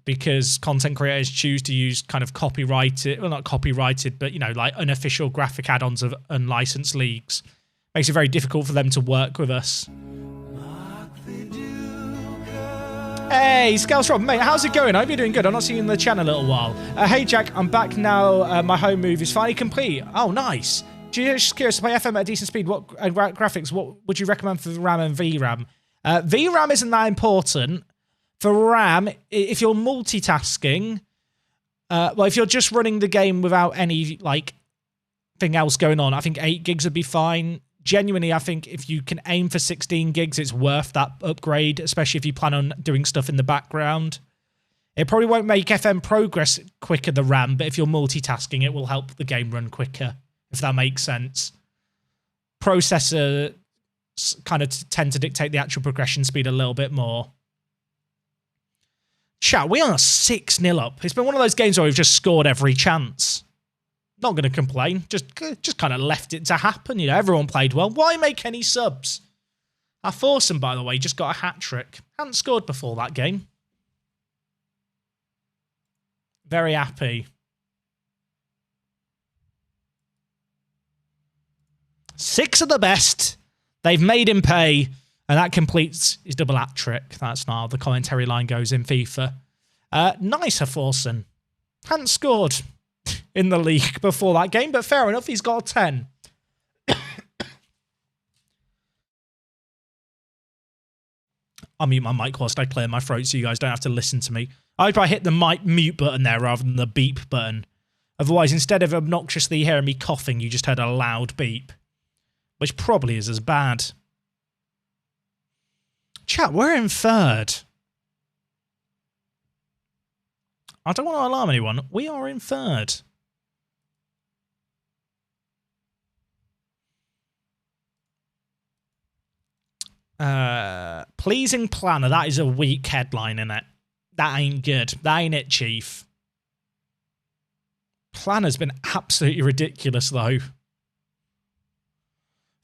Because content creators choose to use kind of copyrighted, well, not copyrighted, but, like unofficial graphic add-ons of unlicensed leagues. Makes it very difficult for them to work with us. Hey, Scalesrob, mate, how's it going? I hope you're doing good. I'm not seeing you in the channel a little while. Hey, Jack, I'm back now. My home move is finally complete. Oh, nice. Just curious, to play FM at a decent speed, what graphics, what would you recommend for RAM and VRAM? VRAM isn't that important. For RAM, if you're multitasking, if you're just running the game without any, thing else going on, I think 8 gigs would be fine. Genuinely, I think if you can aim for 16 gigs, it's worth that upgrade, especially if you plan on doing stuff in the background. It probably won't make FM progress quicker, the RAM, but if you're multitasking, it will help the game run quicker, if that makes sense. Processor kind of tend to dictate the actual progression speed a little bit more. Chat, we are 6-0 up. It's been one of those games where we've just scored every chance. Not going to complain. Just kind of left it to happen. Everyone played well. Why make any subs? Our foursome, by the way, just got a hat-trick. Hadn't scored before that game. Very happy. 6 of the best. They've made him pay. And that completes his double hat trick. That's not how the commentary line goes in FIFA. Nice, Forsen. Hadn't scored in the league before that game, but fair enough, he's got a 10. I'll mute my mic whilst I clear my throat so you guys don't have to listen to me. I hope I hit the mic mute button there rather than the beep button. Otherwise, instead of obnoxiously hearing me coughing, you just heard a loud beep. Which probably is as bad. Chat, we're in third. I don't want to alarm anyone. We are in third. Pleasing planner. That is a weak headline, innit? That ain't good. That ain't it, Chief. Planner's been absolutely ridiculous, though.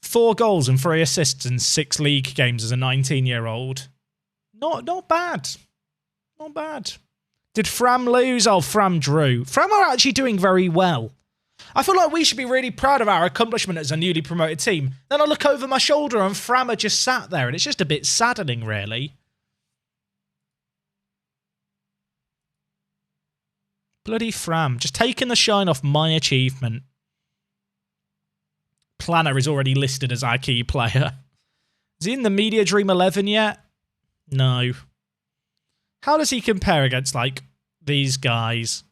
4 goals and 3 assists in 6 league games as a 19-year-old. Not bad. Not bad. Did Fram lose? Oh, Fram drew. Fram are actually doing very well. I feel like we should be really proud of our accomplishment as a newly promoted team. Then I look over my shoulder and Fram are just sat there, and it's just a bit saddening, really. Bloody Fram. Just taking the shine off my achievement. Planner is already listed as our key player. Is he in the Media Dream 11 yet? No. How does he compare against, these guys?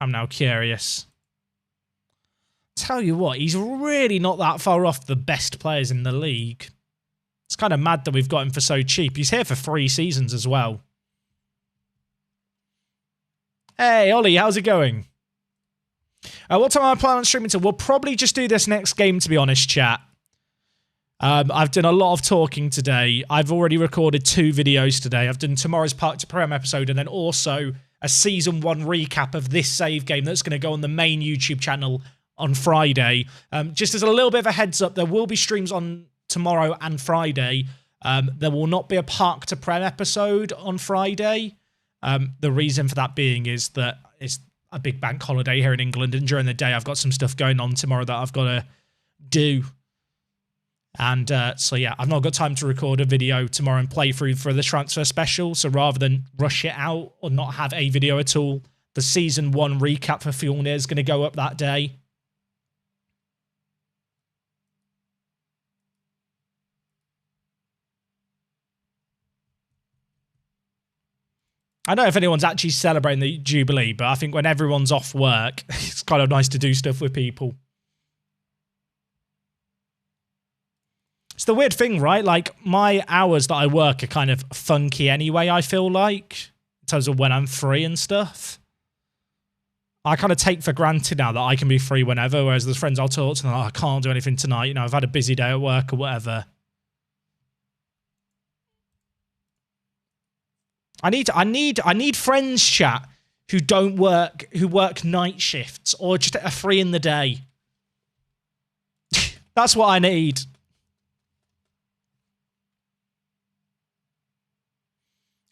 I'm now curious. Tell you what, he's really not that far off the best players in the league. It's kind of mad that we've got him for so cheap. He's here for 3 seasons as well. Hey, Ollie, how's it going? What time am I planning on streaming to? We'll probably just do this next game, to be honest, chat. I've done a lot of talking today. I've already recorded 2 videos today. I've done tomorrow's Park to Prem episode and then also a Season 1 recap of this save game that's going to go on the main YouTube channel on Friday. Just as a little bit of a heads up, there will be streams on tomorrow and Friday. There will not be a Park to Prem episode on Friday. The reason for that being is that it's a big bank holiday here in England, and during the day I've got some stuff going on tomorrow that I've got to do. And so, yeah, I've not got time to record a video tomorrow and play through for the transfer special. So rather than rush it out or not have a video at all, the Season 1 recap for Fjolnir is going to go up that day. I don't know if anyone's actually celebrating the Jubilee, but I think when everyone's off work, it's kind of nice to do stuff with people. It's the weird thing, right? Like, my hours that I work are kind of funky anyway, I feel like, in terms of when I'm free and stuff. I kind of take for granted now that I can be free whenever, whereas there's friends I'll talk to and I can't do anything tonight. You know, I've had a busy day at work or whatever. I need friends, chat, who don't work, who work night shifts or just are free in the day. That's what I need.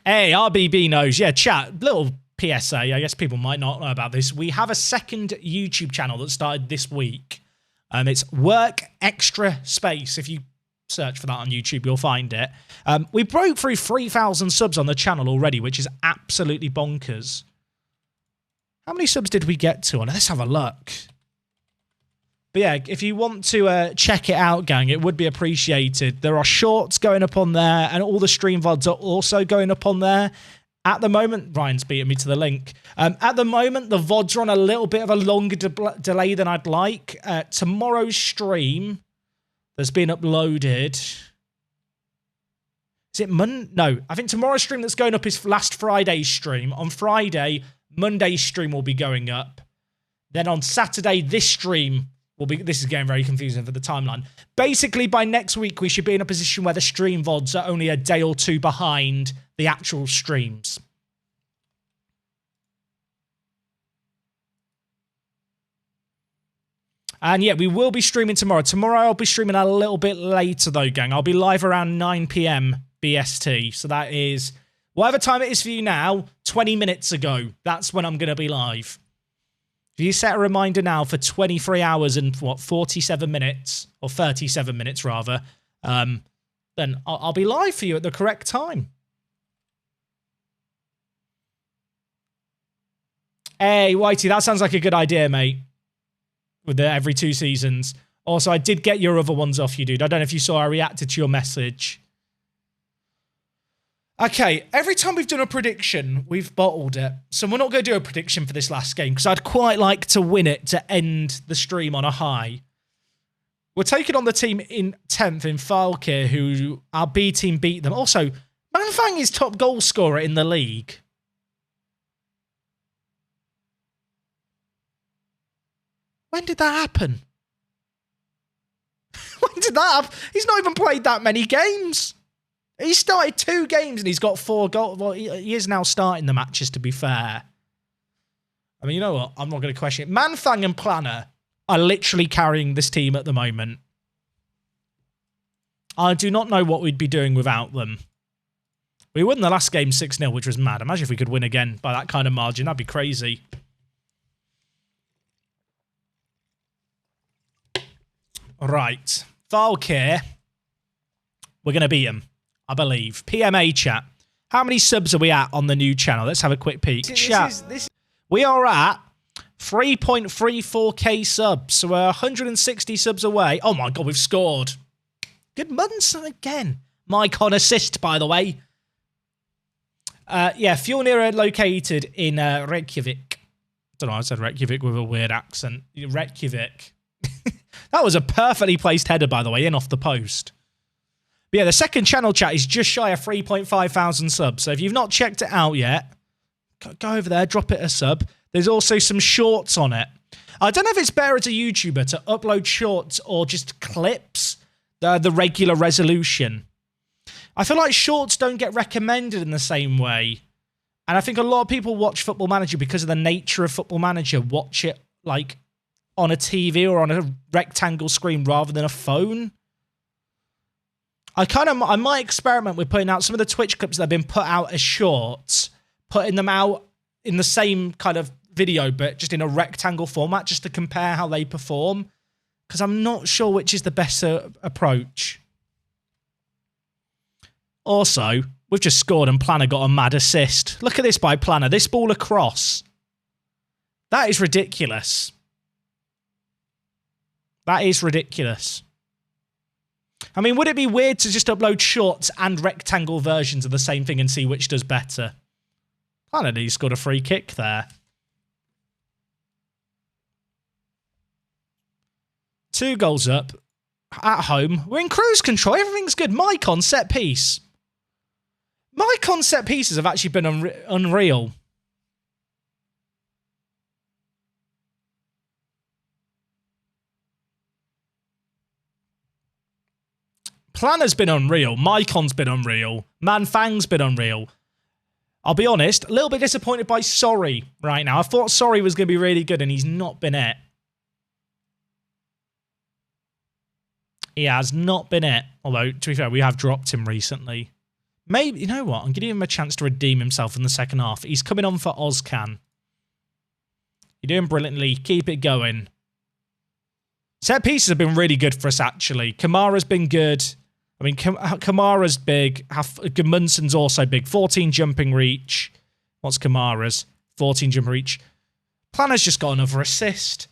Hey, RBB knows. Yeah, chat, little PSA. I guess people might not know about this. We have a second YouTube channel that started this week. It's WorkTheSpace. If you search for that on YouTube, you'll find it. We broke through 3,000 subs on the channel already, which is absolutely bonkers. How many subs did we get to? Let's have a look. But yeah, if you want to check it out, gang, it would be appreciated. There are shorts going up on there, and all the stream VODs are also going up on there. At the moment, Ryan's beating me to the link. At the moment, the VODs are on a little bit of a longer delay than I'd like. Tomorrow's stream that's been uploaded. Is it Monday? No, I think tomorrow's stream that's going up is last Friday's stream. On Friday, Monday's stream will be going up. Then on Saturday, this stream will be... This is getting very confusing for the timeline. Basically, by next week, we should be in a position where the stream VODs are only a day or 2 behind the actual streams. And yeah, we will be streaming tomorrow. Tomorrow I'll be streaming a little bit later though, gang. I'll be live around 9 PM BST. So that is, whatever time it is for you now, 20 minutes ago. That's when I'm going to be live. If you set a reminder now for 23 hours and, 47 minutes, or 37 minutes rather, then I'll be live for you at the correct time. Hey, Whitey, that sounds like a good idea, mate. With the every 2 seasons. Also, I did get your other ones off you, dude. I don't know if you saw I reacted to your message. Okay, every time we've done a prediction, we've bottled it. So we're not going to do a prediction for this last game, because I'd quite like to win it to end the stream on a high. We're taking on the team in 10th in Falkir, who our B team beat them. Also, Manfang is top goal scorer in the league. When did that happen? When did that happen? He's not even played that many games. He started 2 games and he's got 4 goals. Well, he is now starting the matches, to be fair. I mean, you know what? I'm not going to question it. Manfang and Planner are literally carrying this team at the moment. I do not know what we'd be doing without them. We won the last game 6-0, which was mad. Imagine if we could win again by that kind of margin. That'd be crazy. Right. Falkir. We're going to beat him, I believe. PMA chat. How many subs are we at on the new channel? Let's have a quick peek. Chat. We are at 3.34k subs. So we're 160 subs away. Oh my god, we've scored. Good Munson again. Mike on assist, by the way. Yeah, Fjolnir are located in Reykjavik. I don't know, I said Reykjavik with a weird accent. Reykjavik. That was a perfectly placed header, by the way, in off the post. But yeah, the second channel, chat, is just shy of 3.5 thousand subs. So if you've not checked it out yet, go over there, drop it a sub. There's also some shorts on it. I don't know if it's better as a YouTuber to upload shorts or just clips, the regular resolution. I feel like shorts don't get recommended in the same way. And I think a lot of people watch Football Manager because of the nature of Football Manager. Watch it like on a TV or on a rectangle screen rather than a phone. I might experiment with putting out some of the Twitch clips that have been put out as shorts, putting them out in the same kind of video, but just in a rectangle format, just to compare how they perform. Because I'm not sure which is the best approach. Also, we've just scored and Planner got a mad assist. Look at this by Planner. This ball across. That is ridiculous. That is ridiculous. I mean, would it be weird to just upload shorts and rectangle versions of the same thing and see which does better? Planner, he scored a free kick there. 2 goals up. At home. We're in cruise control. Everything's good. Mike on set piece. Mike on set pieces have actually been unreal. Planner's been unreal. Mycon's been unreal. Manfang's been unreal. I'll be honest, a little bit disappointed by Sorry right now. I thought Sorry was going to be really good and he's not been it. He has not been it. Although, to be fair, we have dropped him recently. Maybe, you know what? I'm giving him a chance to redeem himself in the second half. He's coming on for Ozcan. You're doing brilliantly. Keep it going. Set pieces have been really good for us, actually. Kamara's been good. I mean, Kamara's big. Gudmundsson's also big. 14 jumping reach. What's Kamara's? 14 jumping reach. Planner's just got another assist.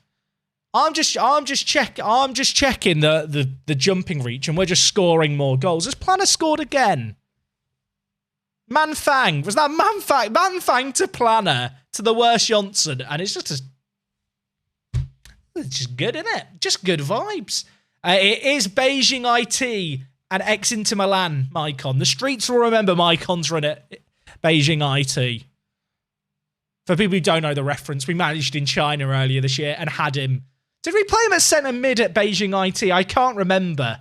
I'm just checking the jumping reach, and we're just scoring more goals. Has Planner scored again? Manfang. Was that Manfang? Manfang to Planner to the worst Johnson, and it's just it's just good, isn't it? Just good vibes. It is Beijing IT and ex-Inter Milan, Mycon. The streets will remember Mycon's run at Beijing IT. For people who don't know the reference, we managed in China earlier this year and had him. Did we play him at centre mid at Beijing IT? I can't remember.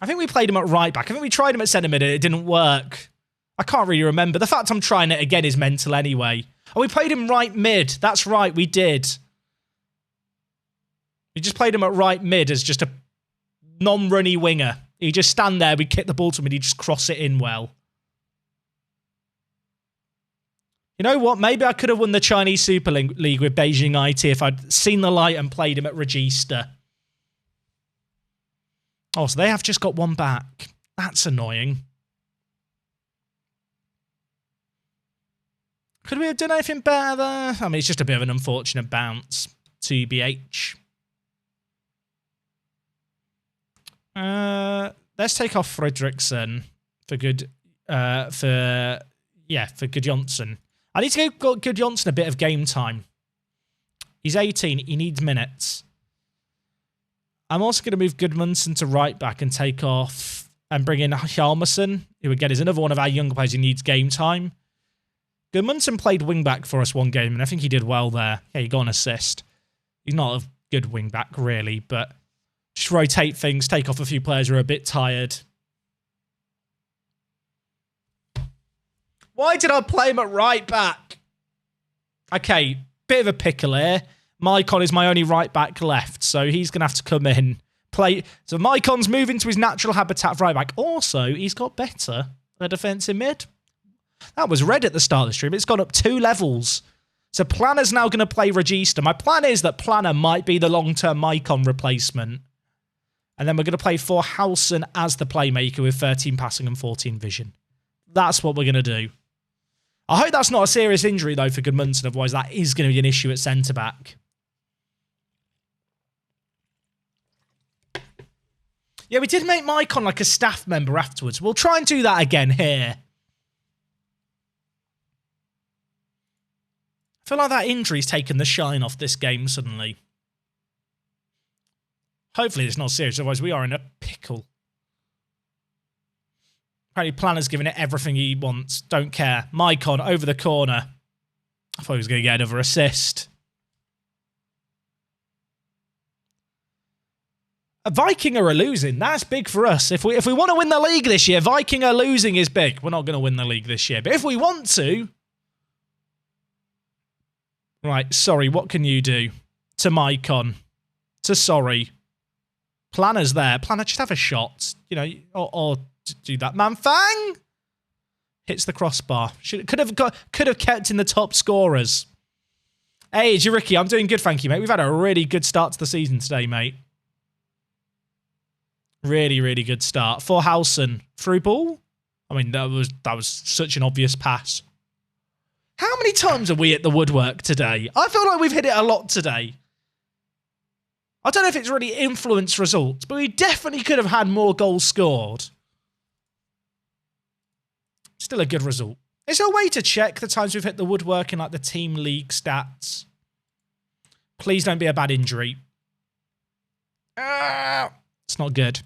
I think we played him at right back. I think we tried him at centre mid and it didn't work. I can't really remember. The fact I'm trying it again is mental anyway. Oh, we played him right mid. That's right, we did. We just played him at right mid as just a non-runny winger. He'd just stand there, we'd kick the ball to him and he'd just cross it in well. You know what? Maybe I could have won the Chinese Super League with Beijing IT if I'd seen the light and played him at Regista. Oh, so they have just got one back. That's annoying. Could we have done anything better there? I mean, it's just a bit of an unfortunate bounce. 2BH. Let's take off Fredriksson for Gudjonsson. I need to give Gudjonsson a bit of game time. He's 18. He needs minutes. I'm also going to move Gudmundsson to right back and take off and bring in Hjalmarsson, who again is another one of our younger players who needs game time. Gudmundsson played wing back for us one game, and I think he did well there. Yeah, he got an assist. He's not a good wing back, really, but just rotate things, take off a few players who are a bit tired. Why did I play him at right back? Okay, bit of a pickle here. Mycon is my only right back left, so he's going to have to come in. Play. So Mycon's moving to his natural habitat of right back. Also, he's got better at defensive mid. That was red at the start of the stream. It's gone up 2 levels. So Planner's now going to play Regista. My plan is that Planner might be the long-term Mycon replacement. And then we're going to play for Howson as the playmaker with 13 passing and 14 vision. That's what we're going to do. I hope that's not a serious injury, though, for Gudmundsson. Otherwise, that is going to be an issue at centre-back. Yeah, we did make Mycon like a staff member afterwards. We'll try and do that again here. I feel like that injury's taken the shine off this game suddenly. Hopefully it's not serious, otherwise we are in a pickle. Apparently Planner's giving it everything he wants. Don't care. Maicon over the corner. I thought he was going to get another assist. Viking are losing. That's big for us. If we want to win the league this year, Viking are losing is big. We're not going to win the league this year. But if we want to... Right, sorry, what can you do? To Maicon. To sorry. Planner's there. Planner, just have a shot. You know, or do that. Manfang hits the crossbar. Could have kept in the top scorers. Hey, Ricky, I'm doing good, thank you, mate. We've had a really good start to the season today, mate. Really, really good start. For Howson. Through ball? I mean, that was such an obvious pass. How many times are we at the woodwork today? I feel like we've hit it a lot today. I don't know if it's really influenced results, but we definitely could have had more goals scored. Still a good result. Is there a way to check the times we've hit the woodwork in like the team league stats? Please don't be a bad injury. It's not good.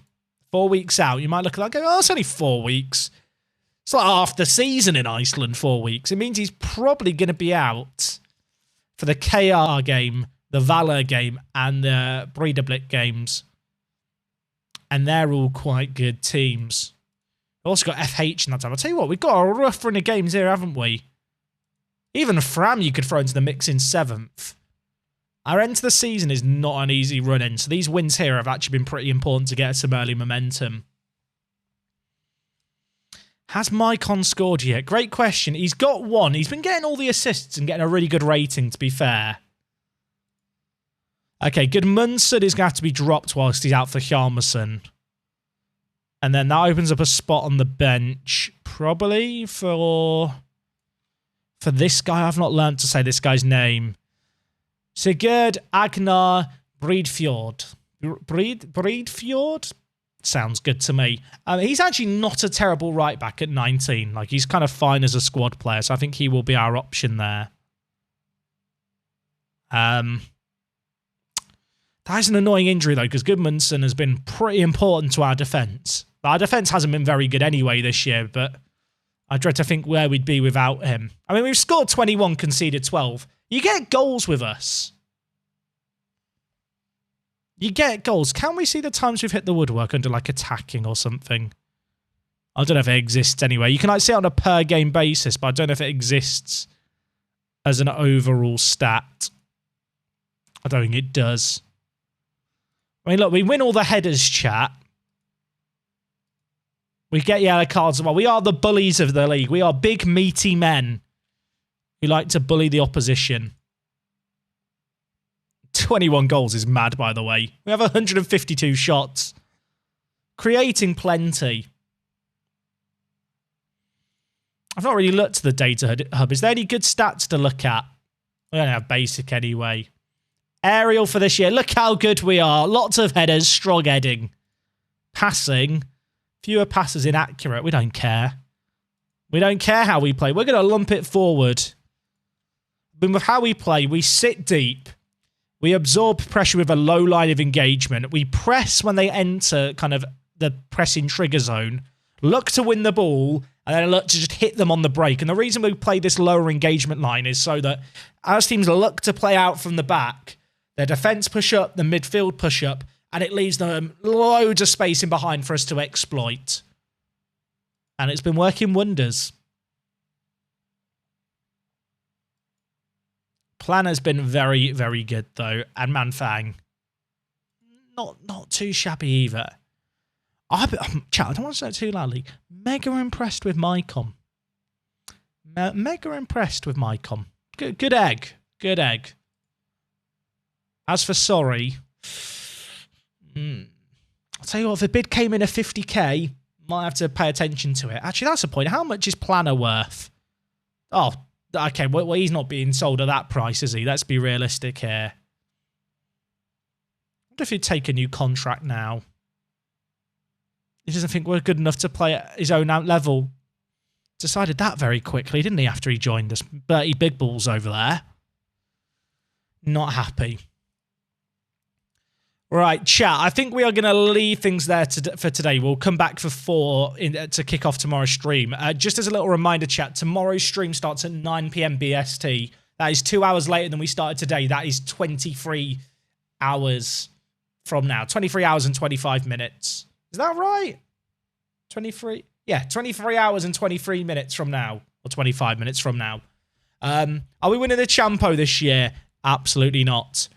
4 weeks out, you might look at that and go, oh, it's only 4 weeks. It's like half the season in Iceland, 4 weeks. It means he's probably going to be out for the KR game, the Valor game, and the Breidablik games. And they're all quite good teams. We've also got FH in that time. I'll tell you what, we've got a rough run of games here, haven't we? Even Fram you could throw into the mix in 7th. Our end to the season is not an easy run-in, so these wins here have actually been pretty important to get us some early momentum. Has Maicon scored yet? Great question. He's got 1. He's been getting all the assists and getting a really good rating, to be fair. Okay, Gudmundsson is going to have to be dropped whilst he's out for Hjalmarsson. And then that opens up a spot on the bench, probably for this guy. I've not learned to say this guy's name. Sigurd Agnar Breidfjord. Breidfjord? Sounds good to me. He's actually not a terrible right back at 19. Like, he's kind of fine as a squad player, so I think he will be our option there. That is an annoying injury, though, because Gudmundsson has been pretty important to our defence. Our defence hasn't been very good anyway this year, but I dread to think where we'd be without him. I mean, we've scored 21, conceded 12. You get goals with us. You get goals. Can we see the times we've hit the woodwork under, like, attacking or something? I don't know if it exists anyway. You can, like, see it on a per-game basis, but I don't know if it exists as an overall stat. I don't think it does. I mean, look, we win all the headers, chat. We get yellow cards as well. We are the bullies of the league. We are big, meaty men who like to bully the opposition. 21 goals is mad, by the way. We have 152 shots. Creating plenty. I've not really looked at the data hub. Is there any good stats to look at? We don't have basic anyway. Aerial for this year. Look how good we are. Lots of headers, strong heading. Passing. Fewer passes inaccurate. We don't care. We don't care how we play. We're going to lump it forward. But with how we play, we sit deep. We absorb pressure with a low line of engagement. We press when they enter kind of the pressing trigger zone. Look to win the ball. And then look to just hit them on the break. And the reason we play this lower engagement line is so that as teams look to play out from the back, their defence push up, the midfield push up, and it leaves them loads of space in behind for us to exploit. And it's been working wonders. Planner's been very, very good, though. And Manfang, not too shabby either. Chat, I don't want to say it too loudly. Mega impressed with Maicon. Mega impressed with Maicon. Good egg. Good egg. As for sorry, I'll tell you what, if the bid came in at 50k, might have to pay attention to it. Actually, that's the point. How much is Planner worth? Oh, okay. Well, he's not being sold at that price, is he? Let's be realistic here. I wonder if he'd take a new contract now. He doesn't think we're good enough to play at his own out level. Decided that very quickly, didn't he, after he joined us? Bertie Big Balls over there. Not happy. Right, chat. I think we are going to leave things there for today. We'll come back for 4 to kick off tomorrow's stream. Just as a little reminder, chat, tomorrow's stream starts at 9 p.m. BST. That is 2 hours later than we started today. That is 23 hours from now. 23 hours and 25 minutes. Is that right? 23? Yeah, 23 hours and 23 minutes from now. Or 25 minutes from now. Are we winning the Champo this year? Absolutely not.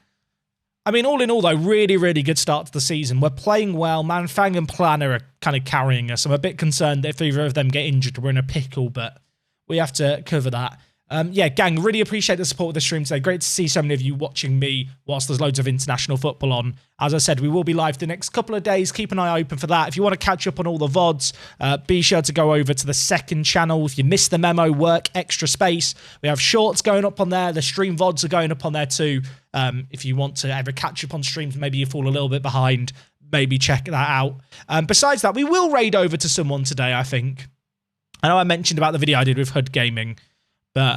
I mean, all in all, though, really, really good start to the season. We're playing well. Manfang and Planner are kind of carrying us. I'm a bit concerned that if either of them get injured, we're in a pickle, but we have to cover that. Yeah, gang, really appreciate the support of the stream today. Great to see so many of you watching me whilst there's loads of international football on. As I said, we will be live the next couple of days. Keep an eye open for that. If you want to catch up on all the VODs, be sure to go over to the second channel. If you missed the memo, WorkTheSpace. We have shorts going up on there. The stream VODs are going up on there too. If you want to ever catch up on streams, maybe you fall a little bit behind, maybe check that out. Besides that, we will raid over to someone today, I think. I know I mentioned about the video I did with HUD Gaming. But,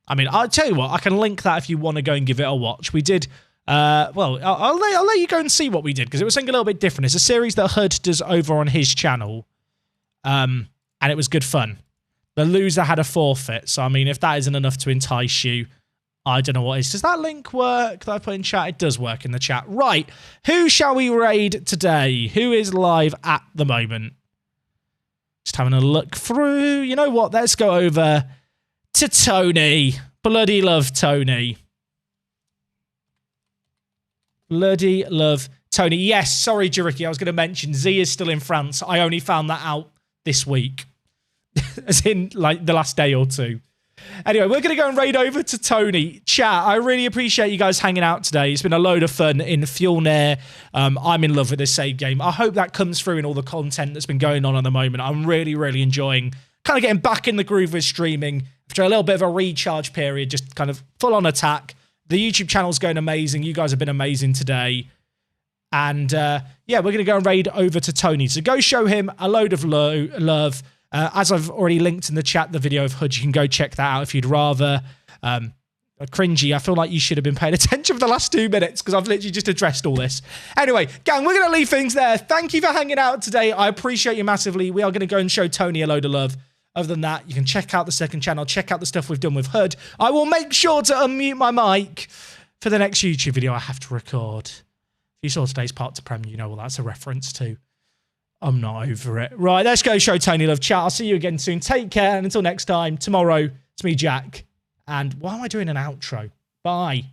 I mean, I'll tell you what, I can link that if you want to go and give it a watch. We did, well, I'll let you go and see what we did, because it was something a little bit different. It's a series that HUD does over on his channel, and it was good fun. The loser had a forfeit, so, I mean, if that isn't enough to entice you, I don't know what is. Does that link work that I put in chat? It does work in the chat. Right, who shall we raid today? Who is live at the moment? Just having a look through. You know what, let's go over to Tony. Bloody love Tony. Bloody love Tony. Yes, sorry, Juriki. I was going to mention Z is still in France. I only found that out this week. As in, like, the last day or two. Anyway, we're going to go and raid over to Tony. Chat, I really appreciate you guys hanging out today. It's been a load of fun in Fjolnir. I'm in love with this save game. I hope that comes through in all the content that's been going on at the moment. I'm really, really enjoying kind of getting back in the groove with streaming after a little bit of a recharge period, just kind of full on attack. The YouTube channel's going amazing. You guys have been amazing today. And yeah, we're going to go and raid over to Tony. So go show him a load of love. As I've already linked in the chat, the video of HUD, you can go check that out if you'd rather. Cringy, I feel like you should have been paying attention for the last 2 minutes because I've literally just addressed all this. Anyway, gang, we're going to leave things there. Thank you for hanging out today. I appreciate you massively. We are going to go and show Tony a load of love. Other than that, you can check out the second channel, check out the stuff we've done with HUD. I will make sure to unmute my mic for the next YouTube video I have to record. If you saw today's part to Prem, you know what that's a reference to. I'm not over it. Right, let's go show Tony love. Chat, I'll see you again soon. Take care, and until next time, tomorrow, it's me, Jack. And why am I doing an outro? Bye.